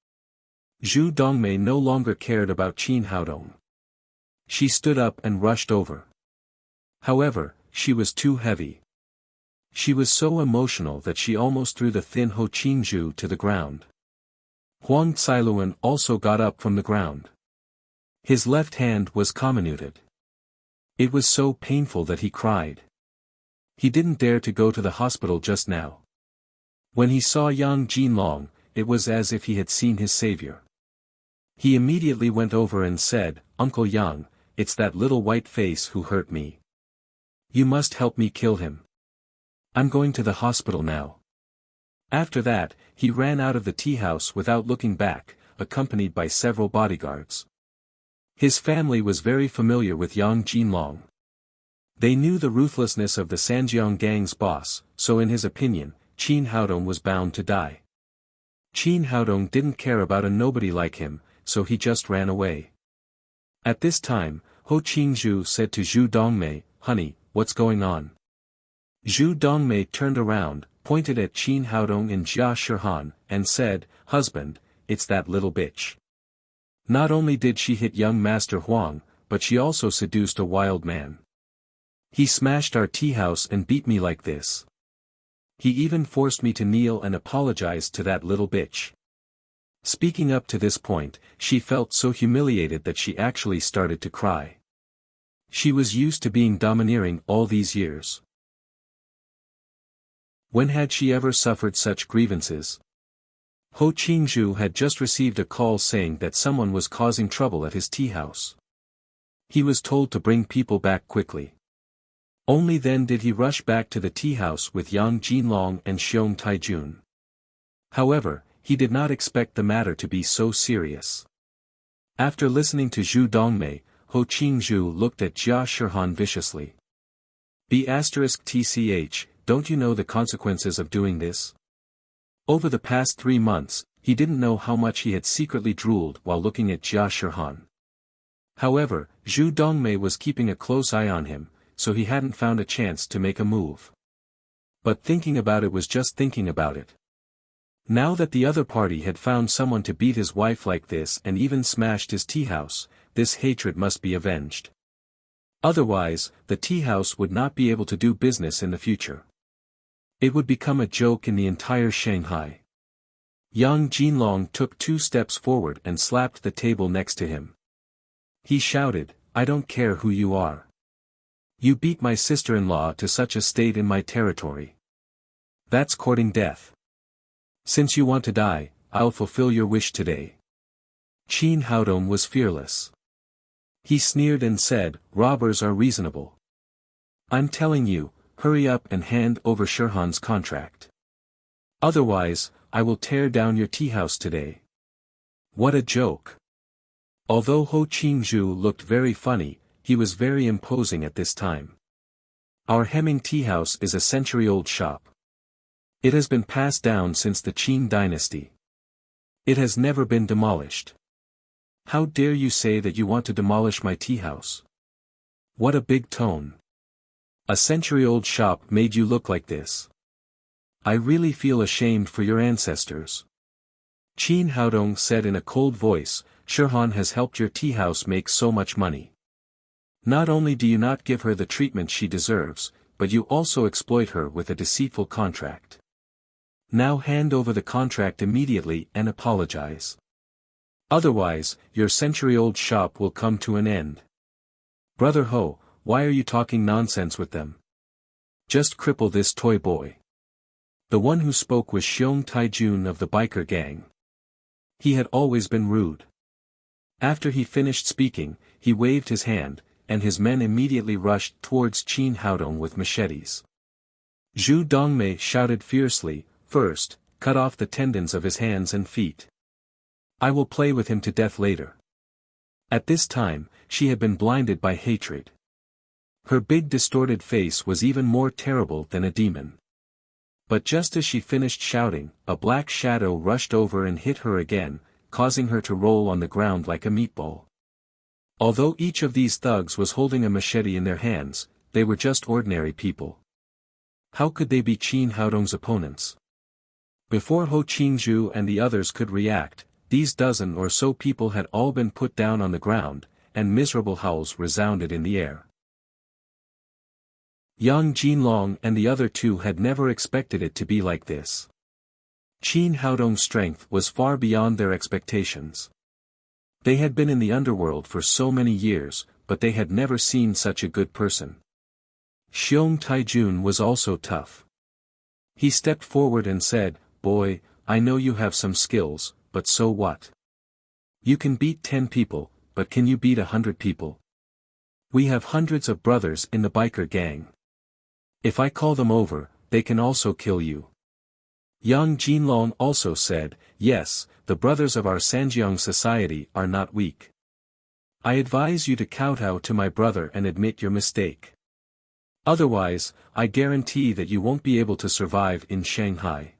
Zhu Dongmei no longer cared about Qin Haodong. She stood up and rushed over. However, she was too heavy. She was so emotional that she almost threw the thin Ho Qingzhu to the ground. Huang Cailuan also got up from the ground. His left hand was comminuted. It was so painful that he cried. He didn't dare to go to the hospital just now. When he saw Yang Jinlong, it was as if he had seen his savior. He immediately went over and said, "Uncle Yang, it's that little white face who hurt me. You must help me kill him. I'm going to the hospital now." After that, he ran out of the tea house without looking back, accompanied by several bodyguards. His family was very familiar with Yang Jinlong. They knew the ruthlessness of the Sanjiang gang's boss, so in his opinion, Qin Haodong was bound to die. Qin Haodong didn't care about a nobody like him, so he just ran away. At this time, Ho Qingzhu said to Zhu Dongmei, "Honey, what's going on?" Zhu Dongmei turned around, pointed at Qin Haodong and Jia Shihan, and said, "Husband, it's that little bitch. Not only did she hit young Master Huang, but she also seduced a wild man. He smashed our tea house and beat me like this. He even forced me to kneel and apologize to that little bitch." Speaking up to this point, she felt so humiliated that she actually started to cry. She was used to being domineering all these years. When had she ever suffered such grievances? Ho Qingzhu had just received a call saying that someone was causing trouble at his tea house. He was told to bring people back quickly. Only then did he rush back to the tea house with Yang Jinlong and Xiong Taijun. However, he did not expect the matter to be so serious. After listening to Zhu Dongmei, Ho Qingzhu looked at Jia Shihan viciously. *TCH, don't you know the consequences of doing this? Over the past 3 months, he didn't know how much he had secretly drooled while looking at Jia Shihan. However, Zhu Dongmei was keeping a close eye on him, so he hadn't found a chance to make a move. But thinking about it was just thinking about it. Now that the other party had found someone to beat his wife like this and even smashed his tea house, this hatred must be avenged. Otherwise, the tea house would not be able to do business in the future. It would become a joke in the entire Shanghai. Yang Jinlong took 2 steps forward and slapped the table next to him. He shouted, "I don't care who you are. You beat my sister-in-law to such a state in my territory. That's courting death. Since you want to die, I'll fulfill your wish today." Qin Haodong was fearless. He sneered and said, "Robbers are reasonable. I'm telling you, hurry up and hand over Shihan's contract. Otherwise, I will tear down your tea house today." What a joke. Although Ho Qingzhu looked very funny, he was very imposing at this time. Our Hemming tea house is a century-old shop. It has been passed down since the Qin dynasty. It has never been demolished. How dare you say that you want to demolish my tea house? What a big tone. A century-old shop made you look like this. I really feel ashamed for your ancestors. Qin Haodong said in a cold voice, "Shihan has helped your tea house make so much money. Not only do you not give her the treatment she deserves, but you also exploit her with a deceitful contract. Now hand over the contract immediately and apologize. Otherwise, your century-old shop will come to an end." "Brother Ho, why are you talking nonsense with them? Just cripple this toy boy." The one who spoke was Xiong Taijun of the biker gang. He had always been rude. After he finished speaking, he waved his hand, and his men immediately rushed towards Qin Haodong with machetes. Zhu Dongmei shouted fiercely, "First, cut off the tendons of his hands and feet. I will play with him to death later. At this time, she had been blinded by hatred. Her big distorted face was even more terrible than a demon. But just as she finished shouting, a black shadow rushed over and hit her again, causing her to roll on the ground like a meatball. Although each of these thugs was holding a machete in their hands, they were just ordinary people. How could they be Qin Haodong's opponents? Before Ho Qingzhu and the others could react, these dozen or so people had all been put down on the ground, and miserable howls resounded in the air. Yang Jinlong and the other two had never expected it to be like this. Qin Haodong's strength was far beyond their expectations. They had been in the underworld for so many years, but they had never seen such a good person. Xiong Taijun was also tough. He stepped forward and said, "Boy, I know you have some skills, but so what? You can beat 10 people, but can you beat 100 people? We have hundreds of brothers in the biker gang. If I call them over, they can also kill you." Yang Jinlong also said, "Yes, the brothers of our Sanjiang society are not weak. I advise you to kowtow to my brother and admit your mistake. Otherwise, I guarantee that you won't be able to survive in Shanghai."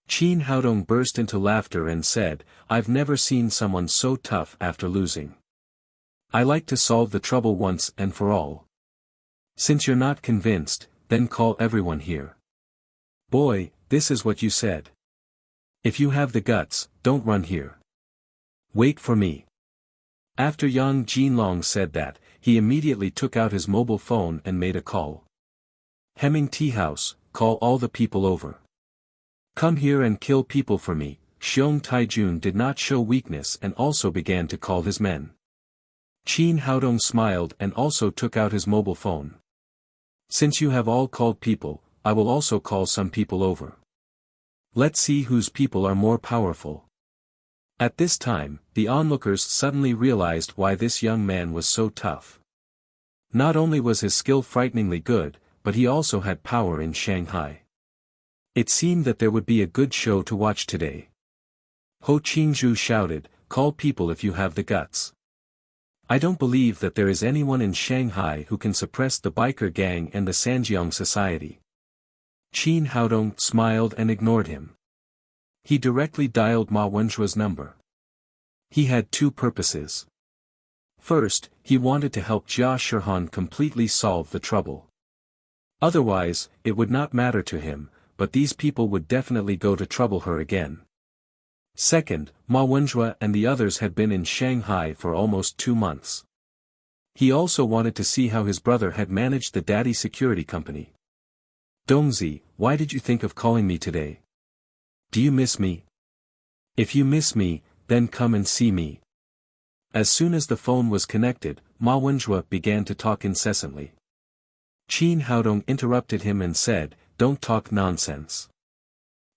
Qin Haodong burst into laughter and said, "I've never seen someone so tough after losing. I like to solve the trouble once and for all. Since you're not convinced, then call everyone here." "Boy, this is what you said. If you have the guts, don't run here. Wait for me." After Yang Jinlong said that, he immediately took out his mobile phone and made a call. "Hemming Tea House, call all the people over. Come here and kill people for me." Xiong Taijun did not show weakness and also began to call his men. Qin Haodong smiled and also took out his mobile phone. "Since you have all called people, I will also call some people over. Let's see whose people are more powerful." At this time, the onlookers suddenly realized why this young man was so tough. Not only was his skill frighteningly good, but he also had power in Shanghai. It seemed that there would be a good show to watch today. Ho Qingzhu shouted, "Call people if you have the guts. I don't believe that there is anyone in Shanghai who can suppress the biker gang and the Sanjiang society." Qin Haodong smiled and ignored him. He directly dialed Ma Wenjua's number. He had two purposes. First, he wanted to help Jia Shihan completely solve the trouble. Otherwise, it would not matter to him, but these people would definitely go to trouble her again. Second, Ma Wenjua and the others had been in Shanghai for almost 2 months. He also wanted to see how his brother had managed the daddy security company. "Dongzi, why did you think of calling me today? Do you miss me? If you miss me, then come and see me." As soon as the phone was connected, Ma Wenjua began to talk incessantly. Qin Haodong interrupted him and said, "Don't talk nonsense.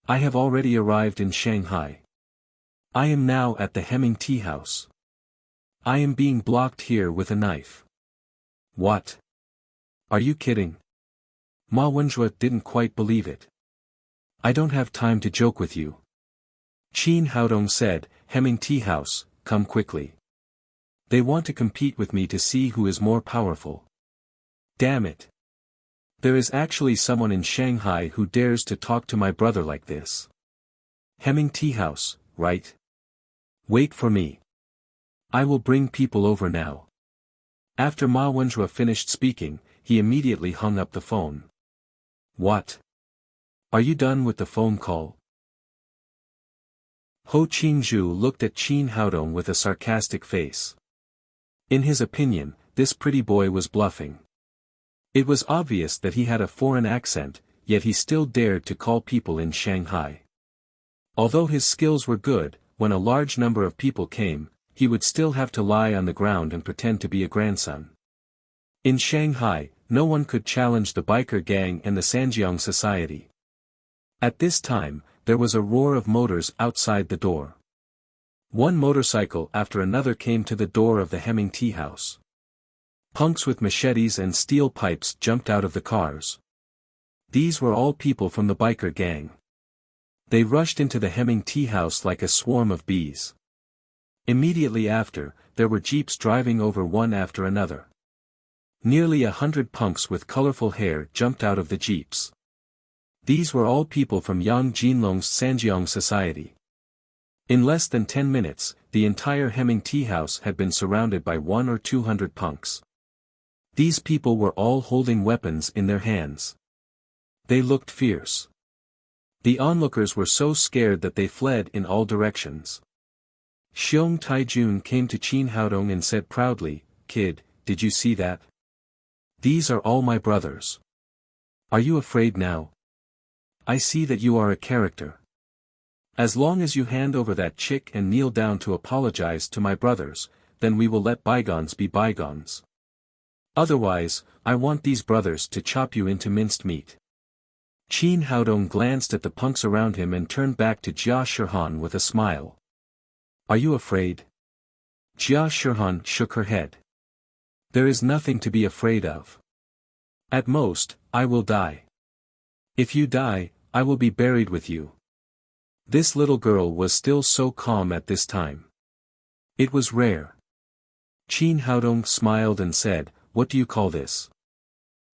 I have already arrived in Shanghai. I am now at the Hemming Tea House. I am being blocked here with a knife." "What? Are you kidding?" Ma Wenjua didn't quite believe it. "I don't have time to joke with you." Qin Haodong said, "Hemming Tea House, come quickly. They want to compete with me to see who is more powerful. Damn it. There is actually someone in Shanghai who dares to talk to my brother like this. Hemming Tea House, right? Wait for me. I will bring people over now." After Ma Wenjua finished speaking, he immediately hung up the phone. "What? Are you done with the phone call?" Ho Qingzhu looked at Qin Haodong with a sarcastic face. In his opinion, this pretty boy was bluffing. It was obvious that he had a foreign accent, yet he still dared to call people in Shanghai. Although his skills were good, when a large number of people came, he would still have to lie on the ground and pretend to be a grandson. In Shanghai, no one could challenge the biker gang and the Sanjiang society. At this time, there was a roar of motors outside the door. One motorcycle after another came to the door of the Hemming Tea House. Punks with machetes and steel pipes jumped out of the cars. These were all people from the biker gang. They rushed into the Hemming Tea House like a swarm of bees. Immediately after, there were jeeps driving over one after another. Nearly 100 punks with colorful hair jumped out of the jeeps. These were all people from Yang Jinlong's Sanjiang society. In less than 10 minutes, the entire Hemming tea house had been surrounded by 100 or 200 punks. These people were all holding weapons in their hands. They looked fierce. The onlookers were so scared that they fled in all directions. Xiong Taijun came to Qin Haodong and said proudly, "Kid, did you see that? These are all my brothers. Are you afraid now? I see that you are a character. As long as you hand over that chick and kneel down to apologize to my brothers, then we will let bygones be bygones. Otherwise, I want these brothers to chop you into minced meat." Qin Haodong glanced at the punks around him and turned back to Jia Shirhan with a smile. "Are you afraid?" Jia Shirhan shook her head. "There is nothing to be afraid of. At most, I will die. If you die, I will be buried with you." This little girl was still so calm at this time. It was rare. Qin Haodong smiled and said, "What do you call this?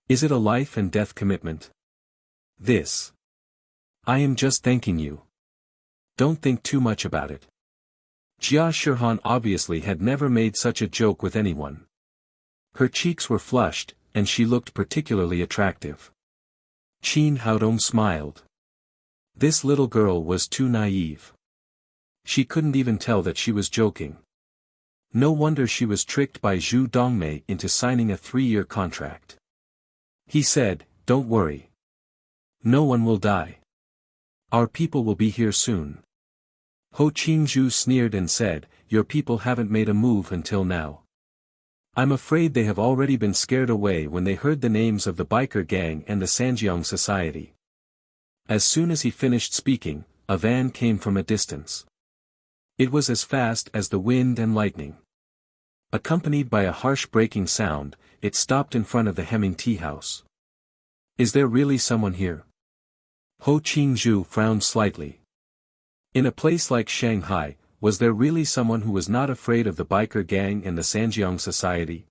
Is it a life and death commitment?" "This. I am just thanking you. Don't think too much about it." Jia Shirhan obviously had never made such a joke with anyone. Her cheeks were flushed, and she looked particularly attractive. Qin Haodong smiled. This little girl was too naive. She couldn't even tell that she was joking. No wonder she was tricked by Zhu Dongmei into signing a 3-year contract. He said, "Don't worry. No one will die. Our people will be here soon." Ho Qingzhu sneered and said, "Your people haven't made a move until now. I'm afraid they have already been scared away when they heard the names of the biker gang and the Sanjiang society." As soon as he finished speaking, a van came from a distance. It was as fast as the wind and lightning. Accompanied by a harsh breaking sound, it stopped in front of the Hemming tea house. "Is there really someone here?" Ho Qingzhu frowned slightly. In a place like Shanghai, was there really someone who was not afraid of the biker gang and the Sanjiang society?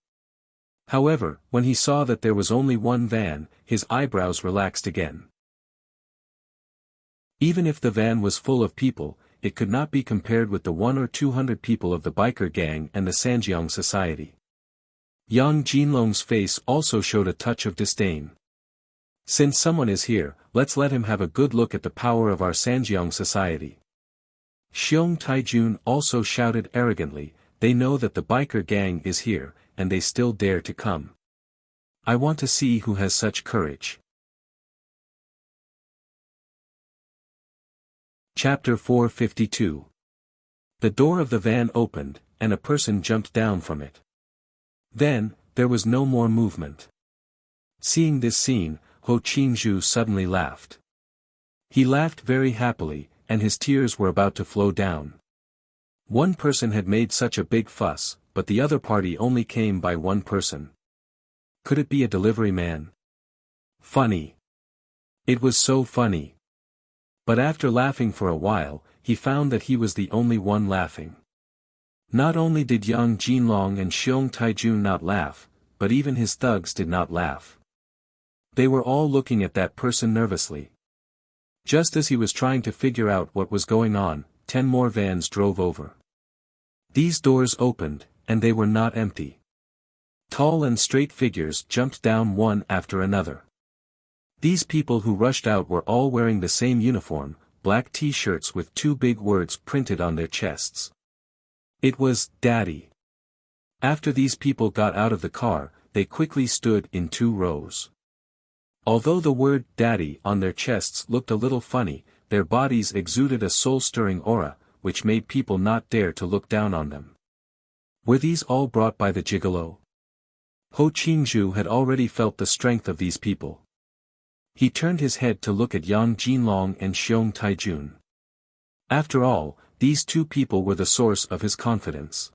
However, when he saw that there was only one van, his eyebrows relaxed again. Even if the van was full of people, it could not be compared with the 100 or 200 people of the biker gang and the Sanjiang society. Yang Jinlong's face also showed a touch of disdain. "Since someone is here, let's let him have a good look at the power of our Sanjiang society." Xiong Taijun also shouted arrogantly, "They know that the biker gang is here, and they still dare to come. I want to see who has such courage." Chapter 452. The door of the van opened, and a person jumped down from it. Then, there was no more movement. Seeing this scene, Ho Qingzhu suddenly laughed. He laughed very happily, and his tears were about to flow down. One person had made such a big fuss, but the other party only came by one person. Could it be a delivery man? Funny. It was so funny. But after laughing for a while, he found that he was the only one laughing. Not only did Yang Jinlong and Xiong Taijun not laugh, but even his thugs did not laugh. They were all looking at that person nervously. Just as he was trying to figure out what was going on, 10 more vans drove over. These doors opened, and they were not empty. Tall and straight figures jumped down one after another. These people who rushed out were all wearing the same uniform, black t-shirts with 2 big words printed on their chests. It was, "Daddy." After these people got out of the car, they quickly stood in 2 rows. Although the word "Daddy" on their chests looked a little funny, their bodies exuded a soul-stirring aura, which made people not dare to look down on them. Were these all brought by the gigolo? Ho Qingzhu had already felt the strength of these people. He turned his head to look at Yang Jinlong and Xiong Taijun. After all, these 2 people were the source of his confidence.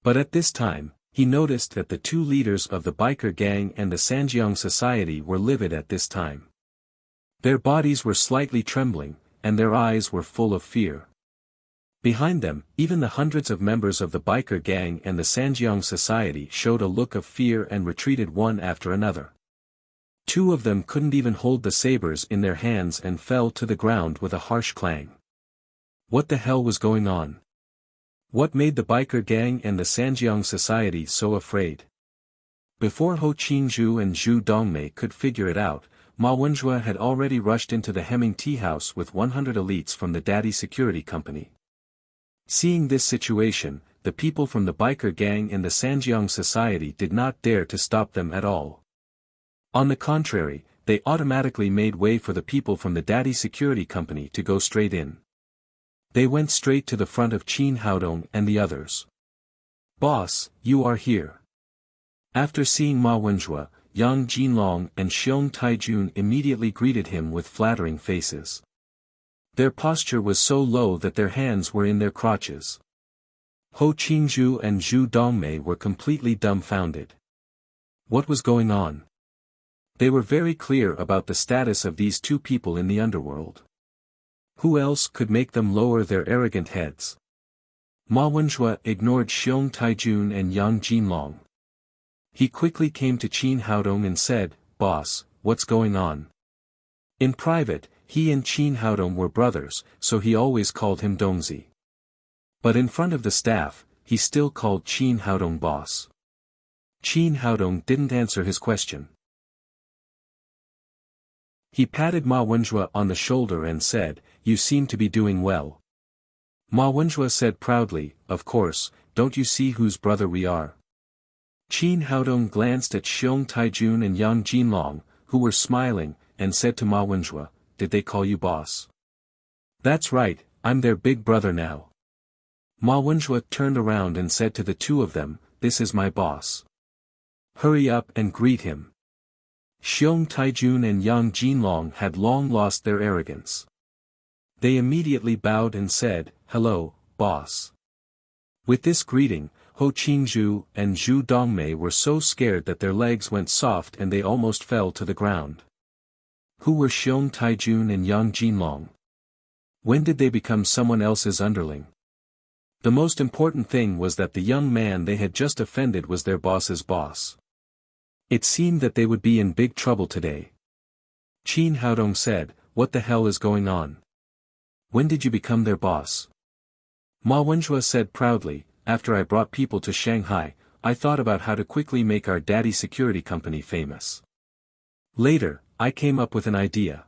But at this time, he noticed that the 2 leaders of the biker gang and the Sanjiang society were livid at this time. Their bodies were slightly trembling, and their eyes were full of fear. Behind them, even the hundreds of members of the biker gang and the Sanjiang society showed a look of fear and retreated one after another. Two of them couldn't even hold the sabers in their hands and fell to the ground with a harsh clang. What the hell was going on? What made the biker gang and the Sanjiang society so afraid? Before Ho Qingzhu and Zhu Dongmei could figure it out, Ma Wenjue had already rushed into the Hemming tea house with 100 elites from the Daddy Security Company. Seeing this situation, the people from the biker gang and the Sanjiang society did not dare to stop them at all. On the contrary, they automatically made way for the people from the Daddy Security Company to go straight in. They went straight to the front of Qin Haodong and the others. "Boss, you are here." After seeing Ma Wenjue, Yang Jinlong and Xiong Taijun immediately greeted him with flattering faces. Their posture was so low that their hands were in their crotches. Ho Qingzhu and Zhu Dongmei were completely dumbfounded. What was going on? They were very clear about the status of these two people in the underworld. Who else could make them lower their arrogant heads? Ma Wenjue ignored Xiong Taijun and Yang Jinlong. He quickly came to Qin Haodong and said, "Boss, what's going on?" In private, he and Qin Haodong were brothers, so he always called him Dongzi. But in front of the staff, he still called Qin Haodong boss. Qin Haodong didn't answer his question. He patted Ma Wenjue on the shoulder and said, "You seem to be doing well." Ma Wenjue said proudly, "Of course, don't you see whose brother we are?" Qin Haodong glanced at Xiong Taijun and Yang Jinlong, who were smiling, and said to Ma Wenjue, "Did they call you boss?" "That's right, I'm their big brother now." Ma Wenjue turned around and said to the two of them, "This is my boss. Hurry up and greet him." Xiong Taijun and Yang Jinlong had long lost their arrogance. They immediately bowed and said, "Hello, boss." With this greeting, Ho Qingzhu and Zhu Dongmei were so scared that their legs went soft and they almost fell to the ground. Who were Xiong Taijun and Yang Jinlong? When did they become someone else's underling? The most important thing was that the young man they had just offended was their boss's boss. It seemed that they would be in big trouble today. Qin Haodong said, "What the hell is going on? When did you become their boss?" Ma Wenjue said proudly, "After I brought people to Shanghai, I thought about how to quickly make our Daddy Security Company famous. Later, I came up with an idea.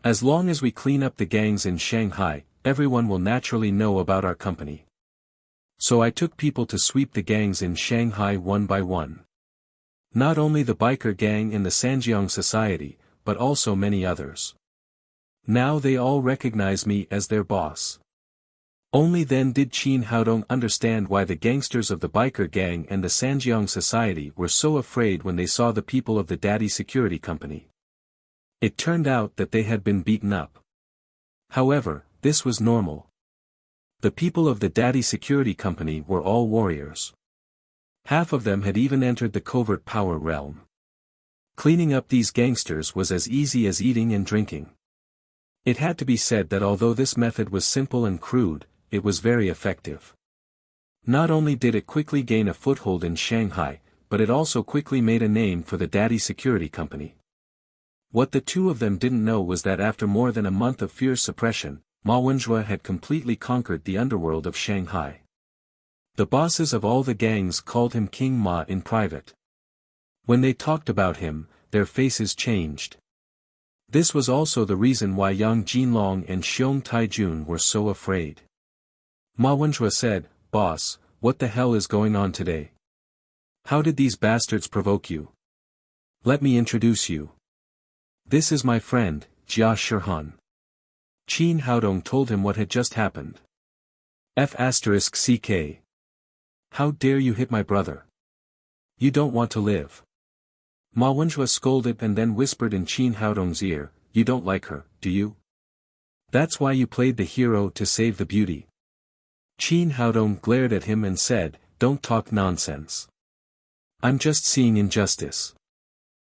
As long as we clean up the gangs in Shanghai, everyone will naturally know about our company. So I took people to sweep the gangs in Shanghai one by one. Not only the biker gang and the Sanjiang society, but also many others. Now they all recognize me as their boss." Only then did Qin Haodong understand why the gangsters of the biker gang and the Sanjiang society were so afraid when they saw the people of the Daddy Security Company. It turned out that they had been beaten up. However, this was normal. The people of the Daddy Security Company were all warriors. Half of them had even entered the covert power realm. Cleaning up these gangsters was as easy as eating and drinking. It had to be said that although this method was simple and crude, it was very effective. Not only did it quickly gain a foothold in Shanghai, but it also quickly made a name for the Daddy Security Company. What the two of them didn't know was that after more than a month of fierce suppression, Ma Wenjue had completely conquered the underworld of Shanghai. The bosses of all the gangs called him King Ma in private. When they talked about him, their faces changed. This was also the reason why Yang Jinlong and Xiong Taijun were so afraid. Ma Wenjue said, "Boss, what the hell is going on today? How did these bastards provoke you? Let me introduce you. This is my friend, Jia Shirhan." Qin Haodong told him what had just happened. F***CK. How dare you hit my brother? You don't want to live. Ma Wenjue scolded and then whispered in Qin Haodong's ear, "You don't like her, do you? That's why you played the hero to save the beauty." Qin Haodong glared at him and said, "Don't talk nonsense. I'm just seeing injustice."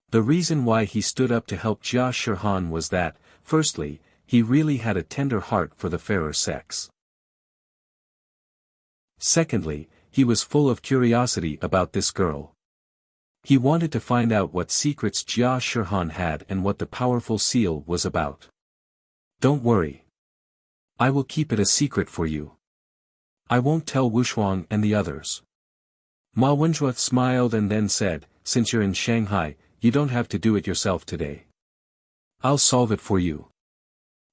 The reason why he stood up to help Jia Shirhan was that, firstly, he really had a tender heart for the fairer sex. Secondly, he was full of curiosity about this girl. He wanted to find out what secrets Jia Shihan had and what the powerful seal was about. Don't worry. I will keep it a secret for you. I won't tell Wushuang and the others. Ma Wenjue smiled and then said, since you're in Shanghai, you don't have to do it yourself today. I'll solve it for you.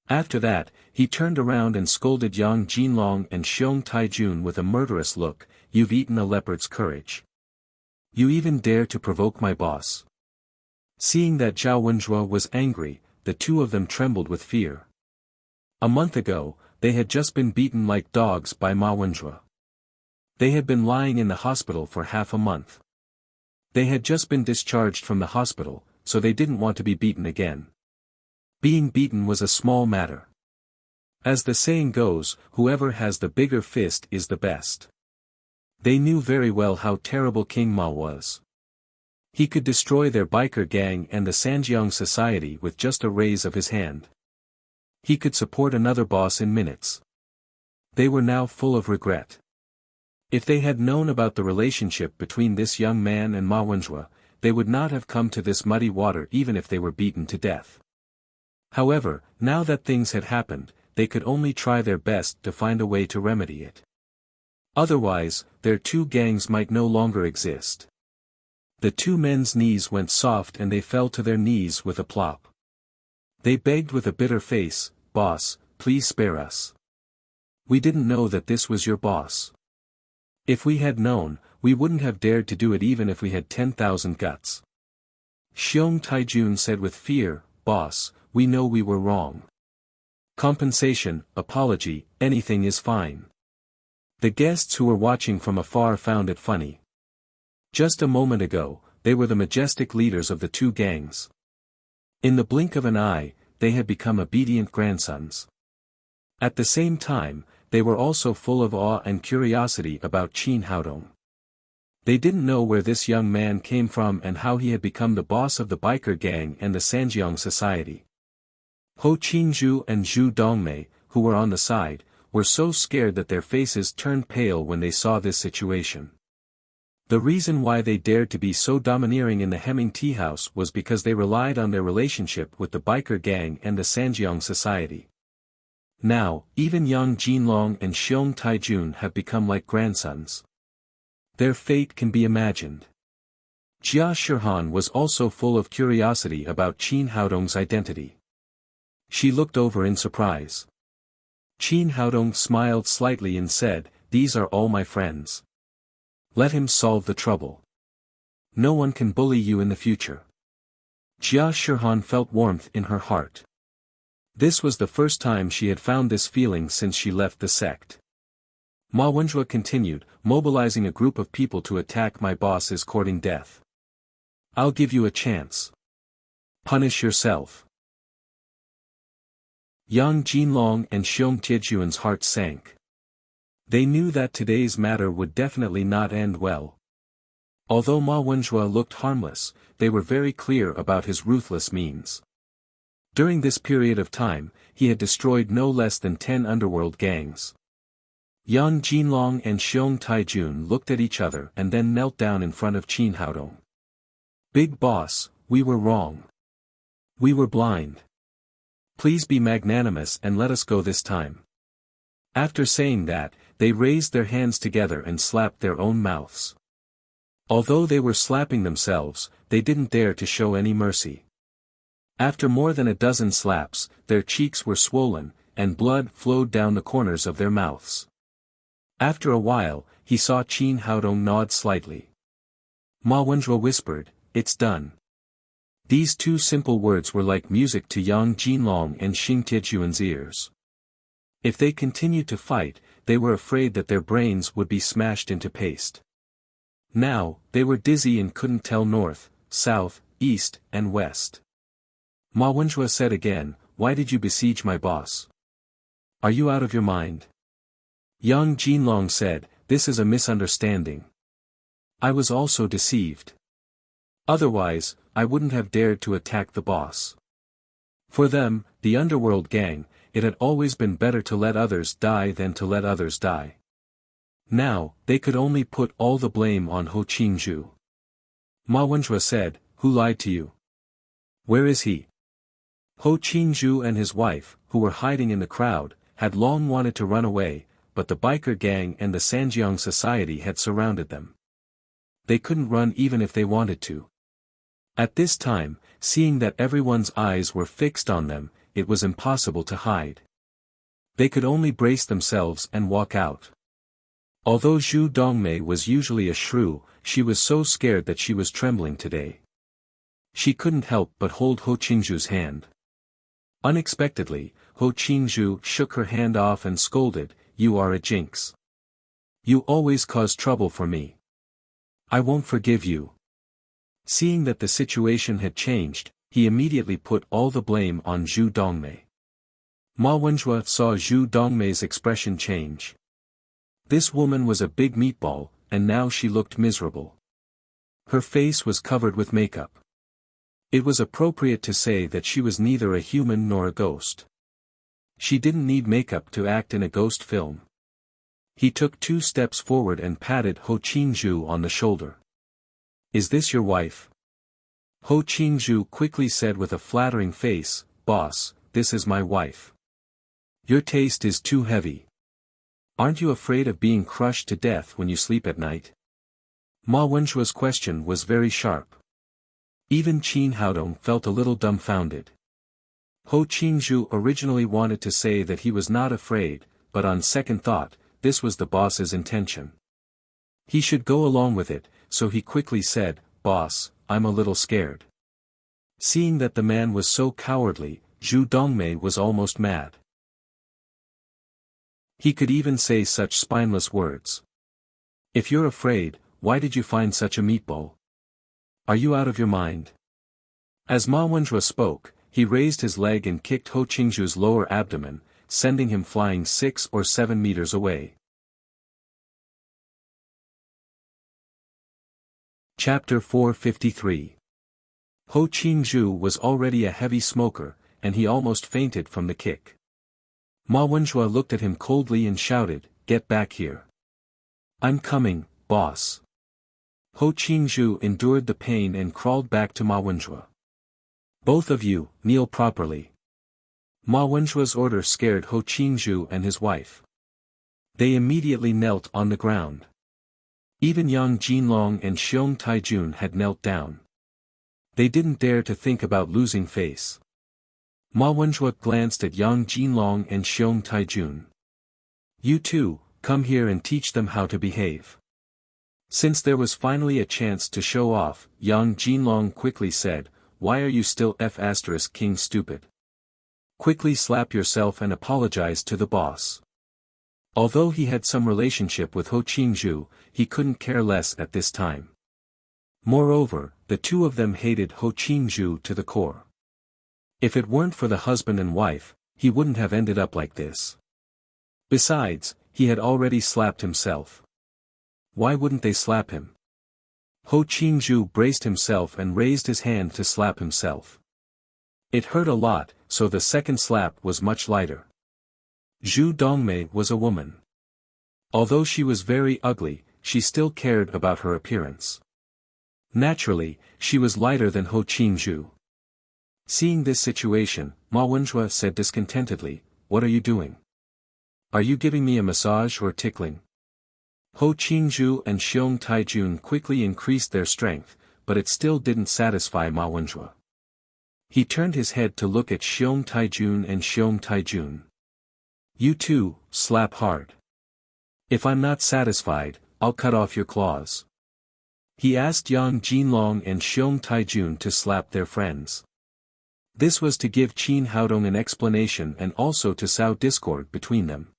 After that, he turned around and scolded Yang Jinlong and Xiong Taijun with a murderous look, you've eaten a leopard's courage. You even dare to provoke my boss. Seeing that Zhao Wenjue was angry, the two of them trembled with fear. A month ago, they had just been beaten like dogs by Ma Wenjue. They had been lying in the hospital for half a month. They had just been discharged from the hospital, so they didn't want to be beaten again. Being beaten was a small matter. As the saying goes, whoever has the bigger fist is the best. They knew very well how terrible King Ma was. He could destroy their biker gang and the Sanjiang society with just a raise of his hand. He could support another boss in minutes. They were now full of regret. If they had known about the relationship between this young man and Ma Wenjue, they would not have come to this muddy water even if they were beaten to death. However, now that things had happened, they could only try their best to find a way to remedy it. Otherwise, their two gangs might no longer exist. The two men's knees went soft and they fell to their knees with a plop. They begged with a bitter face, "Boss, please spare us. We didn't know that this was your boss. If we had known, we wouldn't have dared to do it even if we had 10,000 guts." Xiong Taijun said with fear, "Boss, we know we were wrong. Compensation, apology, anything is fine." The guests who were watching from afar found it funny. Just a moment ago, they were the majestic leaders of the two gangs. In the blink of an eye, they had become obedient grandsons. At the same time, they were also full of awe and curiosity about Qin Haodong. They didn't know where this young man came from and how he had become the boss of the biker gang and the Sanjiang society. Ho Qinzhu and Zhu Dongmei, who were on the side, were so scared that their faces turned pale when they saw this situation. The reason why they dared to be so domineering in the Hemming tea house was because they relied on their relationship with the biker gang and the Sanjiang society. Now, even Yang Jinlong and Xiong Taijun have become like grandsons. Their fate can be imagined. Jia Shihan was also full of curiosity about Qin Haodong's identity. She looked over in surprise. Qin Haodong smiled slightly and said, "These are all my friends. Let him solve the trouble. No one can bully you in the future." Jia Shihan felt warmth in her heart. This was the first time she had found this feeling since she left the sect. Ma Wenjue continued, "Mobilizing a group of people to attack my boss is courting death. I'll give you a chance. Punish yourself." Yang Jinlong and Xiong Tiejuan's hearts sank. They knew that today's matter would definitely not end well. Although Ma Wenjue looked harmless, they were very clear about his ruthless means. During this period of time, he had destroyed no less than 10 underworld gangs. Yang Jinlong and Xiong Taijun looked at each other and then knelt down in front of Qin Haodong. "Big boss, we were wrong. We were blind. Please be magnanimous and let us go this time." After saying that, they raised their hands together and slapped their own mouths. Although they were slapping themselves, they didn't dare to show any mercy. After more than a dozen slaps, their cheeks were swollen, and blood flowed down the corners of their mouths. After a while, he saw Qin Haodong nod slightly. Ma Wenjue whispered, "It's done." These two simple words were like music to Yang Jinlong and Xing Tiejuan's ears. If they continued to fight, they were afraid that their brains would be smashed into paste. Now, they were dizzy and couldn't tell north, south, east, and west. Ma Wenjue said again, "Why did you besiege my boss? Are you out of your mind?" Yang Jinlong said, "This is a misunderstanding. I was also deceived. Otherwise, I wouldn't have dared to attack the boss." For them, the underworld gang, it had always been better to let others die than to let others die. Now, they could only put all the blame on Ho Qingzhu. Ma Wenjue said, "Who lied to you? Where is he?" Ho Qingzhu and his wife, who were hiding in the crowd, had long wanted to run away, but the biker gang and the Sanjiang society had surrounded them. They couldn't run even if they wanted to. At this time, seeing that everyone's eyes were fixed on them, it was impossible to hide. They could only brace themselves and walk out. Although Zhu Dongmei was usually a shrew, she was so scared that she was trembling today. She couldn't help but hold Ho Qingzhu's hand. Unexpectedly, Ho Qingzhu shook her hand off and scolded, "You are a jinx. You always cause trouble for me. I won't forgive you." Seeing that the situation had changed, he immediately put all the blame on Zhu Dongmei. Ma Wenjue saw Zhu Dongmei's expression change. This woman was a big meatball, and now she looked miserable. Her face was covered with makeup. It was appropriate to say that she was neither a human nor a ghost. She didn't need makeup to act in a ghost film. He took 2 steps forward and patted Ho Qingzhu on the shoulder. "Is this your wife?" Ho Qingzhu quickly said with a flattering face, "Boss, this is my wife." "Your taste is too heavy. Aren't you afraid of being crushed to death when you sleep at night?" Ma Wenjue's question was very sharp. Even Qin Haodong felt a little dumbfounded. Ho Qingzhu originally wanted to say that he was not afraid, but on second thought, this was the boss's intention. He should go along with it, so he quickly said, "Boss, I'm a little scared." Seeing that the man was so cowardly, Zhu Dongmei was almost mad. He could even say such spineless words. "If you're afraid, why did you find such a meatball? Are you out of your mind?" As Ma Wenjue spoke, he raised his leg and kicked Ho Qingzhu's lower abdomen, sending him flying 6 or 7 meters away. Chapter 453. Ho Qingzhu was already a heavy smoker, and he almost fainted from the kick. Ma Wenjue looked at him coldly and shouted, "Get back here." "I'm coming, boss." Ho Qingzhu endured the pain and crawled back to Ma Wenjue. "Both of you, kneel properly." Ma Wenjue's order scared Ho Qingzhu and his wife. They immediately knelt on the ground. Even Yang Jinlong and Xiong Taijun had knelt down. They didn't dare to think about losing face. Ma Wenjue glanced at Yang Jinlong and Xiong Taijun. "You two, come here and teach them how to behave." Since there was finally a chance to show off, Yang Jinlong quickly said, "Why are you still King stupid? Quickly slap yourself and apologize to the boss." Although he had some relationship with Ho Qingzhu, he couldn't care less at this time. Moreover, the two of them hated Ho Qingzhu to the core. If it weren't for the husband and wife, he wouldn't have ended up like this. Besides, he had already slapped himself. Why wouldn't they slap him? Ho Qingzhu braced himself and raised his hand to slap himself. It hurt a lot, so the second slap was much lighter. Zhu Dongmei was a woman. Although she was very ugly, she still cared about her appearance. Naturally, she was lighter than Ho Qingzhu. Seeing this situation, Ma Wenjue said discontentedly, "What are you doing? Are you giving me a massage or tickling?" Ho Qingzhu and Xiong Taijun quickly increased their strength, but it still didn't satisfy Ma Wenjue. He turned his head to look at Xiong Taijun and Xiong Taijun. "You two, slap hard. If I'm not satisfied, I'll cut off your claws." He asked Yang Jinlong and Xiong Taijun to slap their friends. This was to give Qin Haodong an explanation and also to sow discord between them.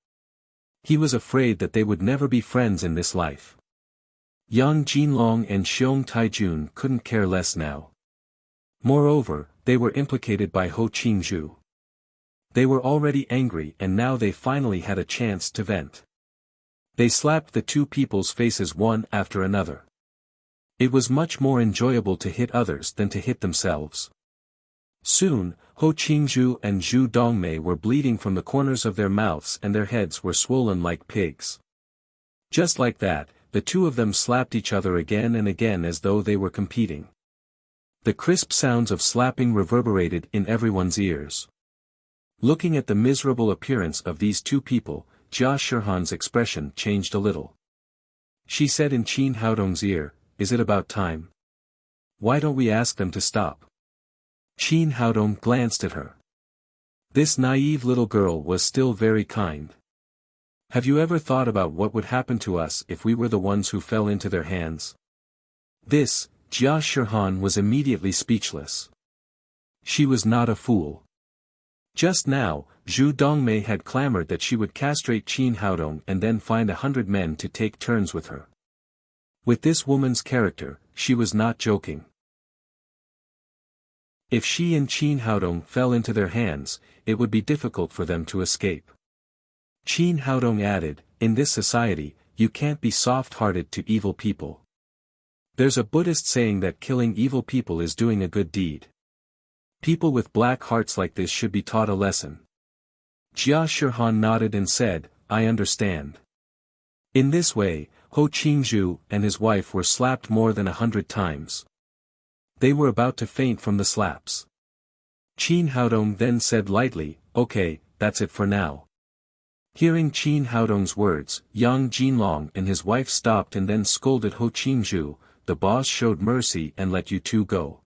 He was afraid that they would never be friends in this life. Yang Jinlong and Xiong Taijun couldn't care less now. Moreover, they were implicated by Ho Qingzhu. They were already angry and now they finally had a chance to vent. They slapped the two people's faces one after another. It was much more enjoyable to hit others than to hit themselves. Soon, Ho Qingzhu and Zhu Dongmei were bleeding from the corners of their mouths and their heads were swollen like pigs. Just like that, the two of them slapped each other again and again as though they were competing. The crisp sounds of slapping reverberated in everyone's ears. Looking at the miserable appearance of these two people, Jia Shihan's expression changed a little. She said in Qin Haodong's ear, "Is it about time? Why don't we ask them to stop?" Qin Haodong glanced at her. This naive little girl was still very kind. "Have you ever thought about what would happen to us if we were the ones who fell into their hands?" This, Jia Shihan was immediately speechless. She was not a fool. Just now, Zhu Dongmei had clamored that she would castrate Qin Haodong and then find 100 men to take turns with her. With this woman's character, she was not joking. If she and Qin Haodong fell into their hands, it would be difficult for them to escape. Qin Haodong added, "In this society, you can't be soft-hearted to evil people. There's a Buddhist saying that killing evil people is doing a good deed. People with black hearts like this should be taught a lesson." Jia Shihan nodded and said, "I understand." In this way, Ho Qingzhu and his wife were slapped more than 100 times. They were about to faint from the slaps. Qin Haodong then said lightly, "Okay, that's it for now." Hearing Qin Haodong's words, Yang Jinlong and his wife stopped and then scolded Ho Qingzhu, "The boss showed mercy and let you two go.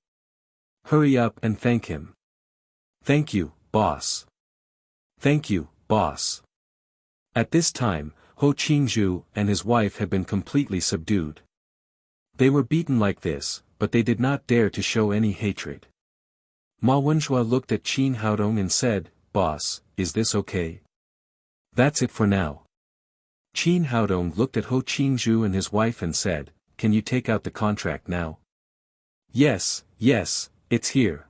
Hurry up and thank him." "Thank you, boss." "Thank you, boss." At this time, Ho Qingzhu and his wife had been completely subdued. They were beaten like this, but they did not dare to show any hatred. Ma Wenhua looked at Qin Haodong and said, "Boss, is this okay?" "That's it for now." Qin Haodong looked at Ho Qingzhu and his wife and said, "Can you take out the contract now?" Yes, it's here."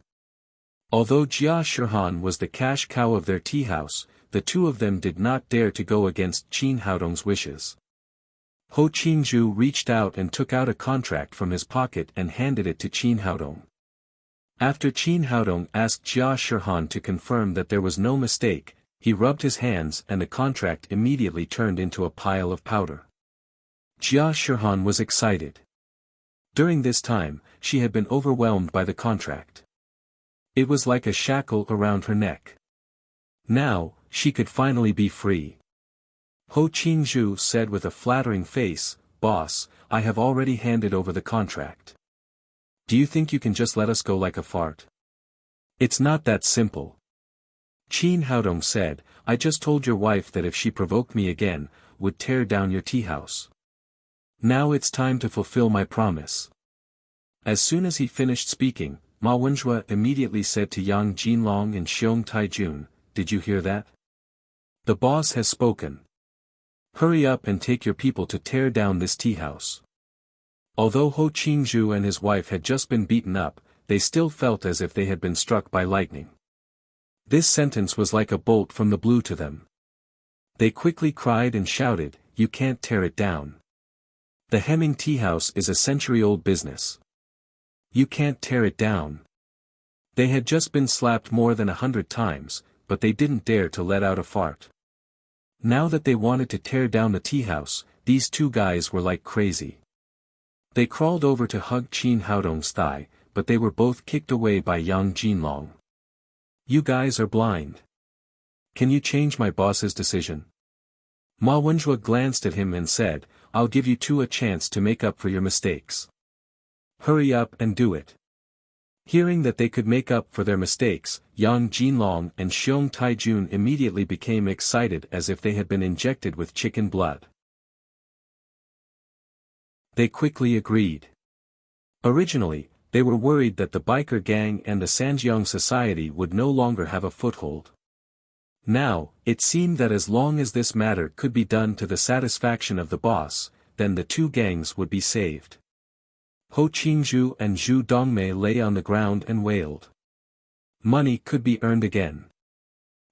Although Jia Shihan was the cash cow of their tea house, the two of them did not dare to go against Qin Haodong's wishes. Ho Qingzhu reached out and took out a contract from his pocket and handed it to Qin Haodong. After Qin Haodong asked Jia Shihan to confirm that there was no mistake, he rubbed his hands and the contract immediately turned into a pile of powder. Jia Shihan was excited. During this time, she had been overwhelmed by the contract. It was like a shackle around her neck. Now, she could finally be free. Ho Qingzhu said with a flattering face, "Boss, I have already handed over the contract. Do you think you can just let us go like a fart?" "It's not that simple." Qin Haodong said, "I just told your wife that if she provoked me again, would tear down your tea house. Now it's time to fulfill my promise." As soon as he finished speaking, Ma Wenhua immediately said to Yang Jinlong and Xiong Taijun, "Did you hear that? The boss has spoken. Hurry up and take your people to tear down this tea house." Although Ho Qingzhu and his wife had just been beaten up, they still felt as if they had been struck by lightning. This sentence was like a bolt from the blue to them. They quickly cried and shouted, "You can't tear it down. The Hemming tea house is a century-old business. You can't tear it down." They had just been slapped more than 100 times, but they didn't dare to let out a fart. Now that they wanted to tear down the tea house, these two guys were like crazy. They crawled over to hug Qin Haodong's thigh, but they were both kicked away by Yang Jinlong. "You guys are blind. Can you change my boss's decision?" Ma Wenhua glanced at him and said, "I'll give you two a chance to make up for your mistakes. Hurry up and do it." Hearing that they could make up for their mistakes, Yang Jinlong and Xiong Taijun immediately became excited as if they had been injected with chicken blood. They quickly agreed. Originally, they were worried that the biker gang and the Sanjiang society would no longer have a foothold. Now, it seemed that as long as this matter could be done to the satisfaction of the boss, then the two gangs would be saved. Ho Qingzhu and Zhu Dongmei lay on the ground and wailed. Money could be earned again.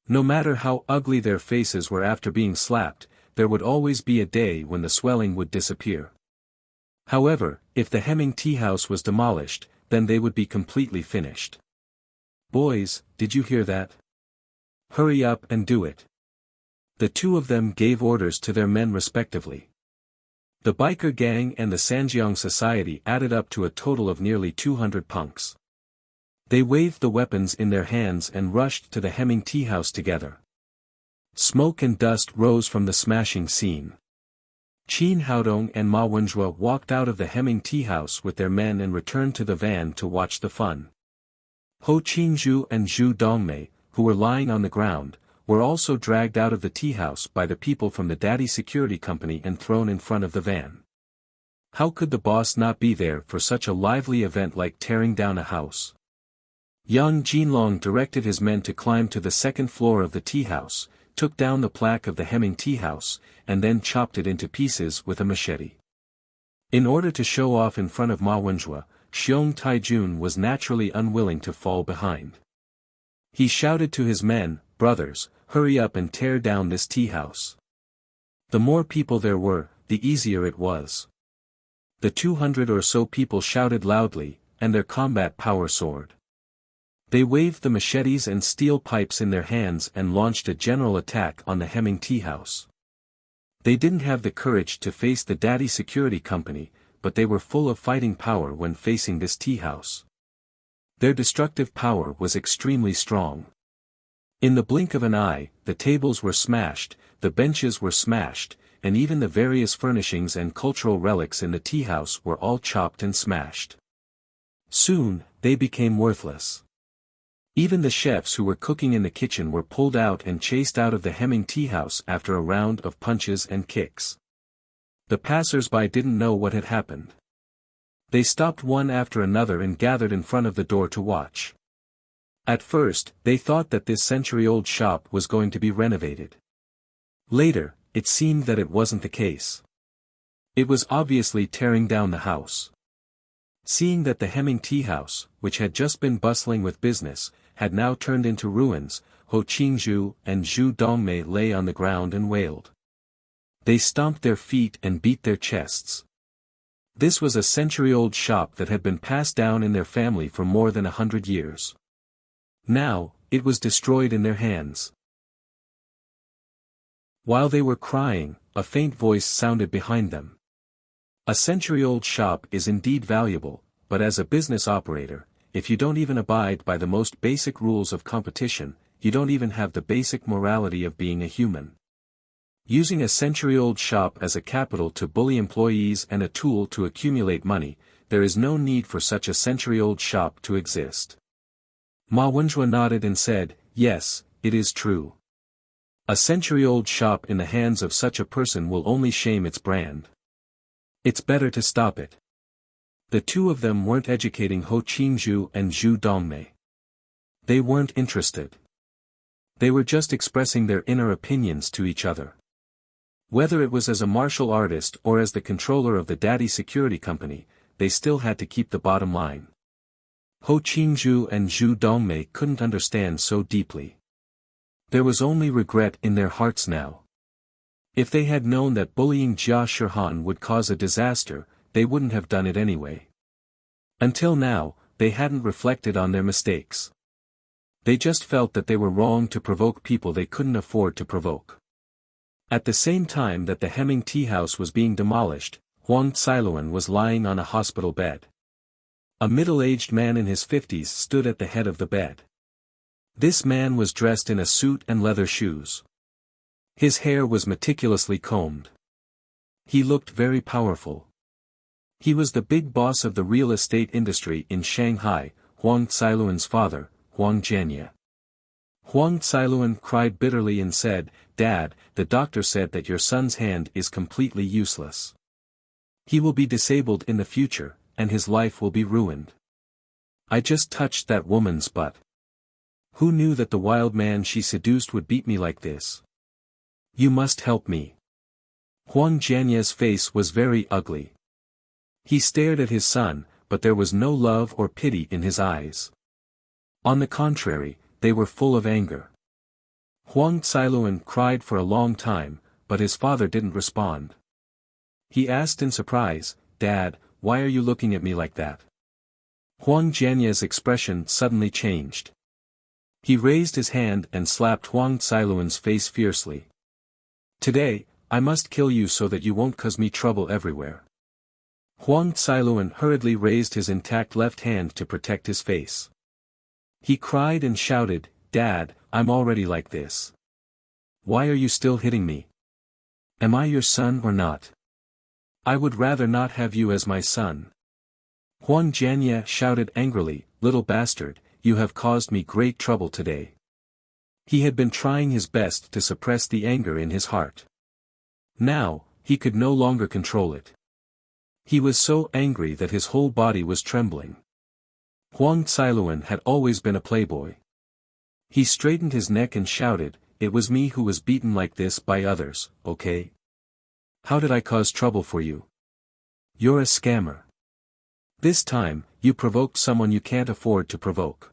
No matter how ugly their faces were after being slapped, there would always be a day when the swelling would disappear. However, if the Hemming tea house was demolished, then they would be completely finished. "Boys, did you hear that? Hurry up and do it." The two of them gave orders to their men respectively. The biker gang and the Sanjiang society added up to a total of nearly 200 punks. They waved the weapons in their hands and rushed to the Hemming tea house together. Smoke and dust rose from the smashing scene. Qin Haodong and Ma Wenjue walked out of the Hemming tea house with their men and returned to the van to watch the fun. Ho Qingzhu and Zhu Dongmei, who were lying on the ground, were also dragged out of the tea house by the people from the Daddy Security Company and thrown in front of the van. How could the boss not be there for such a lively event like tearing down a house? Yang Jinlong directed his men to climb to the second floor of the tea house, took down the plaque of the Hemming tea house, and then chopped it into pieces with a machete. In order to show off in front of Ma Wenjue, Xiong Taijun was naturally unwilling to fall behind. He shouted to his men, "Brothers, hurry up and tear down this tea house." The more people there were, the easier it was. The 200 or so people shouted loudly, and their combat power soared. They waved the machetes and steel pipes in their hands and launched a general attack on the Hemming tea house. They didn't have the courage to face the Daddy Security Company, but they were full of fighting power when facing this tea house. Their destructive power was extremely strong. In the blink of an eye, the tables were smashed, the benches were smashed, and even the various furnishings and cultural relics in the tea house were all chopped and smashed. Soon, they became worthless. Even the chefs who were cooking in the kitchen were pulled out and chased out of the Hemming tea house after a round of punches and kicks. The passers-by didn't know what had happened. They stopped one after another and gathered in front of the door to watch. At first, they thought that this century-old shop was going to be renovated. Later, it seemed that it wasn't the case. It was obviously tearing down the house. Seeing that the Hemming tea house, which had just been bustling with business, had now turned into ruins, Ho Qingzhu and Zhu Dongmei lay on the ground and wailed. They stomped their feet and beat their chests. This was a century-old shop that had been passed down in their family for more than 100 years. Now, it was destroyed in their hands. While they were crying, a faint voice sounded behind them. A century-old shop is indeed valuable, but as a business operator, if you don't even abide by the most basic rules of competition, you don't even have the basic morality of being a human. Using a century-old shop as a capital to bully employees and a tool to accumulate money, there is no need for such a century-old shop to exist. Ma Wenjue nodded and said, "Yes, it is true. A century-old shop in the hands of such a person will only shame its brand. It's better to stop it." The two of them weren't educating Ho Qingzhu and Zhu Dongmei. They weren't interested. They were just expressing their inner opinions to each other. Whether it was as a martial artist or as the controller of the Daddy Security Company, they still had to keep the bottom line. Ho Qingzhu and Zhu Dongmei couldn't understand so deeply. There was only regret in their hearts now. If they had known that bullying Jia Shihan would cause a disaster, they wouldn't have done it anyway. Until now, they hadn't reflected on their mistakes. They just felt that they were wrong to provoke people they couldn't afford to provoke. At the same time that the Hemming tea house was being demolished, Huang Xiluan was lying on a hospital bed. A middle-aged man in his 50s stood at the head of the bed. This man was dressed in a suit and leather shoes. His hair was meticulously combed. He looked very powerful. He was the big boss of the real estate industry in Shanghai, Huang Xiluan's father, Huang Jianye. Huang Xiluan cried bitterly and said, "Dad, the doctor said that your son's hand is completely useless. He will be disabled in the future, and his life will be ruined. I just touched that woman's butt. Who knew that the wild man she seduced would beat me like this? You must help me." Huang Jianye's face was very ugly. He stared at his son, but there was no love or pity in his eyes. On the contrary, they were full of anger. Huang Xiluan cried for a long time, but his father didn't respond. He asked in surprise, "Dad, why are you looking at me like that?" Huang Jianye's expression suddenly changed. He raised his hand and slapped Huang Xiluan's face fiercely. "Today, I must kill you so that you won't cause me trouble everywhere. Huang Cailuan hurriedly raised his intact left hand to protect his face. He cried and shouted, Dad, I'm already like this. Why are you still hitting me? Am I your son or not? I would rather not have you as my son. Huang Jianye shouted angrily, Little bastard, you have caused me great trouble today. He had been trying his best to suppress the anger in his heart. Now, he could no longer control it. He was so angry that his whole body was trembling. Huang Cailuan had always been a playboy. He straightened his neck and shouted, It was me who was beaten like this by others, okay? How did I cause trouble for you? You're a scammer. This time, you provoked someone you can't afford to provoke.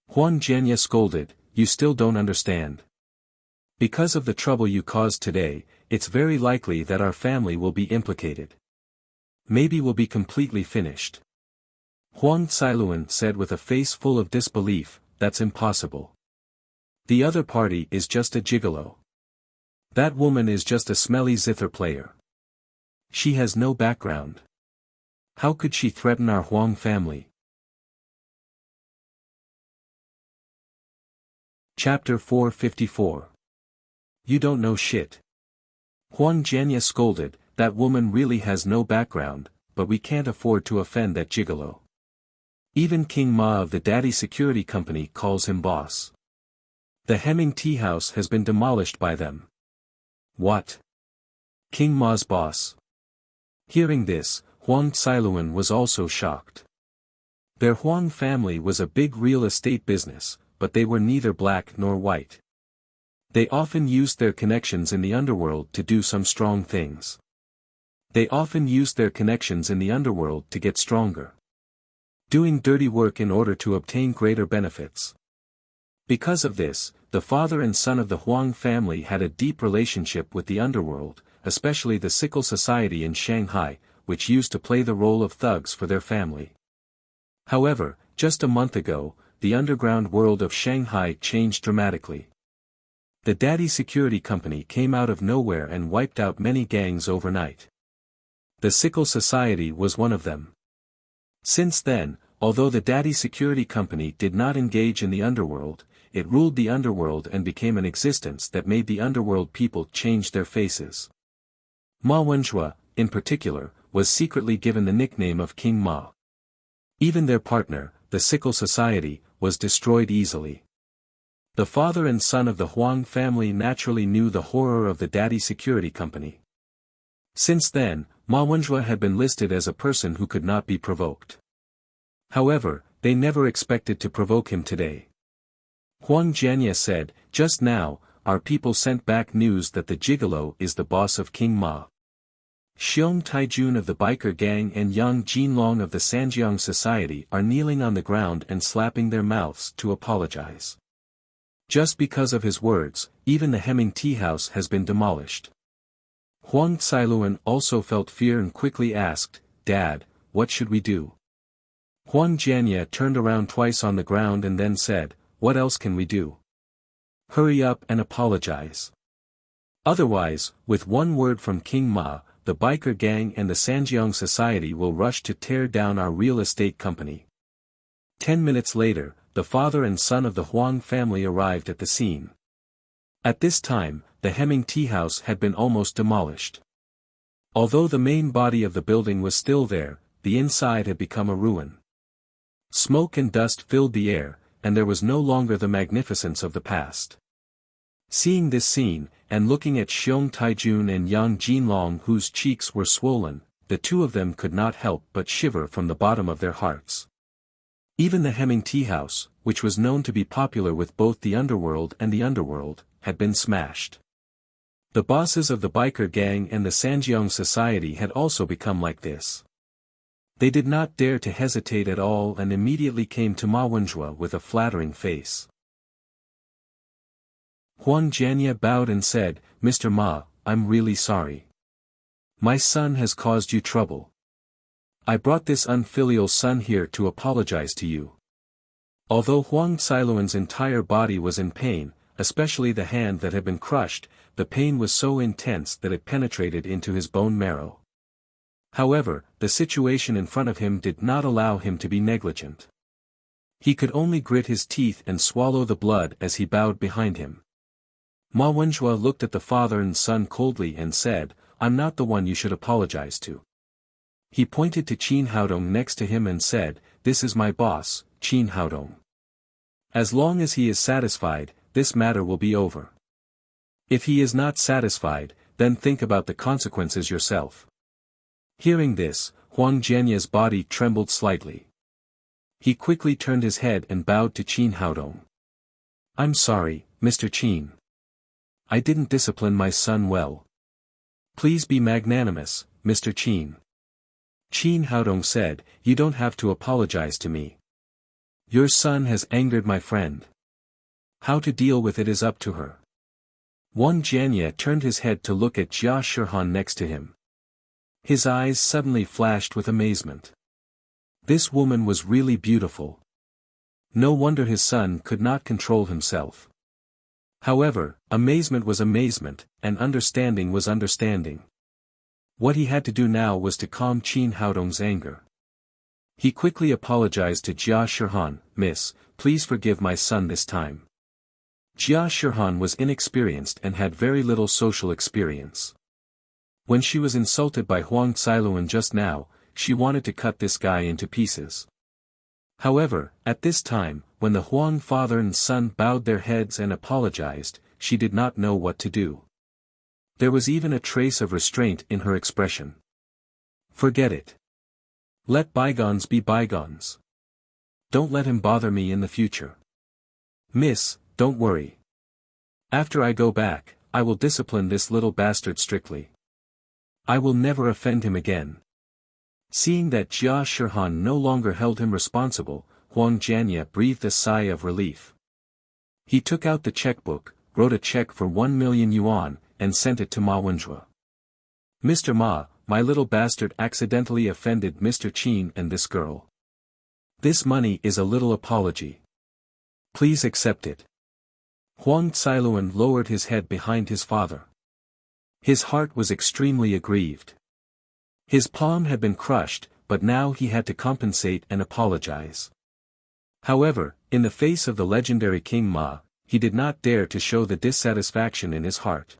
Huang Jianye scolded, You still don't understand. Because of the trouble you caused today, it's very likely that our family will be implicated. Maybe we'll be completely finished. Huang Cailuan said with a face full of disbelief, That's impossible. The other party is just a gigolo. That woman is just a smelly zither player. She has no background. How could she threaten our Huang family? Chapter 454. You don't know shit. Huang Jianye scolded, That woman really has no background, but we can't afford to offend that gigolo. Even King Ma of the Daddy Security Company calls him boss. The Hemming Tea House has been demolished by them. What? King Ma's boss? Hearing this, Huang Cailuan was also shocked. Their Huang family was a big real estate business, but they were neither black nor white. They often used their connections in the underworld to do some strong things. They often used their connections in the underworld to get stronger. Doing dirty work in order to obtain greater benefits. Because of this, the father and son of the Huang family had a deep relationship with the underworld, especially the Sickle Society in Shanghai, which used to play the role of thugs for their family. However, just a month ago, the underground world of Shanghai changed dramatically. The Daddy Security Company came out of nowhere and wiped out many gangs overnight. The Sickle Society was one of them. Since then, although the Daddy Security Company did not engage in the underworld, it ruled the underworld and became an existence that made the underworld people change their faces. Ma Wenjue, in particular, was secretly given the nickname of King Ma. Even their partner, the Sickle Society, was destroyed easily. The father and son of the Huang family naturally knew the horror of the Daddy Security Company. Since then, Ma Wenjue had been listed as a person who could not be provoked. However, they never expected to provoke him today. Huang Jianye said, Just now, our people sent back news that the gigolo is the boss of King Ma. Xiong Taijun of the biker gang and Yang Jinlong of the Sanjiang Society are kneeling on the ground and slapping their mouths to apologize. Just because of his words, even the Hemming Tea House has been demolished. Huang Cailuan also felt fear and quickly asked, Dad, what should we do? Huang Jianye turned around twice on the ground and then said, What else can we do? Hurry up and apologize. Otherwise, with one word from King Ma, the biker gang and the Sanjiang Society will rush to tear down our real estate company. 10 minutes later, the father and son of the Huang family arrived at the scene. At this time, the Hemming Tea House had been almost demolished. Although the main body of the building was still there, the inside had become a ruin. Smoke and dust filled the air, and there was no longer the magnificence of the past. Seeing this scene, and looking at Xiong Taijun and Yang Jinlong whose cheeks were swollen, the two of them could not help but shiver from the bottom of their hearts. Even the Hemming Tea House, which was known to be popular with both the underworld and the underworld, had been smashed. The bosses of the biker gang and the Sanjiang Society had also become like this. They did not dare to hesitate at all and immediately came to Ma Wenjue with a flattering face. Huang Jianye bowed and said, Mr. Ma, I'm really sorry. My son has caused you trouble. I brought this unfilial son here to apologize to you. Although Huang Cailuan's entire body was in pain, especially the hand that had been crushed, the pain was so intense that it penetrated into his bone marrow. However, the situation in front of him did not allow him to be negligent. He could only grit his teeth and swallow the blood as he bowed behind him. Ma Wenzhua looked at the father and son coldly and said, "I'm not the one you should apologize to." He pointed to Qin Haodong next to him and said, "This is my boss, Qin Haodong. As long as he is satisfied, this matter will be over. If he is not satisfied, then think about the consequences yourself." Hearing this, Huang Jianye's body trembled slightly. He quickly turned his head and bowed to Qin Haodong. "I'm sorry, Mr. Qin. I didn't discipline my son well. Please be magnanimous, Mr. Qin." Qin Haodong said, "You don't have to apologize to me. Your son has angered my friend. How to deal with it is up to her." Huang Jianye turned his head to look at Jia Shihan next to him. His eyes suddenly flashed with amazement. This woman was really beautiful. No wonder his son could not control himself. However, amazement was amazement, and understanding was understanding. What he had to do now was to calm Qin Haodong's anger. He quickly apologized to Jia Shihan, "Miss, please forgive my son this time." Jia Shihan was inexperienced and had very little social experience. When she was insulted by Huang Cailuan just now, she wanted to cut this guy into pieces. However, at this time, when the Huang father and son bowed their heads and apologized, she did not know what to do. There was even a trace of restraint in her expression. "Forget it. Let bygones be bygones. Don't let him bother me in the future. Miss, don't worry. After I go back, I will discipline this little bastard strictly. I will never offend him again." Seeing that Jia Shihan no longer held him responsible, Huang Jianye breathed a sigh of relief. He took out the checkbook, wrote a check for 1 million yuan, and sent it to Ma Wenzhua. "Mr. Ma, my little bastard accidentally offended Mr. Qin and this girl. This money is a little apology. Please accept it." Huang Cailuan lowered his head behind his father. His heart was extremely aggrieved. His palm had been crushed, but now he had to compensate and apologize. However, in the face of the legendary King Ma, he did not dare to show the dissatisfaction in his heart.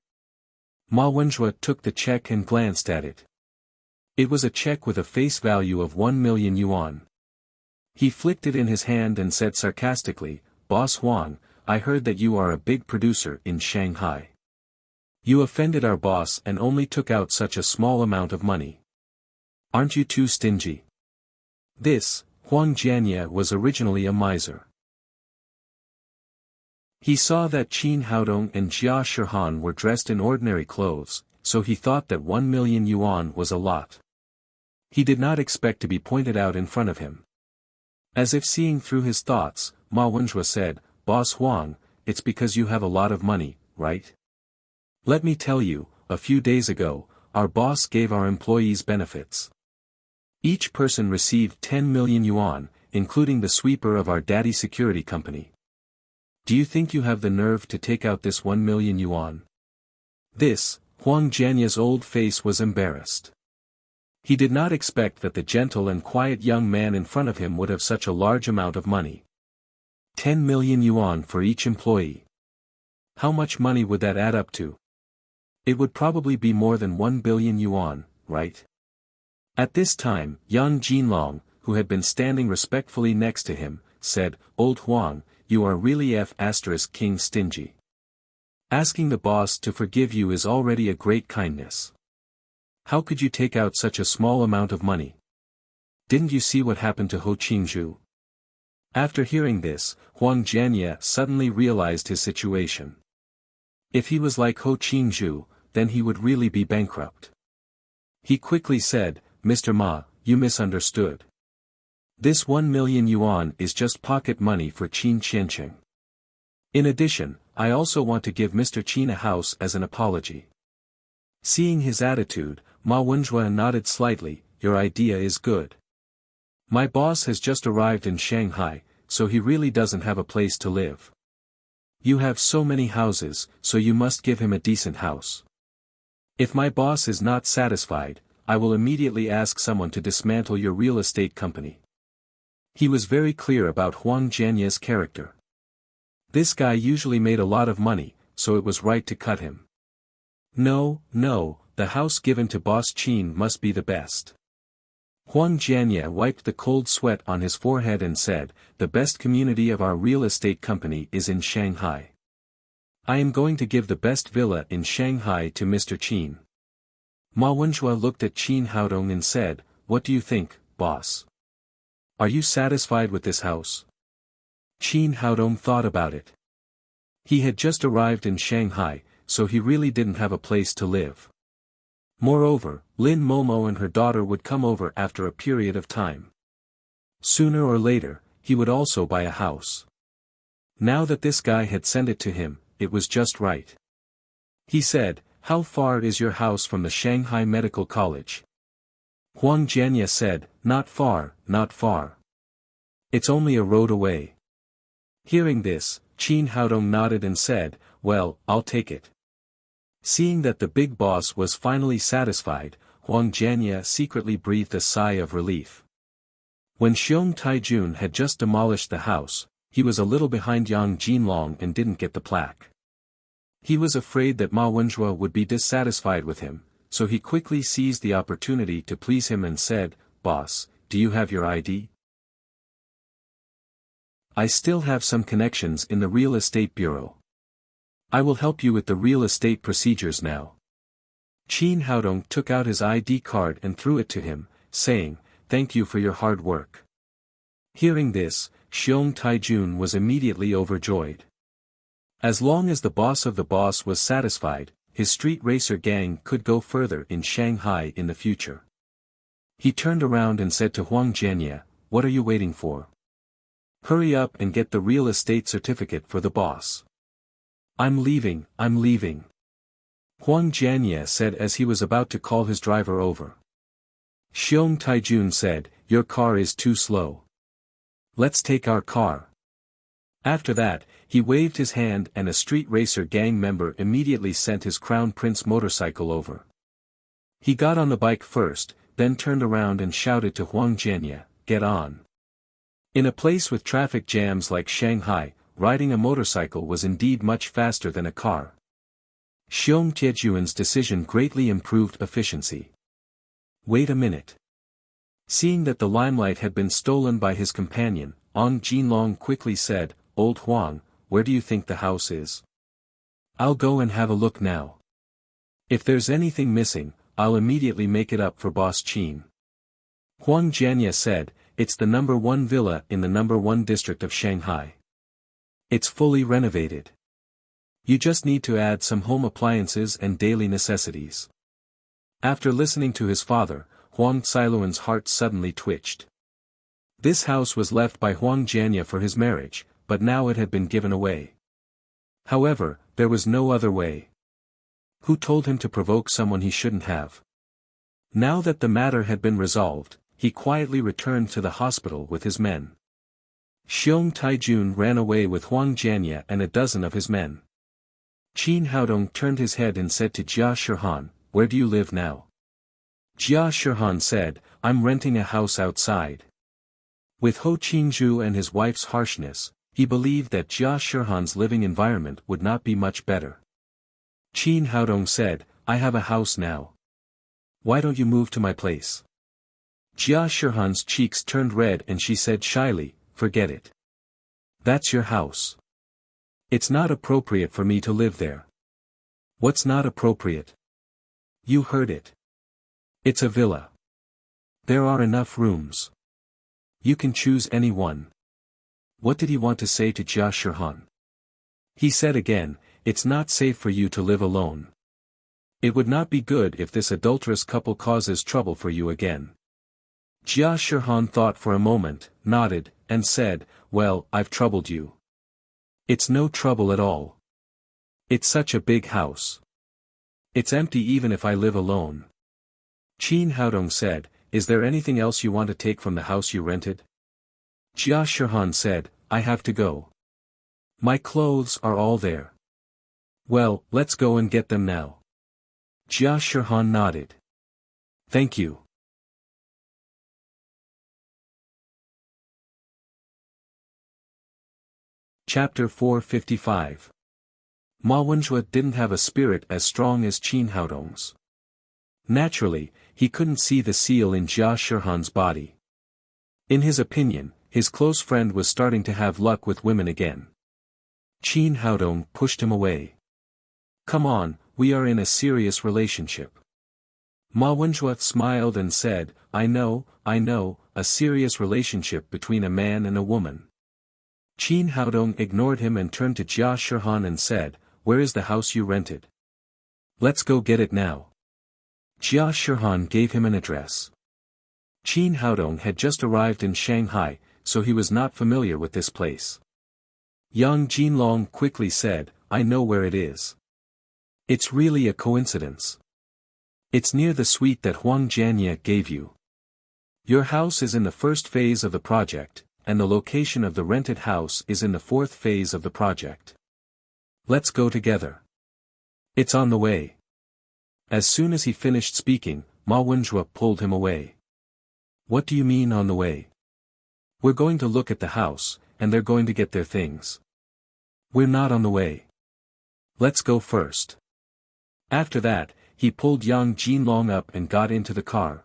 Ma Wenzhua took the check and glanced at it. It was a check with a face value of 1 million yuan. He flicked it in his hand and said sarcastically, "Boss Huang, I heard that you are a big producer in Shanghai. You offended our boss and only took out such a small amount of money. Aren't you too stingy?" This, Huang Jianye was originally a miser. He saw that Qin Haodong and Jia Shihan were dressed in ordinary clothes, so he thought that 1 million yuan was a lot. He did not expect to be pointed out in front of him. As if seeing through his thoughts, Ma Wenzhua said, "Boss Huang, it's because you have a lot of money, right? Let me tell you, a few days ago, our boss gave our employees benefits. Each person received 10 million yuan, including the sweeper of our daddy security company. Do you think you have the nerve to take out this 1 million yuan?" This, Huang Jianye's old face was embarrassed. He did not expect that the gentle and quiet young man in front of him would have such a large amount of money. 10 million yuan for each employee. How much money would that add up to? It would probably be more than 1 billion yuan, right? At this time, young Jinlong, who had been standing respectfully next to him, said, "Old Huang, you are really King stingy. Asking the boss to forgive you is already a great kindness. How could you take out such a small amount of money? Didn't you see what happened to Ho Qingzhu?" After hearing this, Huang Jianye suddenly realized his situation. If he was like Ho Qingzhu, then he would really be bankrupt. He quickly said, "Mr. Ma, you misunderstood. This 1 million yuan is just pocket money for Qin Qianqing. In addition, I also want to give Mr. Qin a house as an apology." Seeing his attitude, Ma Wenzhua nodded slightly, "Your idea is good. My boss has just arrived in Shanghai, so he really doesn't have a place to live. You have so many houses, so you must give him a decent house. If my boss is not satisfied, I will immediately ask someone to dismantle your real estate company. He was very clear about Huang Jianye's character. This guy usually made a lot of money, so it was right to cut him. No, the house given to Boss Qin must be the best. Huang Jianye wiped the cold sweat on his forehead and said, the best community of our real estate company is in Shanghai. I am going to give the best villa in Shanghai to Mr. Qin. Ma Wenjue looked at Qin Haodong and said, what do you think, boss? Are you satisfied with this house? Qin Haodong thought about it. He had just arrived in Shanghai, so he really didn't have a place to live. Moreover, Lin Momo and her daughter would come over after a period of time. Sooner or later, he would also buy a house. Now that this guy had sent it to him, it was just right. He said, how far is your house from the Shanghai Medical College? Huang Jianye said, not far. It's only a road away. Hearing this, Qin Haodong nodded and said, well, I'll take it. Seeing that the big boss was finally satisfied, Huang Jianye secretly breathed a sigh of relief. When Xiong Taijun had just demolished the house, he was a little behind Yang Jinlong and didn't get the plaque. He was afraid that Ma Wenjue would be dissatisfied with him, so he quickly seized the opportunity to please him and said, boss, do you have your ID? I still have some connections in the real estate bureau. I will help you with the real estate procedures now. Qin Haodong took out his ID card and threw it to him, saying, thank you for your hard work. Hearing this, Xiong Taijun was immediately overjoyed. As long as the boss of the boss was satisfied, his street racer gang could go further in Shanghai in the future. He turned around and said to Huang Jianye, what are you waiting for? Hurry up and get the real estate certificate for the boss. I'm leaving. Huang Jianye said as he was about to call his driver over. Xiong Taijun said, your car is too slow. Let's take our car. After that, he waved his hand and a street racer gang member immediately sent his Crown Prince motorcycle over. He got on the bike first, then turned around and shouted to Huang Jianye, get on. In a place with traffic jams like Shanghai, riding a motorcycle was indeed much faster than a car. Xiong Taijun's decision greatly improved efficiency. Wait a minute. Seeing that the limelight had been stolen by his companion, Yang Jinlong quickly said, Old Huang, where do you think the house is? I'll go and have a look now. If there's anything missing, I'll immediately make it up for Boss Qin. Huang Jianye said, it's the number 1 villa in the number 1 district of Shanghai. It's fully renovated. You just need to add some home appliances and daily necessities. After listening to his father, Huang Xiluan's heart suddenly twitched. This house was left by Huang Jianye for his marriage, but now it had been given away. However, there was no other way. Who told him to provoke someone he shouldn't have? Now that the matter had been resolved, he quietly returned to the hospital with his men. Xiong Taijun ran away with Huang Jianye and a dozen of his men. Qin Haodong turned his head and said to Jia Shihan, where do you live now? Jia Shihan said, I'm renting a house outside. With Ho Qingzhu and his wife's harshness, he believed that Jia Shihan's living environment would not be much better. Qin Haodong said, I have a house now. Why don't you move to my place? Jia Shihan's cheeks turned red and she said shyly, forget it. That's your house. It's not appropriate for me to live there. What's not appropriate? You heard it. It's a villa. There are enough rooms. You can choose any one. What did he want to say to Jia Shihan? He said again, it's not safe for you to live alone. It would not be good if this adulterous couple causes trouble for you again. Jia Shihan thought for a moment, nodded, and said, well, I've troubled you. It's no trouble at all. It's such a big house. It's empty even if I live alone. Qin Haodong said, is there anything else you want to take from the house you rented? Jia Shihan said, I have to go. My clothes are all there. Well, let's go and get them now. Jia Shihan nodded. Thank you. Chapter 455. Ma Wenjue didn't have a spirit as strong as Qin Haodong's. Naturally, he couldn't see the seal in Jia Shihan's body. In his opinion, his close friend was starting to have luck with women again. Qin Haodong pushed him away. Come on, we are in a serious relationship. Ma Wenjue smiled and said, I know, a serious relationship between a man and a woman. Qin Haodong ignored him and turned to Jia Shihan and said, Where is the house you rented? Let's go get it now. Jia Shihan gave him an address. Qin Haodong had just arrived in Shanghai, so he was not familiar with this place. Yang Jinlong quickly said, I know where it is. It's really a coincidence. It's near the suite that Huang Jianye gave you. Your house is in the first phase of the project, and the location of the rented house is in the fourth phase of the project. Let's go together. It's on the way. As soon as he finished speaking, Ma Wenjue pulled him away. What do you mean on the way? We're going to look at the house, and they're going to get their things. We're not on the way. Let's go first. After that, he pulled Yang Jinlong up and got into the car.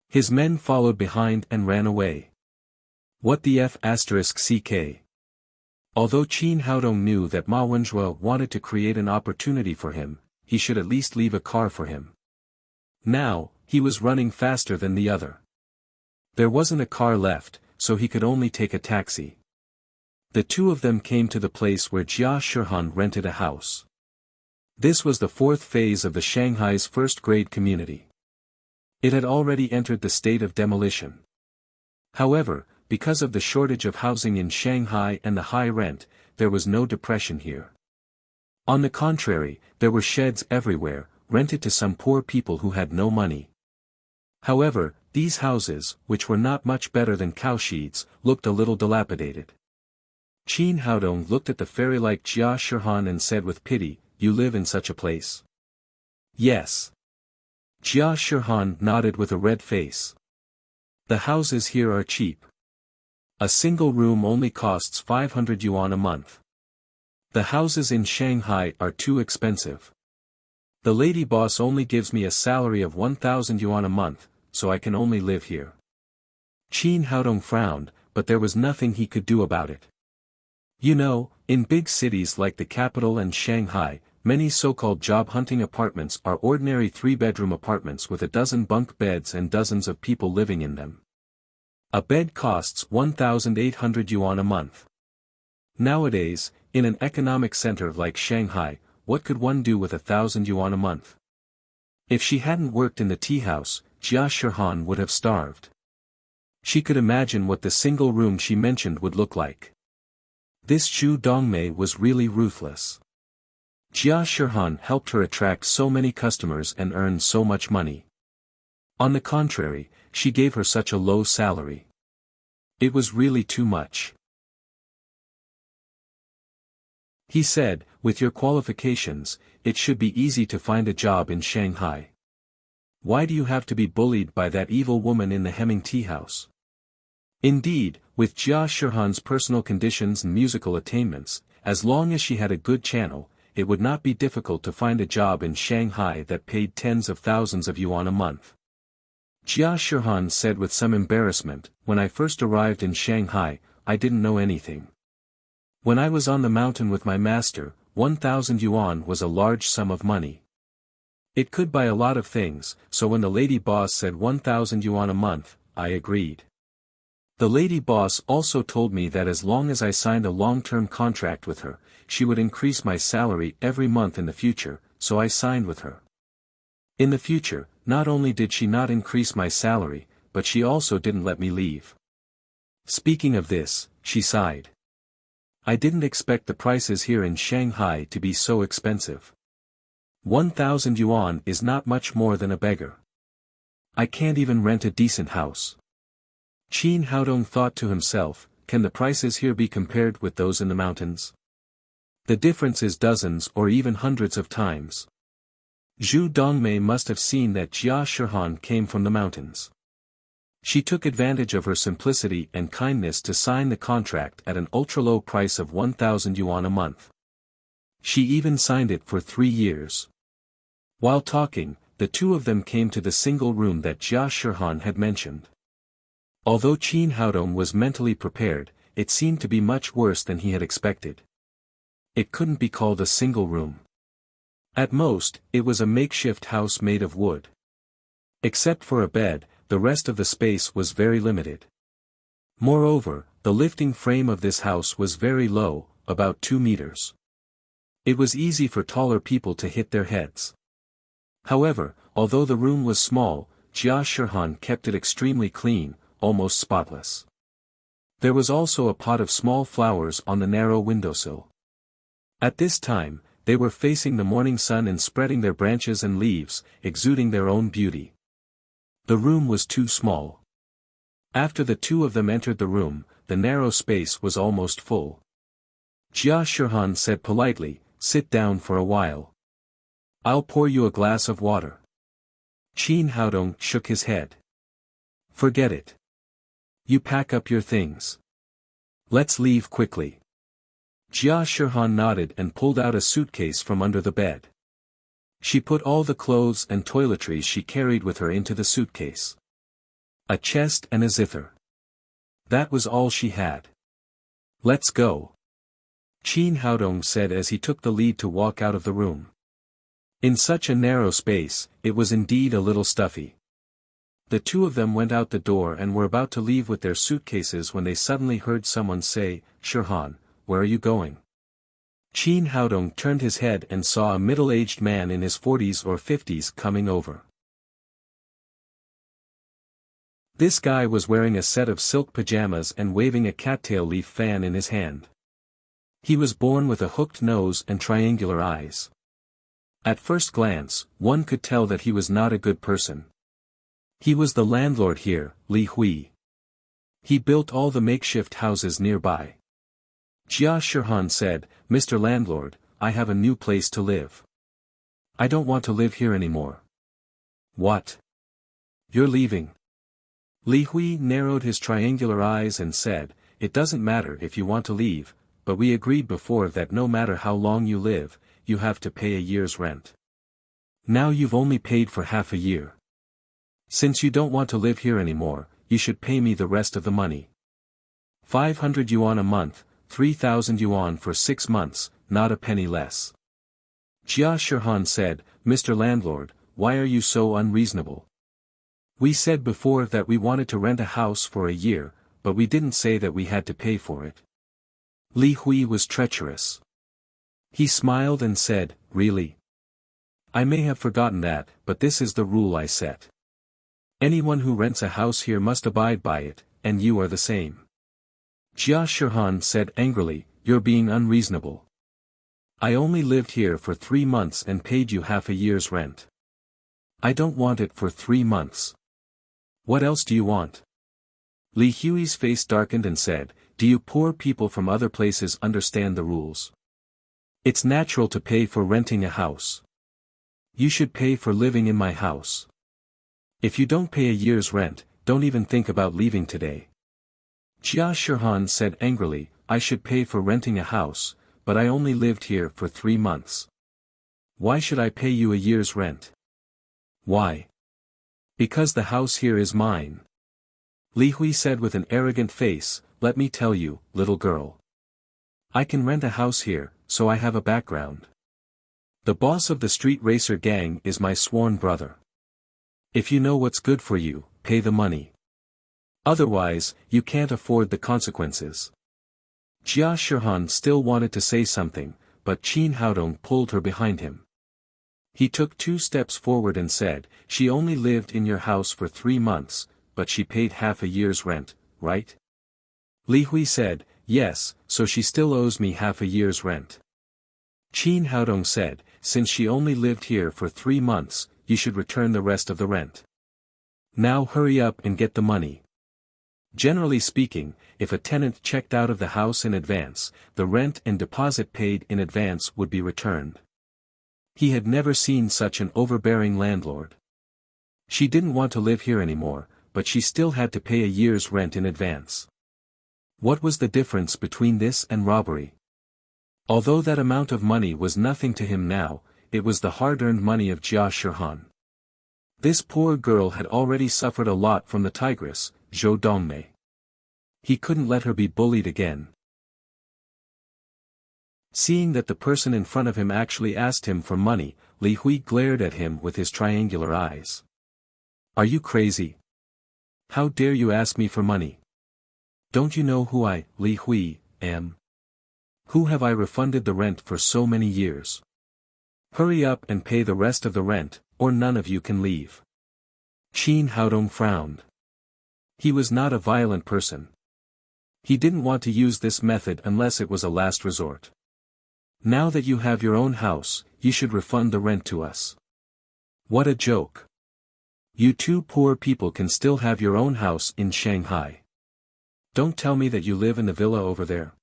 His men followed behind and ran away. What the f***ck? Although Qin Haodong knew that Ma Wenjue wanted to create an opportunity for him, he should at least leave a car for him. Now, he was running faster than the other. There wasn't a car left, so he could only take a taxi. The two of them came to the place where Jia Shihan rented a house. This was the fourth phase of the Shanghai's first-grade community. It had already entered the state of demolition. However, because of the shortage of housing in Shanghai and the high rent, there was no depression here. On the contrary, there were sheds everywhere, rented to some poor people who had no money. However, these houses, which were not much better than cowsheds, looked a little dilapidated. Qin Haodong looked at the fairy-like Jia Shihan and said with pity, You live in such a place? Yes. Jia Shihan nodded with a red face. The houses here are cheap. A single room only costs 500 yuan a month. The houses in Shanghai are too expensive. The lady boss only gives me a salary of 1,000 yuan a month, so I can only live here. Qin Haodong frowned, but there was nothing he could do about it. You know, in big cities like the capital and Shanghai, many so-called job-hunting apartments are ordinary three-bedroom apartments with a dozen bunk beds and dozens of people living in them. A bed costs 1,800 yuan a month. Nowadays, in an economic center like Shanghai, what could one do with 1,000 yuan a month? If she hadn't worked in the tea house, Jia Shihan would have starved. She could imagine what the single room she mentioned would look like. This Zhu Dongmei was really ruthless. Jia Shihan helped her attract so many customers and earn so much money. On the contrary, she gave her such a low salary. It was really too much. He said, with your qualifications, it should be easy to find a job in Shanghai. Why do you have to be bullied by that evil woman in the Hemming tea house? Indeed, with Jia Shihan's personal conditions and musical attainments, as long as she had a good channel, it would not be difficult to find a job in Shanghai that paid tens of thousands of yuan a month. Jia Shihan said with some embarrassment, when I first arrived in Shanghai, I didn't know anything. When I was on the mountain with my master, 1,000 yuan was a large sum of money. It could buy a lot of things, so when the lady boss said 1,000 yuan a month, I agreed. The lady boss also told me that as long as I signed a long-term contract with her, she would increase my salary every month in the future, so I signed with her. In the future, not only did she not increase my salary, but she also didn't let me leave. Speaking of this, she sighed. I didn't expect the prices here in Shanghai to be so expensive. 1,000 yuan is not much more than a beggar. I can't even rent a decent house. Qin Haodong thought to himself, can the prices here be compared with those in the mountains? The difference is dozens or even hundreds of times. Zhu Dongmei must have seen that Jia Shihan came from the mountains. She took advantage of her simplicity and kindness to sign the contract at an ultra-low price of 1,000 yuan a month. She even signed it for 3 years. While talking, the two of them came to the single room that Jia Shihan had mentioned. Although Qin Haodong was mentally prepared, it seemed to be much worse than he had expected. It couldn't be called a single room. At most, it was a makeshift house made of wood. Except for a bed, the rest of the space was very limited. Moreover, the lifting frame of this house was very low, about 2 meters. It was easy for taller people to hit their heads. However, although the room was small, Jia Shihan kept it extremely clean, almost spotless. There was also a pot of small flowers on the narrow windowsill. At this time, they were facing the morning sun and spreading their branches and leaves, exuding their own beauty. The room was too small. After the two of them entered the room, the narrow space was almost full. Jia Shihan said politely, "Sit down for a while. I'll pour you a glass of water." Qin Haodong shook his head. "Forget it. You pack up your things. Let's leave quickly." Jia Shihan nodded and pulled out a suitcase from under the bed. She put all the clothes and toiletries she carried with her into the suitcase. A chest and a zither. That was all she had. "Let's go," Qin Haodong said as he took the lead to walk out of the room. In such a narrow space, it was indeed a little stuffy. The two of them went out the door and were about to leave with their suitcases when they suddenly heard someone say, "Shihan, where are you going?" Qin Haodong turned his head and saw a middle-aged man in his 40s or 50s coming over. This guy was wearing a set of silk pajamas and waving a cattail leaf fan in his hand. He was born with a hooked nose and triangular eyes. At first glance, one could tell that he was not a good person. He was the landlord here, Li Hui. He built all the makeshift houses nearby. Jia Shihan said, "Mr. Landlord, I have a new place to live. I don't want to live here anymore." "What? You're leaving?" Li Hui narrowed his triangular eyes and said, "It doesn't matter if you want to leave, but we agreed before that no matter how long you live, you have to pay a year's rent. Now you've only paid for half a year. Since you don't want to live here anymore, you should pay me the rest of the money. 500 yuan a month, 3,000 yuan for 6 months, not a penny less." Jia Shihan said, "Mr. Landlord, why are you so unreasonable? We said before that we wanted to rent a house for a year, but we didn't say that we had to pay for it." Li Hui was treacherous. He smiled and said, "Really? I may have forgotten that, but this is the rule I set. Anyone who rents a house here must abide by it, and you are the same." Jia Shihan said angrily, "You're being unreasonable. I only lived here for 3 months and paid you half a year's rent. I don't want it for 3 months. What else do you want?" Li Hui's face darkened and said, "Do you poor people from other places understand the rules? It's natural to pay for renting a house. You should pay for living in my house. If you don't pay a year's rent, don't even think about leaving today." Jia Shihan said angrily, "I should pay for renting a house, but I only lived here for 3 months. Why should I pay you a year's rent?" "Why? Because the house here is mine." Li Hui said with an arrogant face, "Let me tell you, little girl. I can rent a house here, so I have a background. The boss of the street racer gang is my sworn brother. If you know what's good for you, pay the money. Otherwise, you can't afford the consequences." Jia Shihan still wanted to say something, but Qin Haodong pulled her behind him. He took 2 steps forward and said, "She only lived in your house for 3 months, but she paid half a year's rent, right?" Li Hui said, "Yes, so she still owes me half a year's rent." Qin Haodong said, "Since she only lived here for 3 months, you should return the rest of the rent. Now hurry up and get the money." Generally speaking, if a tenant checked out of the house in advance, the rent and deposit paid in advance would be returned. He had never seen such an overbearing landlord. She didn't want to live here anymore, but she still had to pay a year's rent in advance. What was the difference between this and robbery? Although that amount of money was nothing to him now, it was the hard-earned money of Jia Shihan. This poor girl had already suffered a lot from the tigress, Zhou Dongmei. He couldn't let her be bullied again. Seeing that the person in front of him actually asked him for money, Li Hui glared at him with his triangular eyes. Are you crazy? How dare you ask me for money? Don't you know who I, Li Hui, am? Who have I refunded the rent for so many years? Hurry up and pay the rest of the rent, or none of you can leave. Qin Haodong frowned. He was not a violent person. He didn't want to use this method unless it was a last resort. Now that you have your own house, you should refund the rent to us. What a joke. You two poor people can still have your own house in Shanghai. Don't tell me that you live in the villa over there.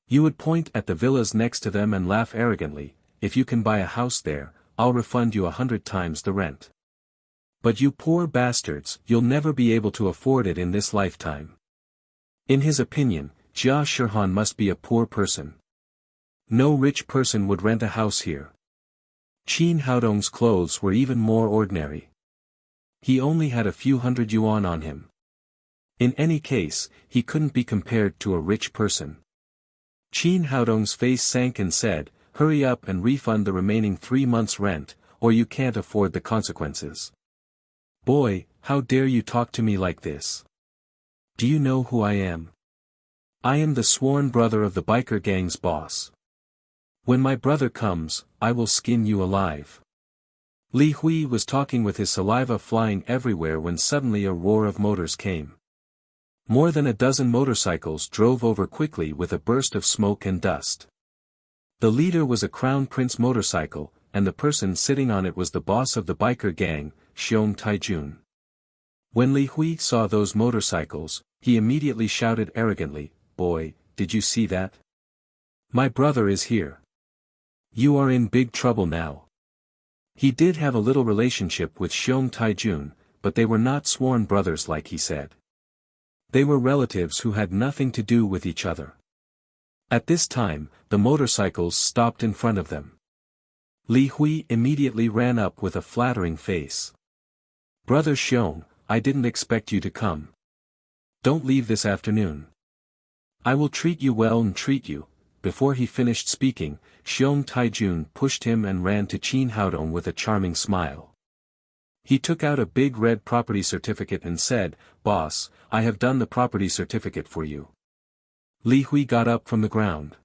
You would point at the villas next to them and laugh arrogantly. If you can buy a house there, I'll refund you 100 times the rent. But you poor bastards, you'll never be able to afford it in this lifetime. In his opinion, Jia Shihan must be a poor person. No rich person would rent a house here. Qin Haodong's clothes were even more ordinary. He only had a few hundred yuan on him. In any case, he couldn't be compared to a rich person. Qin Haodong's face sank and said, hurry up and refund the remaining 3 months' rent, or you can't afford the consequences. Boy, how dare you talk to me like this? Do you know who I am? I am the sworn brother of the biker gang's boss. When my brother comes, I will skin you alive. Li Hui was talking with his saliva flying everywhere when suddenly a roar of motors came. More than a dozen motorcycles drove over quickly with a burst of smoke and dust. The leader was a Crown Prince motorcycle, and the person sitting on it was the boss of the biker gang, Xiong Taijun. When Li Hui saw those motorcycles, he immediately shouted arrogantly, Boy, did you see that? My brother is here. You are in big trouble now. He did have a little relationship with Xiong Taijun, but they were not sworn brothers like he said. They were relatives who had nothing to do with each other. At this time, the motorcycles stopped in front of them. Li Hui immediately ran up with a flattering face. Brother Xiong, I didn't expect you to come. Don't leave this afternoon. I will treat you well and treat you. Before he finished speaking, Xiong Taijun pushed him and ran to Qin Haodong with a charming smile. He took out a big red property certificate and said, Boss, I have done the property certificate for you. Li Hui got up from the ground.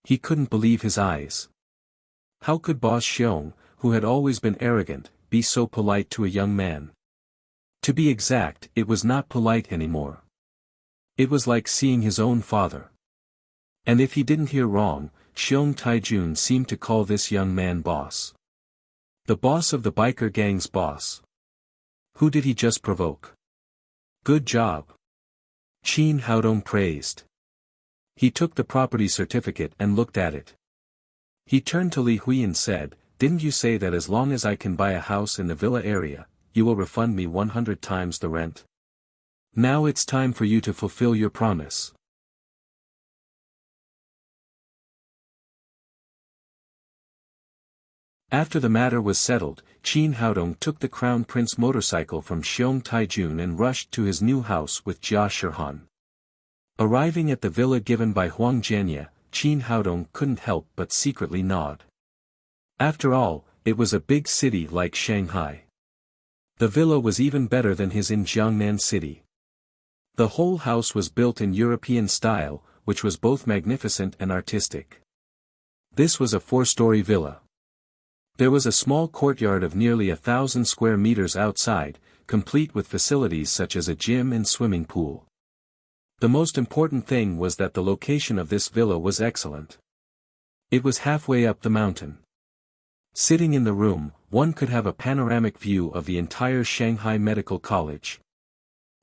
He couldn't believe his eyes. How could Boss Xiong, who had always been arrogant, be so polite to a young man? To be exact, it was not polite anymore. It was like seeing his own father. And if he didn't hear wrong, Xiong Taijun seemed to call this young man boss. The boss of the biker gang's boss. Who did he just provoke? Good job. Qin Haodong praised. He took the property certificate and looked at it. He turned to Li Hui and said, Didn't you say that as long as I can buy a house in the villa area, you will refund me 100 times the rent? Now it's time for you to fulfill your promise. After the matter was settled, Qin Haodong took the Crown Prince motorcycle from Xiong Taijun and rushed to his new house with Jia Shihan. Arriving at the villa given by Huang Jianye, Qin Haodong couldn't help but secretly nod. After all, it was a big city like Shanghai. The villa was even better than his in Jiangnan City. The whole house was built in European style, which was both magnificent and artistic. This was a 4-story villa. There was a small courtyard of nearly 1,000 square meters outside, complete with facilities such as a gym and swimming pool. The most important thing was that the location of this villa was excellent. It was halfway up the mountain. Sitting in the room, one could have a panoramic view of the entire Shanghai Medical College.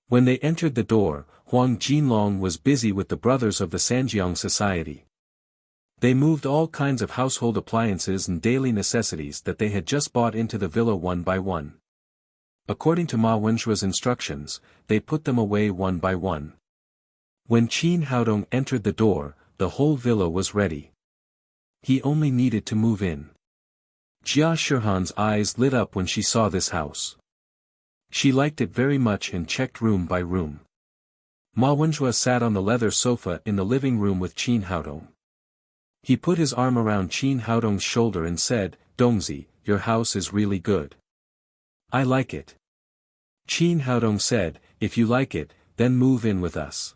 When they entered the door, Huang Jinlong was busy with the brothers of the Sanjiang Society. They moved all kinds of household appliances and daily necessities that they had just bought into the villa one by one. According to Ma Wenjua's instructions, they put them away one by one. When Qin Haodong entered the door, the whole villa was ready. He only needed to move in. Jia Shihan's eyes lit up when she saw this house. She liked it very much and checked room by room. Ma Wenjua sat on the leather sofa in the living room with Qin Haodong. He put his arm around Qin Haodong's shoulder and said, "Dongzi, your house is really good. I like it." Qin Haodong said, "If you like it, then move in with us.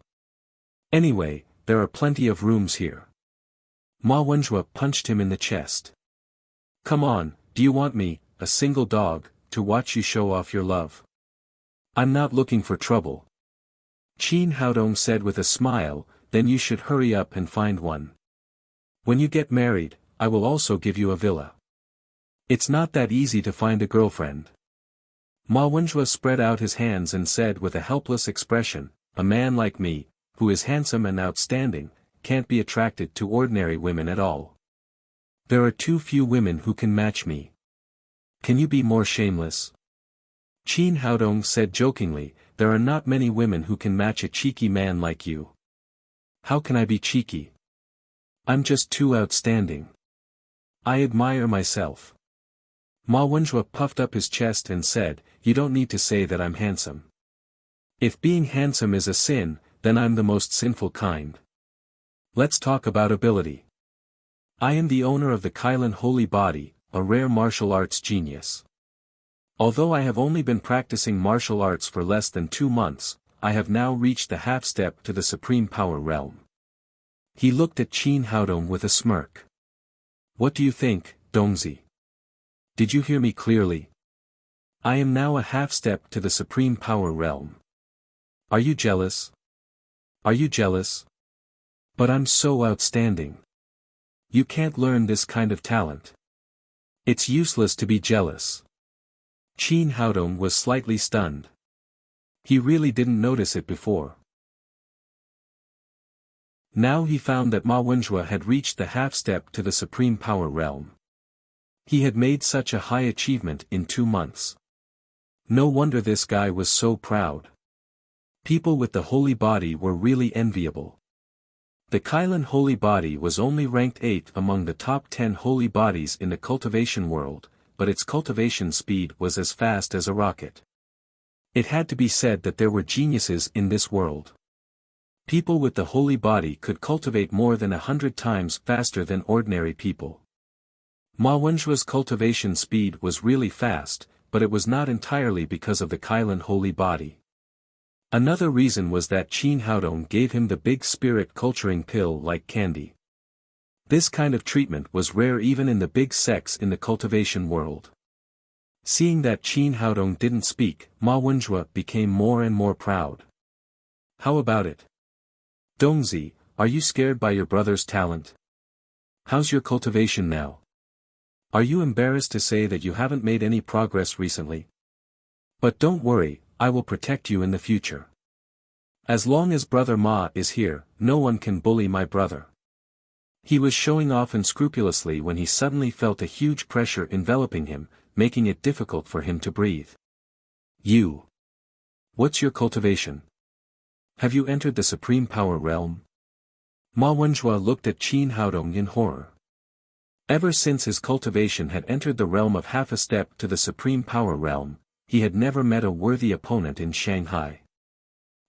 Anyway, there are plenty of rooms here." Ma Wenjua punched him in the chest. "Come on, do you want me, a single dog, to watch you show off your love? I'm not looking for trouble." Qin Haodong said with a smile, "Then you should hurry up and find one. When you get married, I will also give you a villa. It's not that easy to find a girlfriend." Ma Wenjua spread out his hands and said with a helpless expression, "A man like me, who is handsome and outstanding, can't be attracted to ordinary women at all. There are too few women who can match me. Can you be more shameless?" Qin Haodong said jokingly, "There are not many women who can match a cheeky man like you. How can I be cheeky? I'm just too outstanding. I admire myself." Ma Wenjua puffed up his chest and said, "You don't need to say that I'm handsome. If being handsome is a sin, then I'm the most sinful kind. Let's talk about ability. I am the owner of the Kailan Holy Body, a rare martial arts genius. Although I have only been practicing martial arts for less than 2 months, I have now reached the half-step to the Supreme Power Realm." He looked at Qin Haodong with a smirk. "What do you think, Dongzi? Did you hear me clearly? I am now a half-step to the Supreme Power Realm. Are you jealous? Are you jealous? But I'm so outstanding. You can't learn this kind of talent. It's useless to be jealous." Qin Haodong was slightly stunned. He really didn't notice it before. Now he found that Ma Wenjua had reached the half-step to the Supreme Power Realm. He had made such a high achievement in 2 months. No wonder this guy was so proud. People with the holy body were really enviable. The Kailan Holy Body was only ranked 8th among the top 10 holy bodies in the cultivation world, but its cultivation speed was as fast as a rocket. It had to be said that there were geniuses in this world. People with the holy body could cultivate more than 100 times faster than ordinary people. Ma Wenjua's cultivation speed was really fast, but it was not entirely because of the Kailan Holy Body. Another reason was that Qin Haodong gave him the big spirit culturing pill like candy. This kind of treatment was rare even in the big sects in the cultivation world. Seeing that Qin Haodong didn't speak, Ma Wenjua became more and more proud. "How about it? Dongzi, are you scared by your brother's talent? How's your cultivation now? Are you embarrassed to say that you haven't made any progress recently? But don't worry, I will protect you in the future. As long as Brother Ma is here, no one can bully my brother." He was showing off unscrupulously when he suddenly felt a huge pressure enveloping him, making it difficult for him to breathe. "You. What's your cultivation? Have you entered the Supreme Power Realm?" Ma Wenjua looked at Qin Haodong in horror. Ever since his cultivation had entered the realm of half a step to the Supreme Power Realm, he had never met a worthy opponent in Shanghai.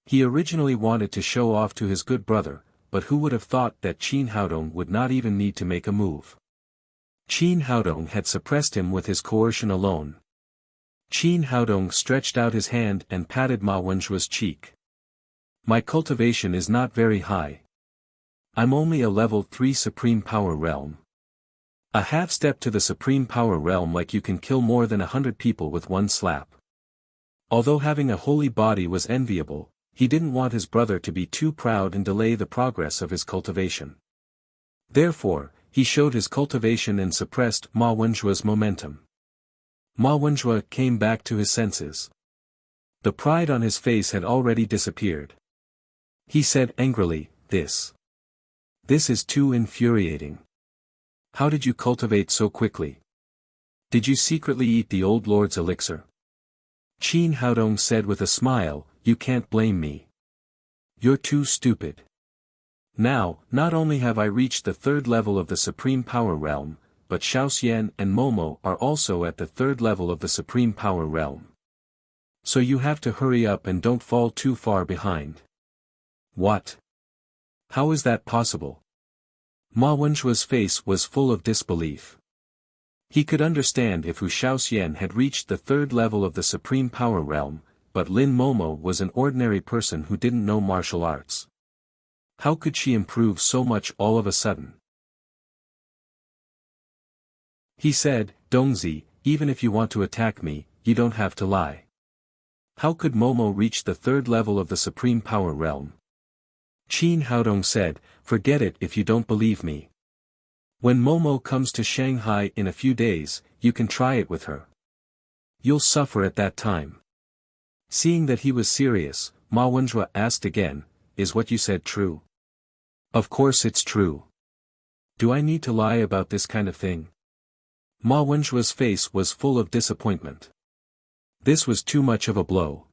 He originally wanted to show off to his good brother, but who would have thought that Qin Haodong would not even need to make a move. Qin Haodong had suppressed him with his coercion alone. Qin Haodong stretched out his hand and patted Ma Wenjua's cheek. "My cultivation is not very high. I'm only a level 3 Supreme Power Realm. A half step to the Supreme Power Realm like you can kill more than 100 people with one slap." Although having a holy body was enviable, he didn't want his brother to be too proud and delay the progress of his cultivation. Therefore, he showed his cultivation and suppressed Ma Wenjua's momentum. Ma Wenjua came back to his senses. The pride on his face had already disappeared. He said angrily, This is too infuriating. How did you cultivate so quickly? Did you secretly eat the old lord's elixir? Qin Haodong said with a smile, You can't blame me. You're too stupid. Now, not only have I reached the third level of the Supreme Power Realm, but Xiaoxian and Momo are also at the third level of the Supreme Power Realm. So you have to hurry up and don't fall too far behind. What? How is that possible? Ma Wenjue's face was full of disbelief. He could understand if Hu Xiaoxian had reached the third level of the Supreme Power Realm, but Lin Momo was an ordinary person who didn't know martial arts. How could she improve so much all of a sudden? He said, Dongzi, even if you want to attack me, you don't have to lie. How could Momo reach the third level of the Supreme Power Realm? Qin Haodong said, Forget it if you don't believe me. When Momo comes to Shanghai in a few days, you can try it with her. You'll suffer at that time. Seeing that he was serious, Ma Wenjue asked again, Is what you said true? Of course it's true. Do I need to lie about this kind of thing? Ma Wenjue's face was full of disappointment. This was too much of a blow.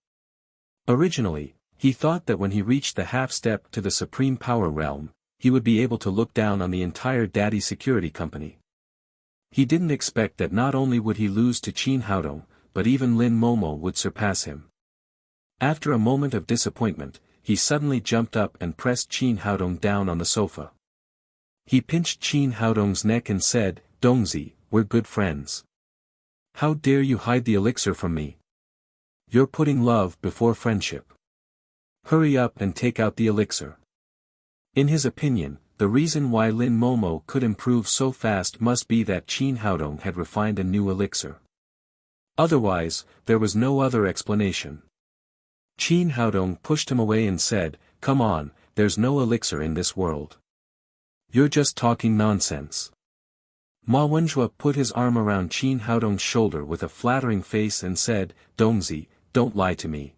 Originally, he thought that when he reached the half-step to the Supreme Power Realm, he would be able to look down on the entire Daddy Security Company. He didn't expect that not only would he lose to Qin Haodong, but even Lin Momo would surpass him. After a moment of disappointment, he suddenly jumped up and pressed Qin Haodong down on the sofa. He pinched Qin Haodong's neck and said, Dongzi, we're good friends. How dare you hide the elixir from me? You're putting love before friendship. Hurry up and take out the elixir. In his opinion, the reason why Lin Momo could improve so fast must be that Qin Haodong had refined a new elixir. Otherwise, there was no other explanation. Qin Haodong pushed him away and said, Come on, there's no elixir in this world. You're just talking nonsense. Ma Wenjue put his arm around Qin Haodong's shoulder with a flattering face and said, Dongzi, don't lie to me.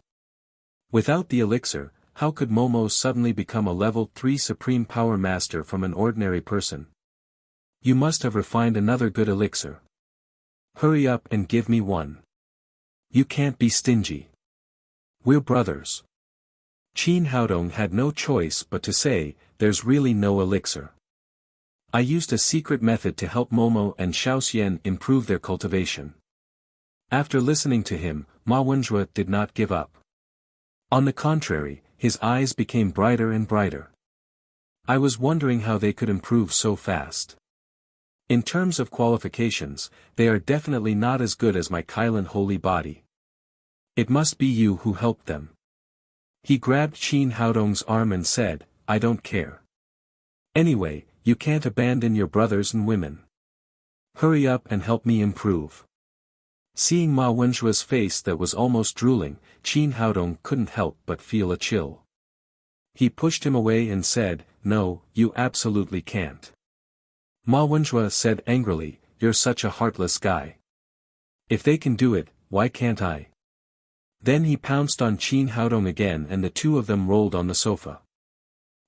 Without the elixir, how could Momo suddenly become a level 3 Supreme Power Master from an ordinary person? You must have refined another good elixir. Hurry up and give me one. You can't be stingy. We're brothers. Qin Haodong had no choice but to say, There's really no elixir. I used a secret method to help Momo and Xiaoxian improve their cultivation. After listening to him, Ma Wenjue did not give up. On the contrary, his eyes became brighter and brighter. I was wondering how they could improve so fast. In terms of qualifications, they are definitely not as good as my Kailan holy body. It must be you who helped them. He grabbed Qin Haodong's arm and said, I don't care. Anyway, you can't abandon your brothers and women. Hurry up and help me improve. Seeing Ma Wenjue's face that was almost drooling, Qin Haodong couldn't help but feel a chill. He pushed him away and said, No, you absolutely can't. Ma Wenjue said angrily, You're such a heartless guy. If they can do it, why can't I? Then he pounced on Qin Haodong again and the two of them rolled on the sofa.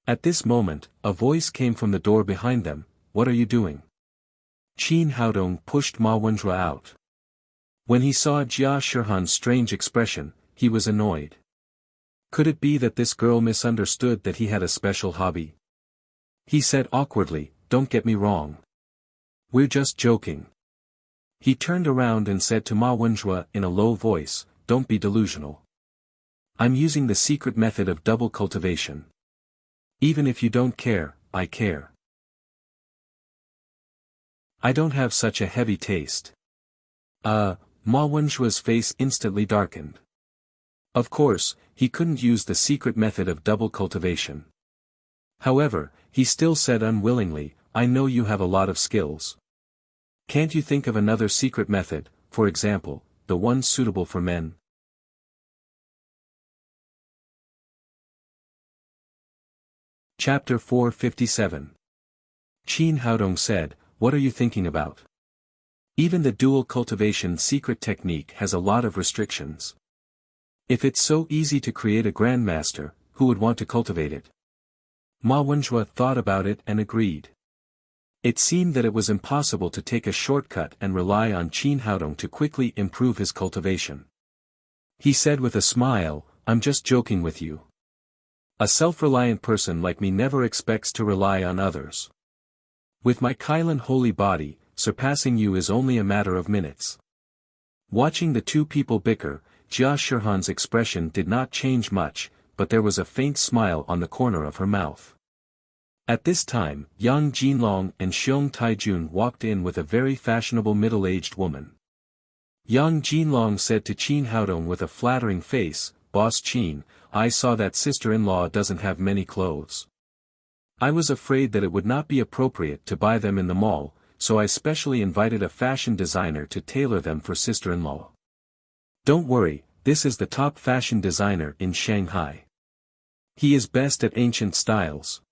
At this moment, a voice came from the door behind them, What are you doing? Qin Haodong pushed Ma Wenjue out. When he saw Jia Shihan's strange expression, he was annoyed. Could it be that this girl misunderstood that he had a special hobby? He said awkwardly, Don't get me wrong. We're just joking. He turned around and said to Ma Wenjue in a low voice, Don't be delusional. I'm using the secret method of double cultivation. Even if you don't care, I care. I don't have such a heavy taste. Ma Wenjue's face instantly darkened. Of course, he couldn't use the secret method of double cultivation. However, he still said unwillingly, I know you have a lot of skills. Can't you think of another secret method, for example, the one suitable for men? Chapter 457. Qin Haodong said, What are you thinking about? Even the dual cultivation secret technique has a lot of restrictions. If it's so easy to create a grandmaster, who would want to cultivate it? Ma Wenzhua thought about it and agreed. It seemed that it was impossible to take a shortcut and rely on Qin Haodong to quickly improve his cultivation. He said with a smile, "I'm just joking with you. A self-reliant person like me never expects to rely on others. With my Kailan holy body, surpassing you is only a matter of minutes." Watching the two people bicker, Jia Shihan's expression did not change much, but there was a faint smile on the corner of her mouth. At this time, Yang Jinlong and Xiong Taijun walked in with a very fashionable middle-aged woman. Yang Jinlong said to Qin Haodong with a flattering face, "Boss Qin, I saw that sister-in-law doesn't have many clothes. I was afraid that it would not be appropriate to buy them in the mall, so I specially invited a fashion designer to tailor them for sister-in-law. Don't worry, this is the top fashion designer in Shanghai. He is best at ancient styles.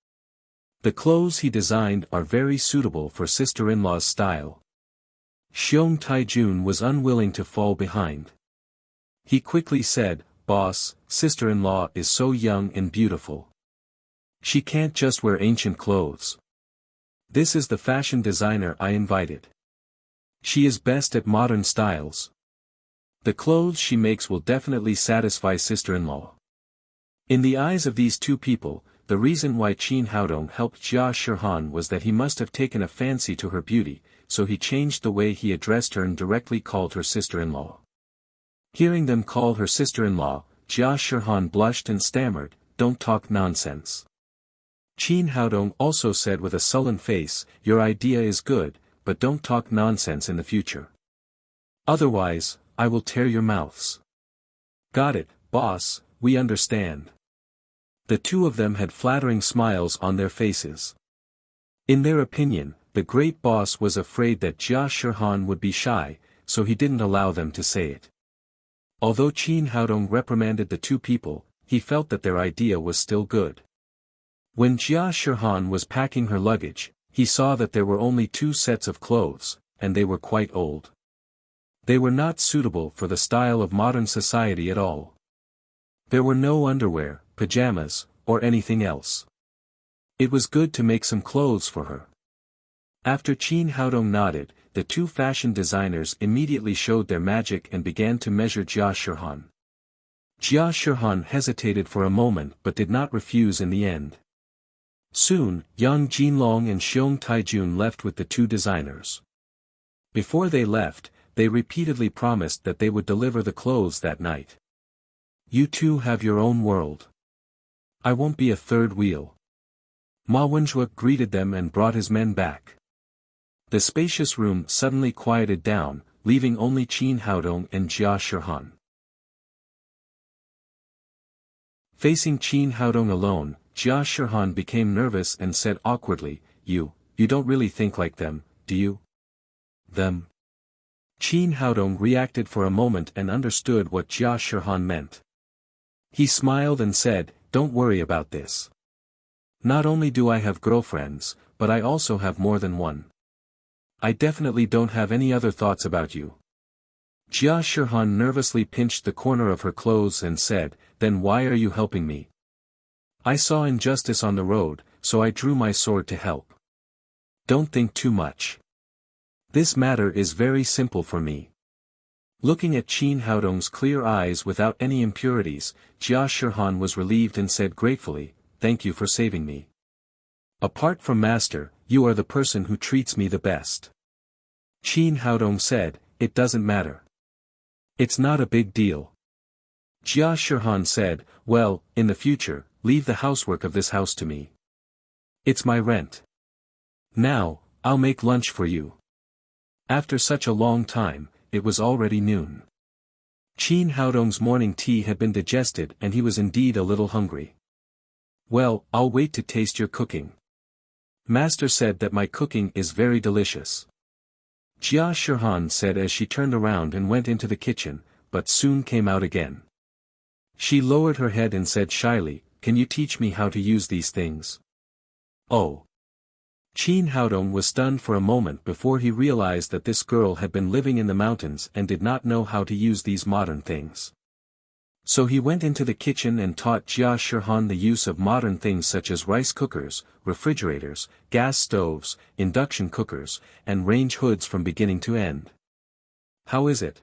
The clothes he designed are very suitable for sister-in-law's style." Xiong Taijun was unwilling to fall behind. He quickly said, "Boss, sister-in-law is so young and beautiful. She can't just wear ancient clothes. This is the fashion designer I invited. She is best at modern styles. The clothes she makes will definitely satisfy sister-in-law." In the eyes of these two people, the reason why Qin Haodong helped Jia Shihan was that he must have taken a fancy to her beauty, so he changed the way he addressed her and directly called her sister-in-law. Hearing them call her sister-in-law, Jia Shihan blushed and stammered, "Don't talk nonsense." Qin Haodong also said with a sullen face, "Your idea is good, but don't talk nonsense in the future. Otherwise, I will tear your mouths." "Got it, boss, we understand." The two of them had flattering smiles on their faces. In their opinion, the great boss was afraid that Jia Shihan would be shy, so he didn't allow them to say it. Although Qin Haodong reprimanded the two people, he felt that their idea was still good. When Jia Shihan was packing her luggage, he saw that there were only 2 sets of clothes, and they were quite old. They were not suitable for the style of modern society at all. There were no underwear, pajamas, or anything else. It was good to make some clothes for her. After Qin Haodong nodded, the two fashion designers immediately showed their magic and began to measure Jia Shihan. Jia Shihan hesitated for a moment but did not refuse in the end. Soon, Yang Jinlong and Xiong Taijun left with the two designers. Before they left, they repeatedly promised that they would deliver the clothes that night. "You two have your own world. I won't be a third wheel." Ma Wenzhua greeted them and brought his men back. The spacious room suddenly quieted down, leaving only Qin Haodong and Jia Shihan. Facing Qin Haodong alone, Jia Shihan became nervous and said awkwardly, You don't really think like them, do you?" "Them?" Qin Haodong reacted for a moment and understood what Jia Shihan meant. He smiled and said, "Don't worry about this. Not only do I have girlfriends, but I also have more than one. I definitely don't have any other thoughts about you." Jia Shihan nervously pinched the corner of her clothes and said, "Then why are you helping me?" "I saw injustice on the road, so I drew my sword to help. Don't think too much. This matter is very simple for me." Looking at Qin Haodong's clear eyes without any impurities, Jia Shihan was relieved and said gratefully, "Thank you for saving me. Apart from master, you are the person who treats me the best." Qin Haodong said, "It doesn't matter. It's not a big deal." Jia Shihan said, "Well, in the future, leave the housework of this house to me. It's my rent. Now, I'll make lunch for you." After such a long time, it was already noon. Qin Haodong's morning tea had been digested and he was indeed a little hungry. "Well, I'll wait to taste your cooking. Master said that my cooking is very delicious." Jia Shihan said as she turned around and went into the kitchen, but soon came out again. She lowered her head and said shyly, "Can you teach me how to use these things?" "Oh." Qin Haodong was stunned for a moment before he realized that this girl had been living in the mountains and did not know how to use these modern things. So he went into the kitchen and taught Jia Shirhan the use of modern things such as rice cookers, refrigerators, gas stoves, induction cookers, and range hoods from beginning to end. How is it?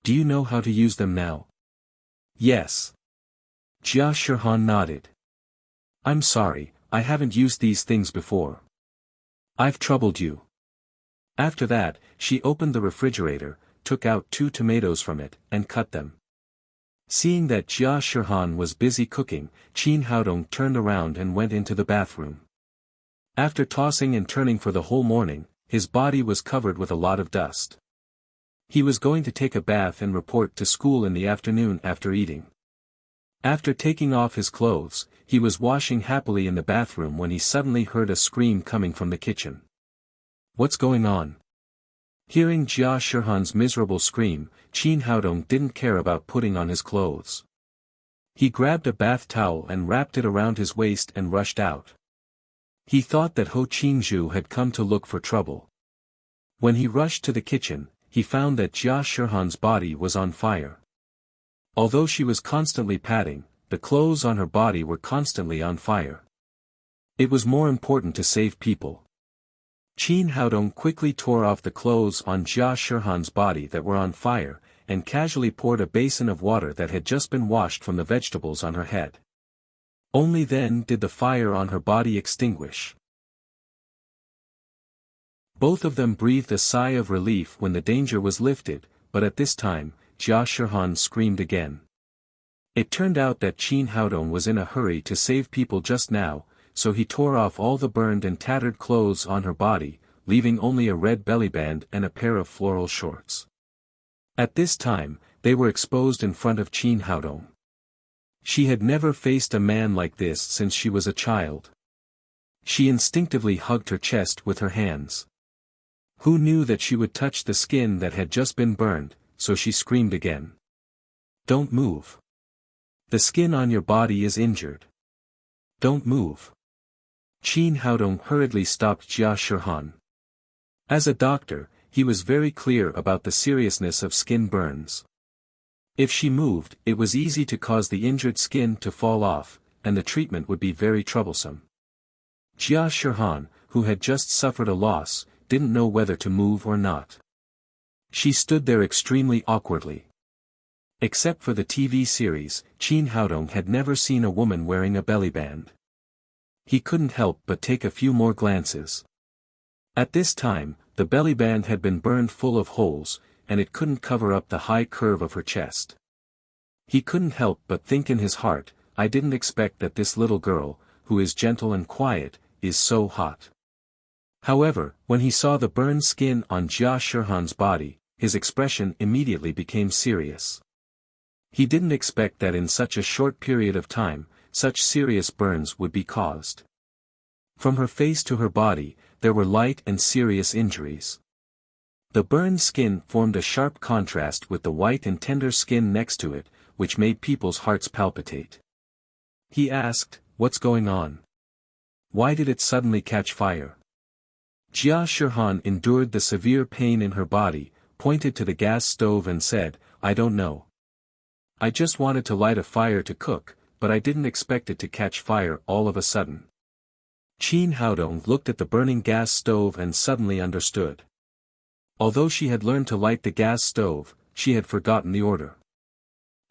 Do you know how to use them now? Yes. Jia Shirhan nodded. I'm sorry, I haven't used these things before. I've troubled you. After that, she opened the refrigerator, took out 2 tomatoes from it, and cut them. Seeing that Jia Shirhan was busy cooking, Qin Haodong turned around and went into the bathroom. After tossing and turning for the whole morning, his body was covered with a lot of dust. He was going to take a bath and report to school in the afternoon after eating. After taking off his clothes, he was washing happily in the bathroom when he suddenly heard a scream coming from the kitchen. What's going on? Hearing Jia Shirhan's miserable scream, Qin Haodong didn't care about putting on his clothes. He grabbed a bath towel and wrapped it around his waist and rushed out. He thought that Ho Qingzhu had come to look for trouble. When he rushed to the kitchen, he found that Jia Shirhan's body was on fire. Although she was constantly patting, the clothes on her body were constantly on fire. It was more important to save people. Qin Haodong quickly tore off the clothes on Jia Shirhan's body that were on fire, and casually poured a basin of water that had just been washed from the vegetables on her head. Only then did the fire on her body extinguish. Both of them breathed a sigh of relief when the danger was lifted, but at this time, Jia Shirhan screamed again. It turned out that Qin Haodong was in a hurry to save people just now, so he tore off all the burned and tattered clothes on her body, leaving only a red bellyband and a pair of floral shorts. At this time, they were exposed in front of Qin Haodong. She had never faced a man like this since she was a child. She instinctively hugged her chest with her hands. Who knew that she would touch the skin that had just been burned, so she screamed again. Don't move. The skin on your body is injured. Don't move. Qin Haodong hurriedly stopped Jia Shirhan. As a doctor, he was very clear about the seriousness of skin burns. If she moved, it was easy to cause the injured skin to fall off, and the treatment would be very troublesome. Jia Shirhan, who had just suffered a loss, didn't know whether to move or not. She stood there extremely awkwardly. Except for the TV series, Qin Haodong had never seen a woman wearing a bellyband. He couldn't help but take a few more glances. At this time, the bellyband had been burned full of holes, and it couldn't cover up the high curve of her chest. He couldn't help but think in his heart, I didn't expect that this little girl, who is gentle and quiet, is so hot. However, when he saw the burned skin on Jia Shirhan's body, his expression immediately became serious. He didn't expect that in such a short period of time, such serious burns would be caused. From her face to her body, there were light and serious injuries. The burned skin formed a sharp contrast with the white and tender skin next to it, which made people's hearts palpitate. He asked, "What's going on? Why did it suddenly catch fire?" Jia Shirhan endured the severe pain in her body, pointed to the gas stove and said, "I don't know. I just wanted to light a fire to cook, but I didn't expect it to catch fire all of a sudden." Qin Haodong looked at the burning gas stove and suddenly understood. Although she had learned to light the gas stove, she had forgotten the order.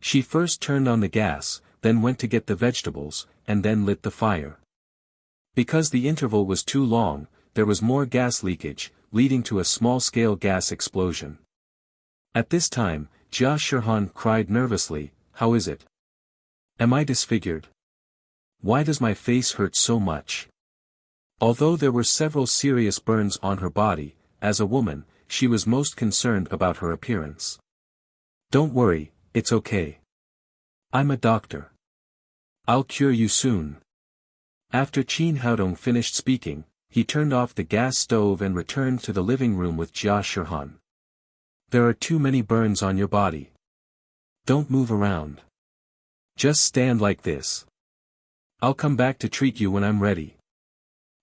She first turned on the gas, then went to get the vegetables, and then lit the fire. Because the interval was too long, there was more gas leakage, leading to a small-scale gas explosion. At this time, Jia Shirhan cried nervously, "How is it? Am I disfigured? Why does my face hurt so much?" Although there were several serious burns on her body, as a woman, she was most concerned about her appearance. "Don't worry, it's okay. I'm a doctor. I'll cure you soon." After Qin Haodong finished speaking, he turned off the gas stove and returned to the living room with Jia Shirhan. "There are too many burns on your body. Don't move around. Just stand like this. I'll come back to treat you when I'm ready."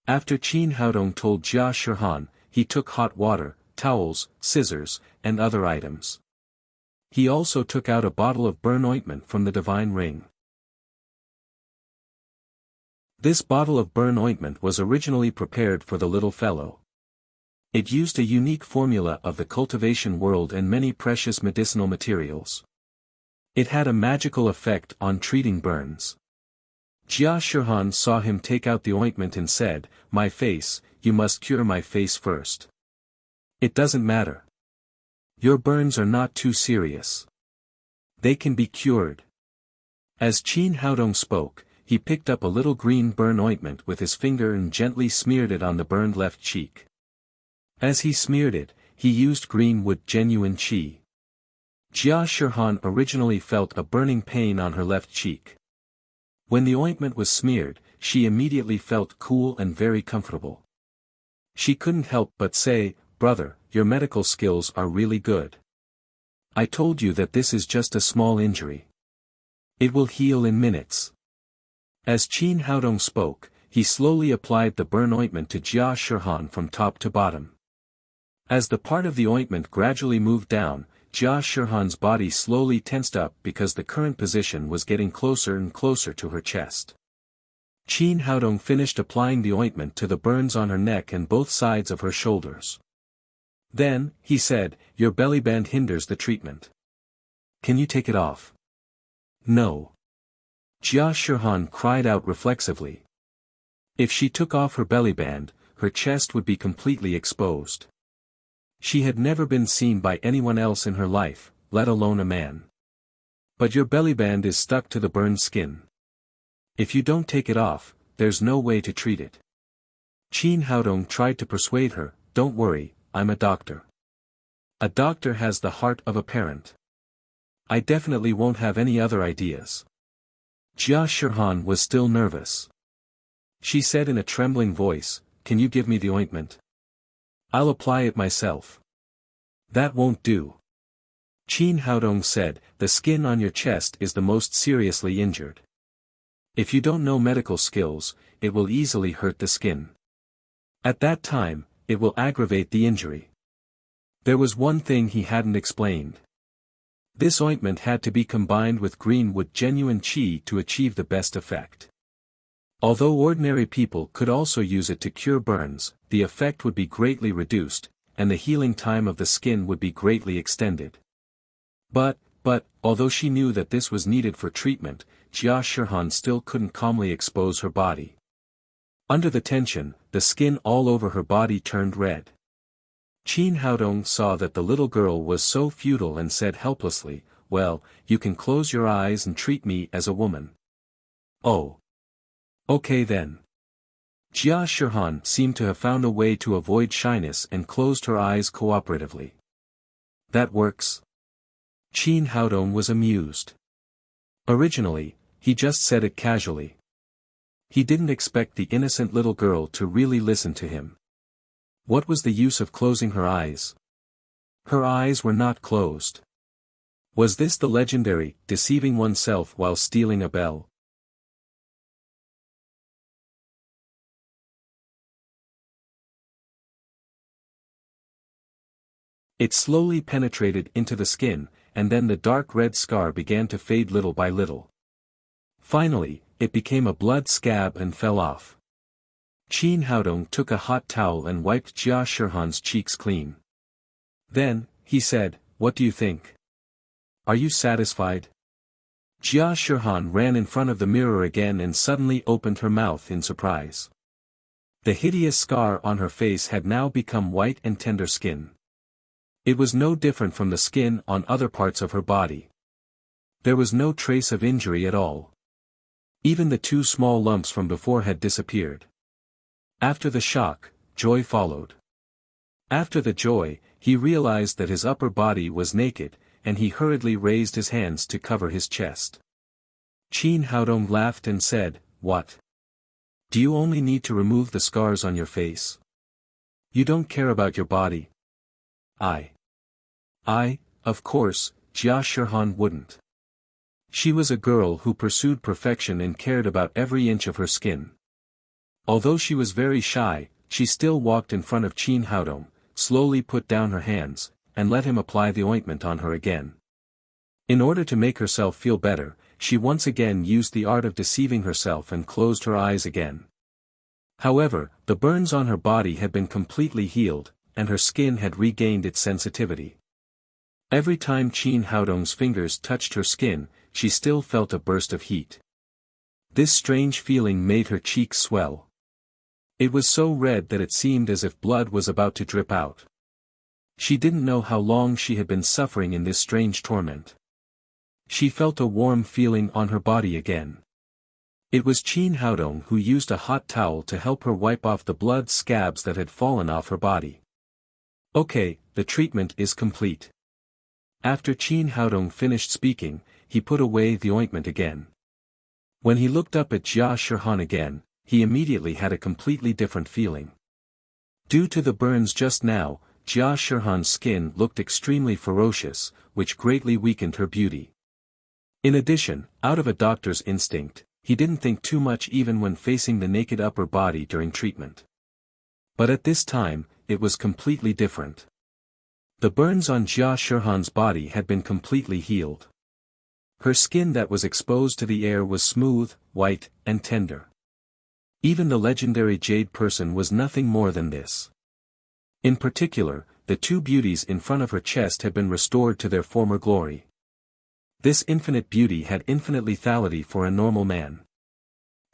After Qin Haodong told Jia Shirhan, he took hot water, towels, scissors, and other items. He also took out a bottle of burn ointment from the divine ring. This bottle of burn ointment was originally prepared for the little fellow. It used a unique formula of the cultivation world and many precious medicinal materials. It had a magical effect on treating burns. Jia Shihan saw him take out the ointment and said, "My face, you must cure my face first. It doesn't matter. Your burns are not too serious. They can be cured." As Qin Haodong spoke, he picked up a little green burn ointment with his finger and gently smeared it on the burned left cheek. As he smeared it, he used green wood genuine qi. Jia Shihan originally felt a burning pain on her left cheek. When the ointment was smeared, she immediately felt cool and very comfortable. She couldn't help but say, "Brother, your medical skills are really good. I told you that this is just a small injury. It will heal in minutes." As Qin Haodong spoke, he slowly applied the burn ointment to Jia Shihan from top to bottom. As the part of the ointment gradually moved down, Jia Shihan's body slowly tensed up because the current position was getting closer and closer to her chest. Qin Haodong finished applying the ointment to the burns on her neck and both sides of her shoulders. Then, he said, "Your belly band hinders the treatment. Can you take it off?" "No." Jia Shihan cried out reflexively. If she took off her belly band, her chest would be completely exposed. She had never been seen by anyone else in her life, let alone a man. "But your belly band is stuck to the burned skin. If you don't take it off, there's no way to treat it." Qin Haodong tried to persuade her, "Don't worry, I'm a doctor. A doctor has the heart of a parent. I definitely won't have any other ideas." Jia Shihan was still nervous. She said in a trembling voice, "Can you give me the ointment? I'll apply it myself." "That won't do." Qin Haodong said, "The skin on your chest is the most seriously injured. If you don't know medical skills, it will easily hurt the skin. At that time, it will aggravate the injury." There was one thing he hadn't explained. This ointment had to be combined with green wood genuine qi to achieve the best effect. Although ordinary people could also use it to cure burns, the effect would be greatly reduced, and the healing time of the skin would be greatly extended. But, although she knew that this was needed for treatment, Jia Shihan still couldn't calmly expose her body. Under the tension, the skin all over her body turned red. Qin Haodong saw that the little girl was so futile and said helplessly, "Well, you can close your eyes and treat me as a woman." "Oh. Okay then." Jia Shihan seemed to have found a way to avoid shyness and closed her eyes cooperatively. "That works?" Qin Haodong was amused. Originally, he just said it casually. He didn't expect the innocent little girl to really listen to him. What was the use of closing her eyes? Her eyes were not closed. Was this the legendary, deceiving oneself while stealing a bell? It slowly penetrated into the skin, and then the dark red scar began to fade little by little. Finally, it became a blood scab and fell off. Qin Haodong took a hot towel and wiped Jia Shihan's cheeks clean. Then, he said, "What do you think? Are you satisfied?" Jia Shihan ran in front of the mirror again and suddenly opened her mouth in surprise. The hideous scar on her face had now become white and tender skin. It was no different from the skin on other parts of her body. There was no trace of injury at all. Even the two small lumps from before had disappeared. After the shock, joy followed. After the joy, he realized that his upper body was naked, and he hurriedly raised his hands to cover his chest. Qin Haodong laughed and said, "What? Do you only need to remove the scars on your face? You don't care about your body?" Of course, Jia Shihan wouldn't. She was a girl who pursued perfection and cared about every inch of her skin. Although she was very shy, she still walked in front of Qin Haodong, slowly put down her hands, and let him apply the ointment on her again. In order to make herself feel better, she once again used the art of deceiving herself and closed her eyes again. However, the burns on her body had been completely healed, and her skin had regained its sensitivity. Every time Qin Haodong's fingers touched her skin, she still felt a burst of heat. This strange feeling made her cheeks swell. It was so red that it seemed as if blood was about to drip out. She didn't know how long she had been suffering in this strange torment. She felt a warm feeling on her body again. It was Qin Haodong who used a hot towel to help her wipe off the blood scabs that had fallen off her body. Okay, the treatment is complete. After Qin Haodong finished speaking, he put away the ointment again. When he looked up at Jia Shihan again, he immediately had a completely different feeling. Due to the burns just now, Jia Shihan's skin looked extremely ferocious, which greatly weakened her beauty. In addition, out of a doctor's instinct, he didn't think too much even when facing the naked upper body during treatment. But at this time, it was completely different. The burns on Jia Shihan's body had been completely healed. Her skin that was exposed to the air was smooth, white, and tender. Even the legendary jade person was nothing more than this. In particular, the two beauties in front of her chest had been restored to their former glory. This infinite beauty had infinite lethality for a normal man.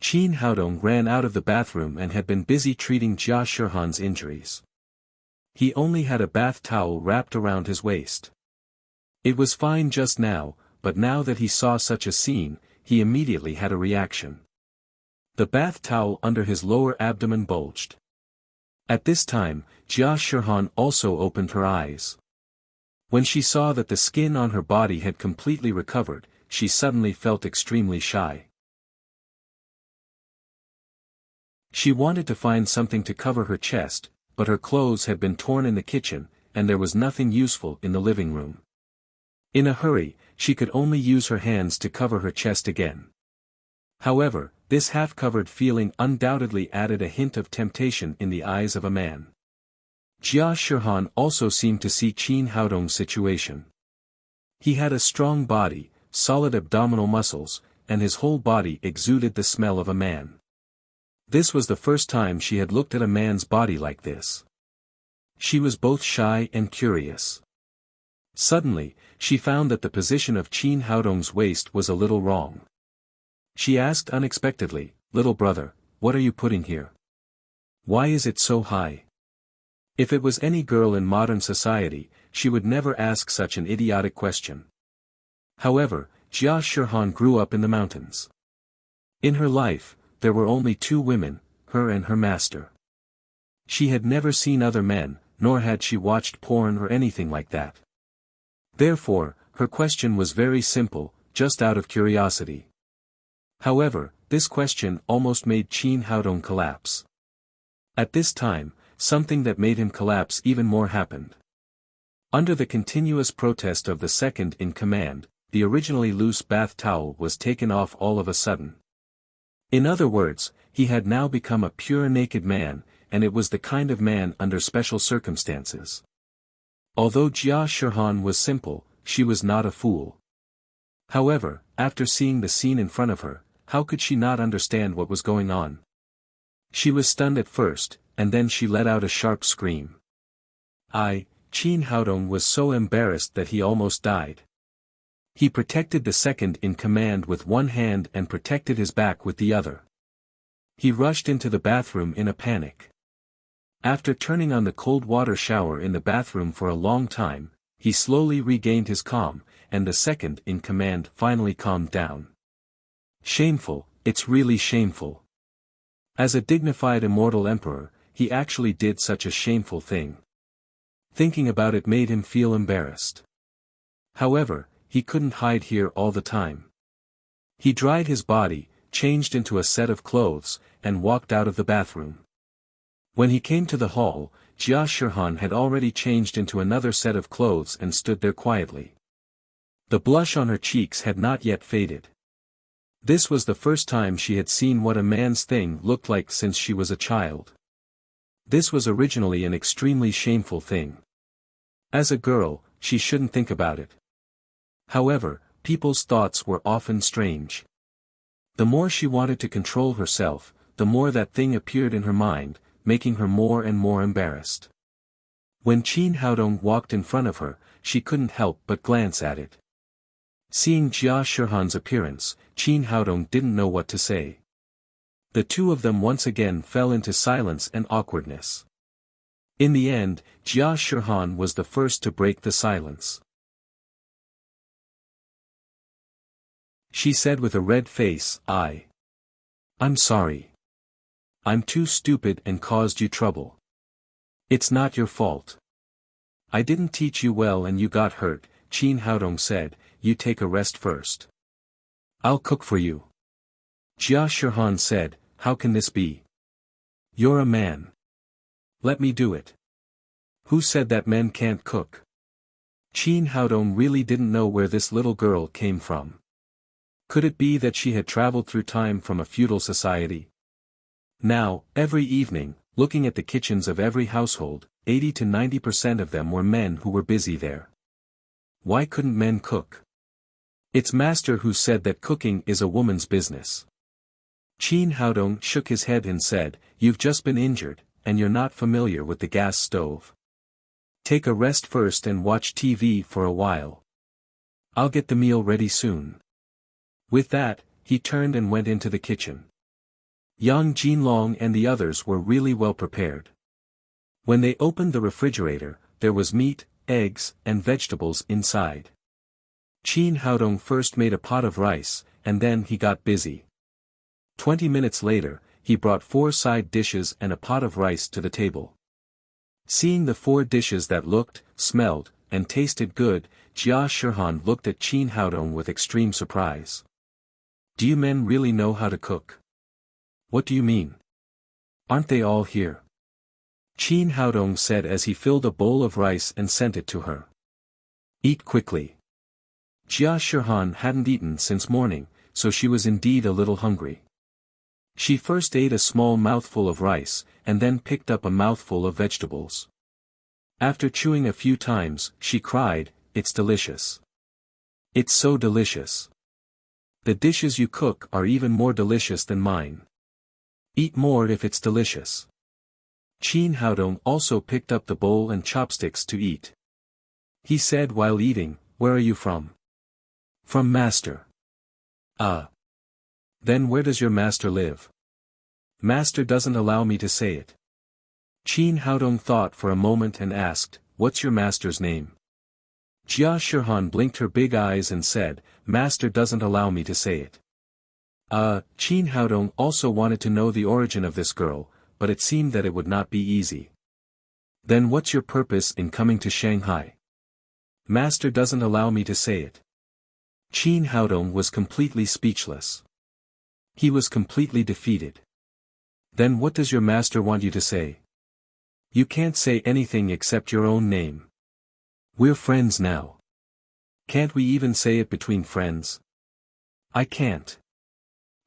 Qin Haodong ran out of the bathroom and had been busy treating Jia Shihan's injuries. He only had a bath towel wrapped around his waist. It was fine just now, but now that he saw such a scene, he immediately had a reaction. The bath towel under his lower abdomen bulged. At this time, Jia Shihan also opened her eyes. When she saw that the skin on her body had completely recovered, she suddenly felt extremely shy. She wanted to find something to cover her chest, but her clothes had been torn in the kitchen, and there was nothing useful in the living room. In a hurry, she could only use her hands to cover her chest again. However, this half-covered feeling undoubtedly added a hint of temptation in the eyes of a man. Jia Shihan also seemed to see Qin Haodong's situation. He had a strong body, solid abdominal muscles, and his whole body exuded the smell of a man. This was the first time she had looked at a man's body like this. She was both shy and curious. Suddenly, she found that the position of Qin Haodong's waist was a little wrong. She asked unexpectedly, "Little brother, what are you putting here? Why is it so high?" If it was any girl in modern society, she would never ask such an idiotic question. However, Jia Shihan grew up in the mountains. In her life, there were only two women, her and her master. She had never seen other men, nor had she watched porn or anything like that. Therefore, her question was very simple, just out of curiosity. However, this question almost made Qin Haodong collapse. At this time, something that made him collapse even more happened. Under the continuous protest of the second in command, the originally loose bath towel was taken off all of a sudden. In other words, he had now become a pure naked man, and it was the kind of man under special circumstances. Although Jia Shihan was simple, she was not a fool. However, after seeing the scene in front of her, how could she not understand what was going on? She was stunned at first, and then she let out a sharp scream. Qin Haodong was so embarrassed that he almost died. He protected the second in command with one hand and protected his back with the other. He rushed into the bathroom in a panic. After turning on the cold water shower in the bathroom for a long time, he slowly regained his calm, and the second in command finally calmed down. Shameful, it's really shameful. As a dignified immortal emperor, he actually did such a shameful thing. Thinking about it made him feel embarrassed. However, he couldn't hide here all the time. He dried his body, changed into a set of clothes, and walked out of the bathroom. When he came to the hall, Jia Shihan had already changed into another set of clothes and stood there quietly. The blush on her cheeks had not yet faded. This was the first time she had seen what a man's thing looked like since she was a child. This was originally an extremely shameful thing. As a girl, she shouldn't think about it. However, people's thoughts were often strange. The more she wanted to control herself, the more that thing appeared in her mind, making her more and more embarrassed. When Qin Haodong walked in front of her, she couldn't help but glance at it. Seeing Jia Shihan's appearance, Qin Haodong didn't know what to say. The two of them once again fell into silence and awkwardness. In the end, Jia Shihan was the first to break the silence. She said with a red face, I'm sorry. I'm too stupid and caused you trouble. It's not your fault. I didn't teach you well and you got hurt, Qin Haodong said, you take a rest first. I'll cook for you. Jia Shihan said, how can this be? You're a man. Let me do it. Who said that men can't cook? Qin Haodong really didn't know where this little girl came from. Could it be that she had traveled through time from a feudal society? Now, every evening, looking at the kitchens of every household, 80 to 90% of them were men who were busy there. Why couldn't men cook? It's master who said that cooking is a woman's business. Qin Haodong shook his head and said, you've just been injured, and you're not familiar with the gas stove. Take a rest first and watch TV for a while. I'll get the meal ready soon. With that, he turned and went into the kitchen. Yang Jinlong and the others were really well prepared. When they opened the refrigerator, there was meat, eggs, and vegetables inside. Qin Haodong first made a pot of rice, and then he got busy. 20 minutes later, he brought 4 side dishes and a pot of rice to the table. Seeing the 4 dishes that looked, smelled, and tasted good, Jia Shihan looked at Qin Haodong with extreme surprise. Do you men really know how to cook? What do you mean? Aren't they all here? Qin Haodong said as he filled a bowl of rice and sent it to her. Eat quickly. Jia Shihan hadn't eaten since morning, so she was indeed a little hungry. She first ate a small mouthful of rice, and then picked up a mouthful of vegetables. After chewing a few times, she cried, it's delicious. It's so delicious. The dishes you cook are even more delicious than mine. Eat more if it's delicious. Qin Haodong also picked up the bowl and chopsticks to eat. He said while eating, where are you from? From master. Then where does your master live? Master doesn't allow me to say it. Qin Haodong thought for a moment and asked, what's your master's name? Jia Shihan blinked her big eyes and said, master doesn't allow me to say it. Qin Haodong also wanted to know the origin of this girl, but it seemed that it would not be easy. Then what's your purpose in coming to Shanghai? Master doesn't allow me to say it. Qin Haodong was completely speechless. He was completely defeated. Then what does your master want you to say? You can't say anything except your own name. We're friends now. Can't we even say it between friends? I can't.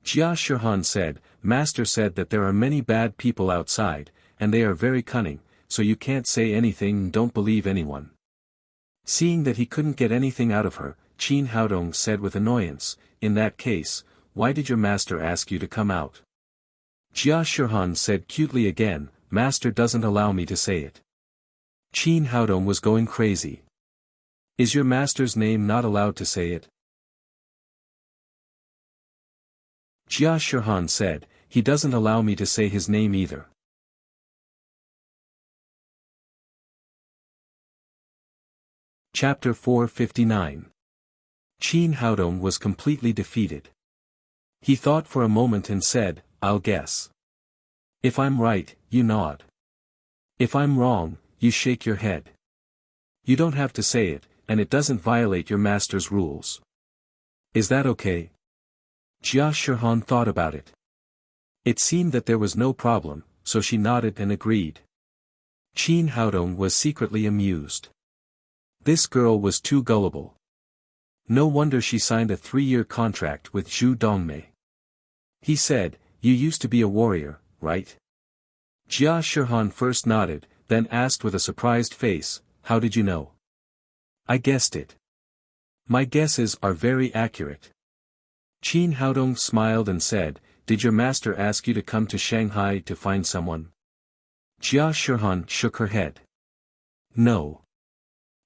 Jia Shihan said, master said that there are many bad people outside, and they are very cunning, so you can't say anything and don't believe anyone. Seeing that he couldn't get anything out of her, Qin Haodong said with annoyance, in that case, why did your master ask you to come out? Jia Shihan said cutely again, master doesn't allow me to say it. Qin Haodong was going crazy. Is your master's name not allowed to say it? Jia Shihan said, he doesn't allow me to say his name either. Chapter 459. Qin Haodong was completely defeated. He thought for a moment and said, I'll guess. If I'm right, you nod. If I'm wrong, you shake your head. You don't have to say it, and it doesn't violate your master's rules. Is that okay? Jia Shihan thought about it. It seemed that there was no problem, so she nodded and agreed. Qin Haodong was secretly amused. This girl was too gullible. No wonder she signed a 3-year contract with Zhu Dongmei. He said, you used to be a warrior, right? Jia Shihan first nodded, then asked with a surprised face, how did you know? I guessed it. My guesses are very accurate. Qin Haodong smiled and said, did your master ask you to come to Shanghai to find someone? Jia Shihan shook her head. No.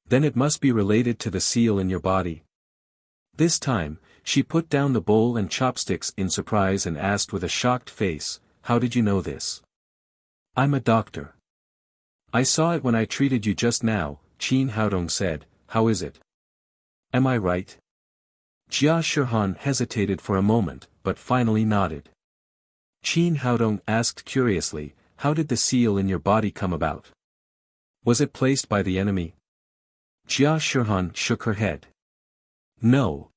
Then it must be related to the seal in your body. This time, she put down the bowl and chopsticks in surprise and asked with a shocked face, how did you know this? I'm a doctor. I saw it when I treated you just now, Qin Haodong said, how is it? Am I right? Jia Shihan hesitated for a moment, but finally nodded. Qin Haodong asked curiously, how did the seal in your body come about? Was it placed by the enemy? Jia Shihan shook her head. No.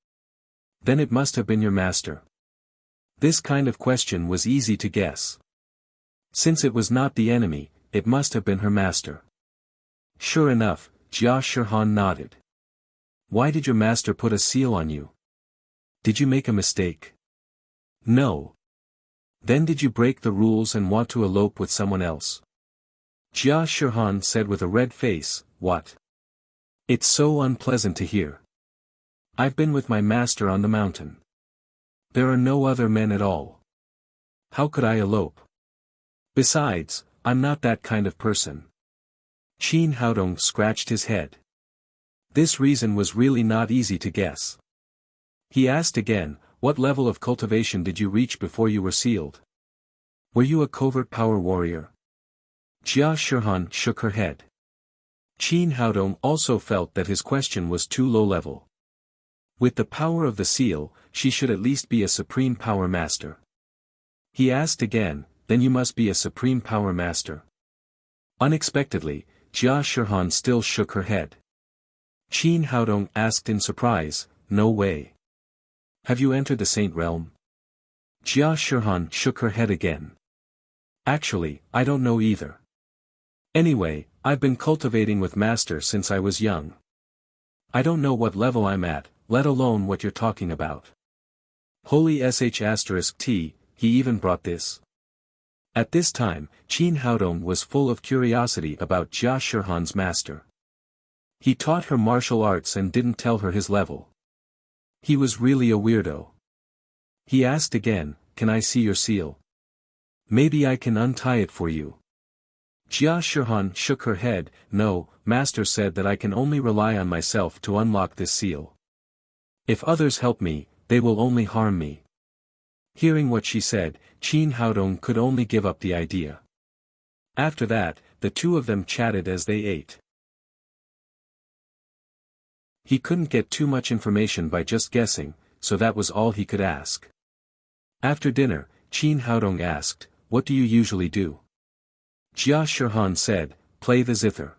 Then it must have been your master. This kind of question was easy to guess. Since it was not the enemy, it must have been her master. Sure enough, Jia Shihan nodded. Why did your master put a seal on you? Did you make a mistake? No. Then did you break the rules and want to elope with someone else? Jia Shihan said with a red face, what? It's so unpleasant to hear. I've been with my master on the mountain. There are no other men at all. How could I elope? Besides, I'm not that kind of person. Qin Haodong scratched his head. This reason was really not easy to guess. He asked again, what level of cultivation did you reach before you were sealed? Were you a covert power warrior? Jia Shihan shook her head. Qin Haodong also felt that his question was too low level. With the power of the seal, she should at least be a supreme power master. He asked again, then you must be a supreme power master. Unexpectedly, Jia Shihan still shook her head. Qin Haodong asked in surprise, no way. Have you entered the Saint Realm? Jia Shihan shook her head again. Actually, I don't know either. Anyway, I've been cultivating with Master since I was young. I don't know what level I'm at, let alone what you're talking about. Holy sh*t, he even brought this. At this time, Qin Haodong was full of curiosity about Jia Shihan's master. He taught her martial arts and didn't tell her his level. He was really a weirdo. He asked again, can I see your seal? Maybe I can untie it for you. Jia Shihan shook her head, no, master said that I can only rely on myself to unlock this seal. If others help me, they will only harm me. Hearing what she said, Qin Haodong could only give up the idea. After that, the two of them chatted as they ate. He couldn't get too much information by just guessing, so that was all he could ask. After dinner, Qin Haodong asked, what do you usually do? Jia Shihan said, play the zither.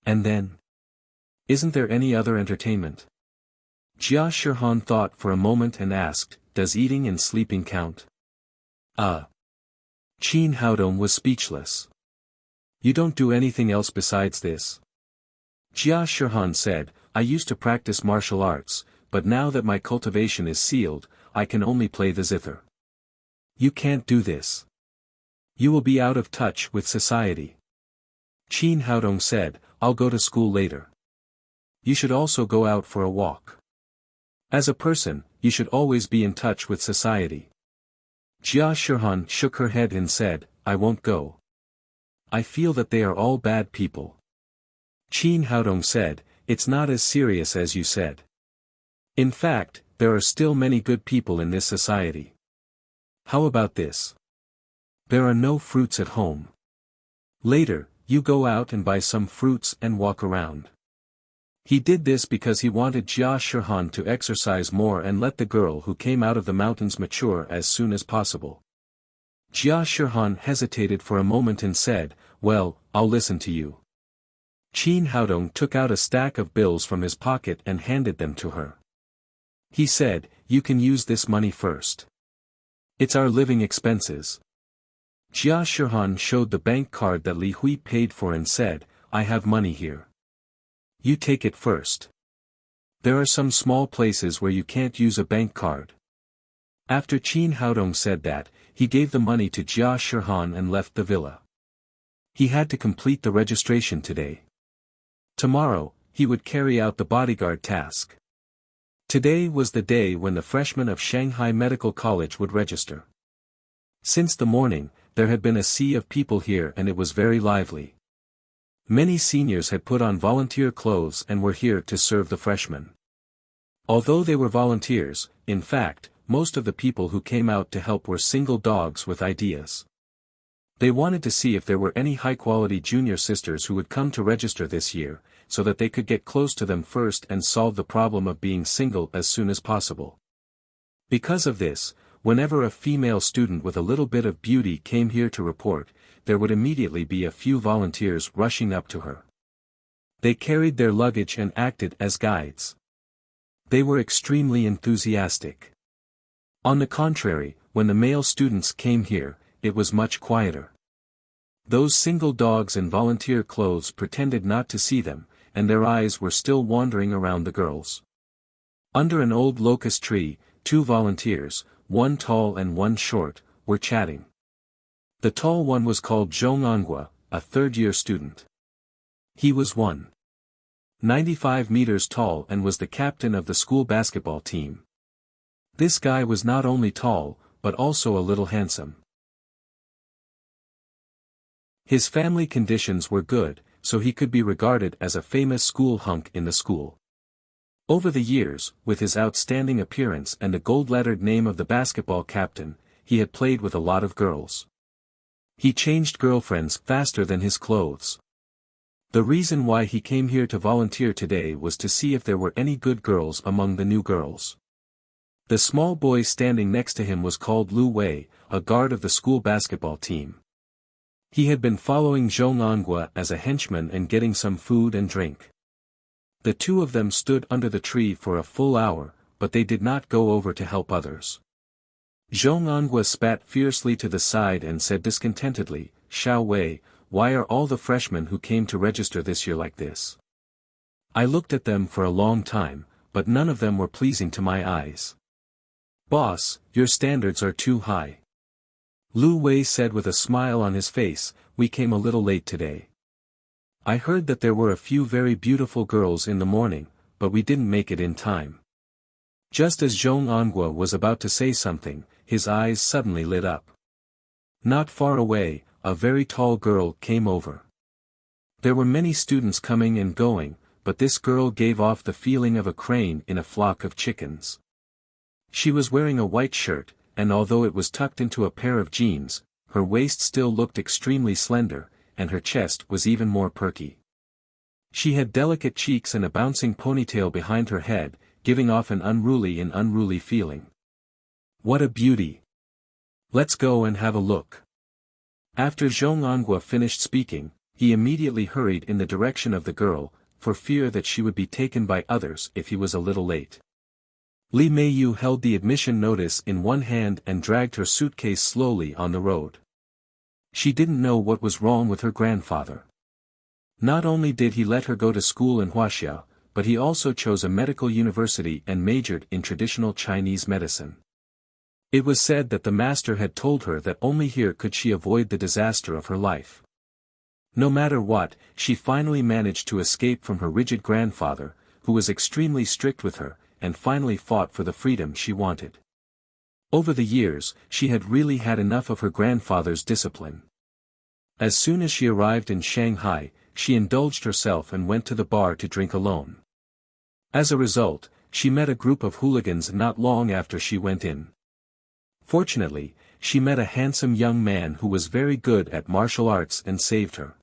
And then? Isn't there any other entertainment? Jia Shihan thought for a moment and asked, does eating and sleeping count? Qin Haodong was speechless. You don't do anything else besides this? Jia Shihan said, I used to practice martial arts, but now that my cultivation is sealed, I can only play the zither. You can't do this. You will be out of touch with society. Qin Haodong said, I'll go to school later. You should also go out for a walk. As a person, you should always be in touch with society. Jia Shihan shook her head and said, I won't go. I feel that they are all bad people. Qin Haodong said, it's not as serious as you said. In fact, there are still many good people in this society. How about this? There are no fruits at home. Later, you go out and buy some fruits and walk around. He did this because he wanted Jia Shihan to exercise more and let the girl who came out of the mountains mature as soon as possible. Jia Shihan hesitated for a moment and said, well, I'll listen to you. Qin Haodong took out a stack of bills from his pocket and handed them to her. He said, you can use this money first. It's our living expenses. Jia Shihan showed the bank card that Li Hui paid for and said, I have money here. You take it first. There are some small places where you can't use a bank card. After Qin Haodong said that, he gave the money to Jia Shihan and left the villa. He had to complete the registration today. Tomorrow, he would carry out the bodyguard task. Today was the day when the freshmen of Shanghai Medical College would register. Since the morning, there had been a sea of people here and it was very lively. Many seniors had put on volunteer clothes and were here to serve the freshmen. Although they were volunteers, in fact, most of the people who came out to help were single dogs with ideas. They wanted to see if there were any high-quality junior sisters who would come to register this year, so that they could get close to them first and solve the problem of being single as soon as possible. Because of this, whenever a female student with a little bit of beauty came here to report, there would immediately be a few volunteers rushing up to her. They carried their luggage and acted as guides. They were extremely enthusiastic. On the contrary, when the male students came here, it was much quieter. Those single dogs in volunteer clothes pretended not to see them, and their eyes were still wandering around the girls. Under an old locust tree, two volunteers, one tall and one short, were chatting. The tall one was called Zhong Angua, a third-year student. He was 195 meters tall and was the captain of the school basketball team. This guy was not only tall, but also a little handsome. His family conditions were good, so he could be regarded as a famous school hunk in the school. Over the years, with his outstanding appearance and the gold-lettered name of the basketball captain, he had played with a lot of girls. He changed girlfriends faster than his clothes. The reason why he came here to volunteer today was to see if there were any good girls among the new girls. The small boy standing next to him was called Lu Wei, a guard of the school basketball team. He had been following Zhong Angua as a henchman and getting some food and drink. The two of them stood under the tree for a full hour, but they did not go over to help others. Zhong Angua spat fiercely to the side and said discontentedly, "Xiao Wei, why are all the freshmen who came to register this year like this? I looked at them for a long time, but none of them were pleasing to my eyes. Boss, your standards are too high." Lu Wei said with a smile on his face, "We came a little late today. I heard that there were a few very beautiful girls in the morning, but we didn't make it in time." Just as Zhong Angua was about to say something, his eyes suddenly lit up. Not far away, a very tall girl came over. There were many students coming and going, but this girl gave off the feeling of a crane in a flock of chickens. She was wearing a white shirt, and although it was tucked into a pair of jeans, her waist still looked extremely slender, and her chest was even more perky. She had delicate cheeks and a bouncing ponytail behind her head, giving off an unruly feeling. What a beauty! Let's go and have a look. After Zhong Angua finished speaking, he immediately hurried in the direction of the girl, for fear that she would be taken by others if he was a little late. Li Meiyu held the admission notice in one hand and dragged her suitcase slowly on the road. She didn't know what was wrong with her grandfather. Not only did he let her go to school in Wuxia, but he also chose a medical university and majored in traditional Chinese medicine. It was said that the master had told her that only here could she avoid the disaster of her life. No matter what, she finally managed to escape from her rigid grandfather, who was extremely strict with her, and finally fought for the freedom she wanted. Over the years, she had really had enough of her grandfather's discipline. As soon as she arrived in Shanghai, she indulged herself and went to the bar to drink alone. As a result, she met a group of hooligans not long after she went in. Fortunately, she met a handsome young man who was very good at martial arts and saved her.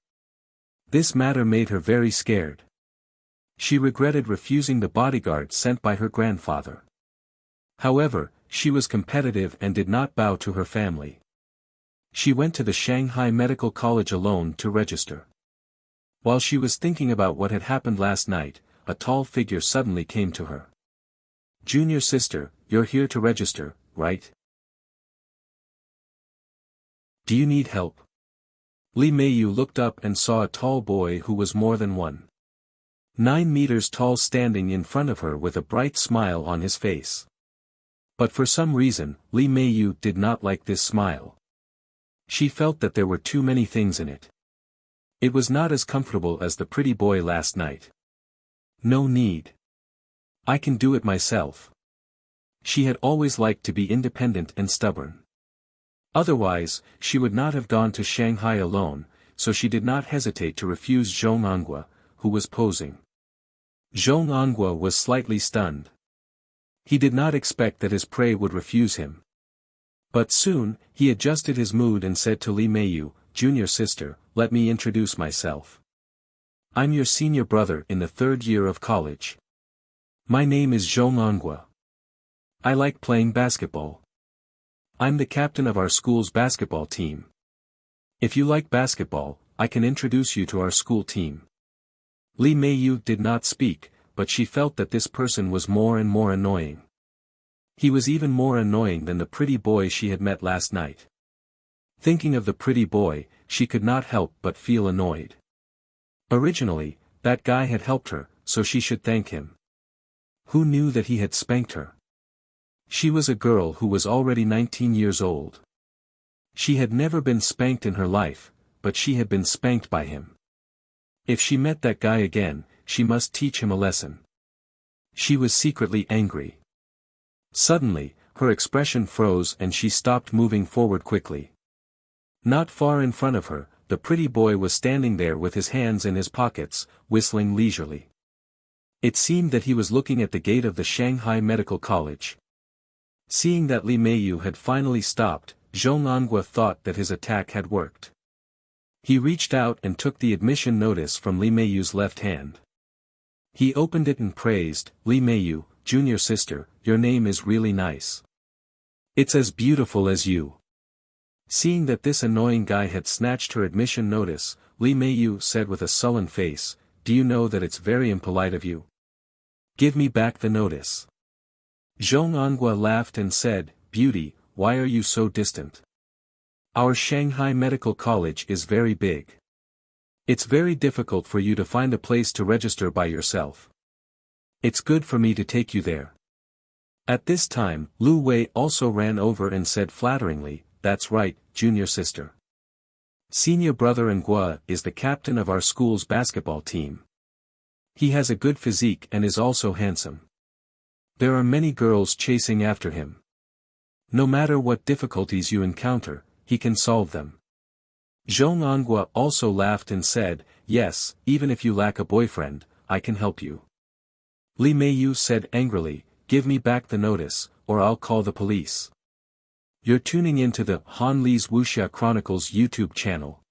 This matter made her very scared. She regretted refusing the bodyguard sent by her grandfather. However, she was competitive and did not bow to her family. She went to the Shanghai Medical College alone to register. While she was thinking about what had happened last night, a tall figure suddenly came to her. "Junior sister, you're here to register, right? Do you need help?" Li Meiyu looked up and saw a tall boy who was more than 1.9 meters tall standing in front of her with a bright smile on his face. But for some reason, Li Meiyu did not like this smile. She felt that there were too many things in it. It was not as comfortable as the pretty boy last night. "No need. I can do it myself. She had always liked to be independent and stubborn. Otherwise, she would not have gone to Shanghai alone, so she did not hesitate to refuse Zhong Angua, who was posing. Zhong Angua was slightly stunned. He did not expect that his prey would refuse him. But soon, he adjusted his mood and said to Li Meiyu, "Junior sister, let me introduce myself. I'm your senior brother in the 3rd year of college. My name is Zhong Angua. I like playing basketball. I'm the captain of our school's basketball team. If you like basketball, I can introduce you to our school team." Li Meiyu did not speak, but she felt that this person was more and more annoying. He was even more annoying than the pretty boy she had met last night. Thinking of the pretty boy, she could not help but feel annoyed. Originally, that guy had helped her, so she should thank him. Who knew that he had spanked her? She was a girl who was already 19 years old. She had never been spanked in her life, but she had been spanked by him. If she met that guy again, she must teach him a lesson. She was secretly angry. Suddenly, her expression froze and she stopped moving forward quickly. Not far in front of her, the pretty boy was standing there with his hands in his pockets, whistling leisurely. It seemed that he was looking at the gate of the Shanghai Medical College. Seeing that Li Meiyu had finally stopped, Zhong Angua thought that his attack had worked. He reached out and took the admission notice from Li Meiyu's left hand. He opened it and praised, "Li Meiyu, junior sister, your name is really nice. It's as beautiful as you." Seeing that this annoying guy had snatched her admission notice, Li Meiyu said with a sullen face, "Do you know that it's very impolite of you? Give me back the notice." Zhong Angua laughed and said, "Beauty, why are you so distant? Our Shanghai Medical College is very big. It's very difficult for you to find a place to register by yourself. It's good for me to take you there." At this time, Lu Wei also ran over and said flatteringly, "That's right, junior sister. Senior brother Angua is the captain of our school's basketball team. He has a good physique and is also handsome. There are many girls chasing after him. No matter what difficulties you encounter, he can solve them." Zhong Angua also laughed and said, "Yes, even if you lack a boyfriend, I can help you." Li Meiyu said angrily, "Give me back the notice, or I'll call the police." You're tuning into the Han Li's Wuxia Chronicles YouTube channel.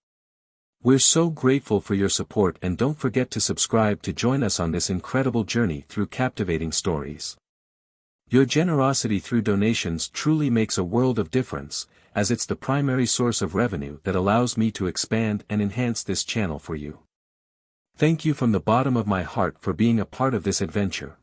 We're so grateful for your support and don't forget to subscribe to join us on this incredible journey through captivating stories. Your generosity through donations truly makes a world of difference, as it's the primary source of revenue that allows me to expand and enhance this channel for you. Thank you from the bottom of my heart for being a part of this adventure.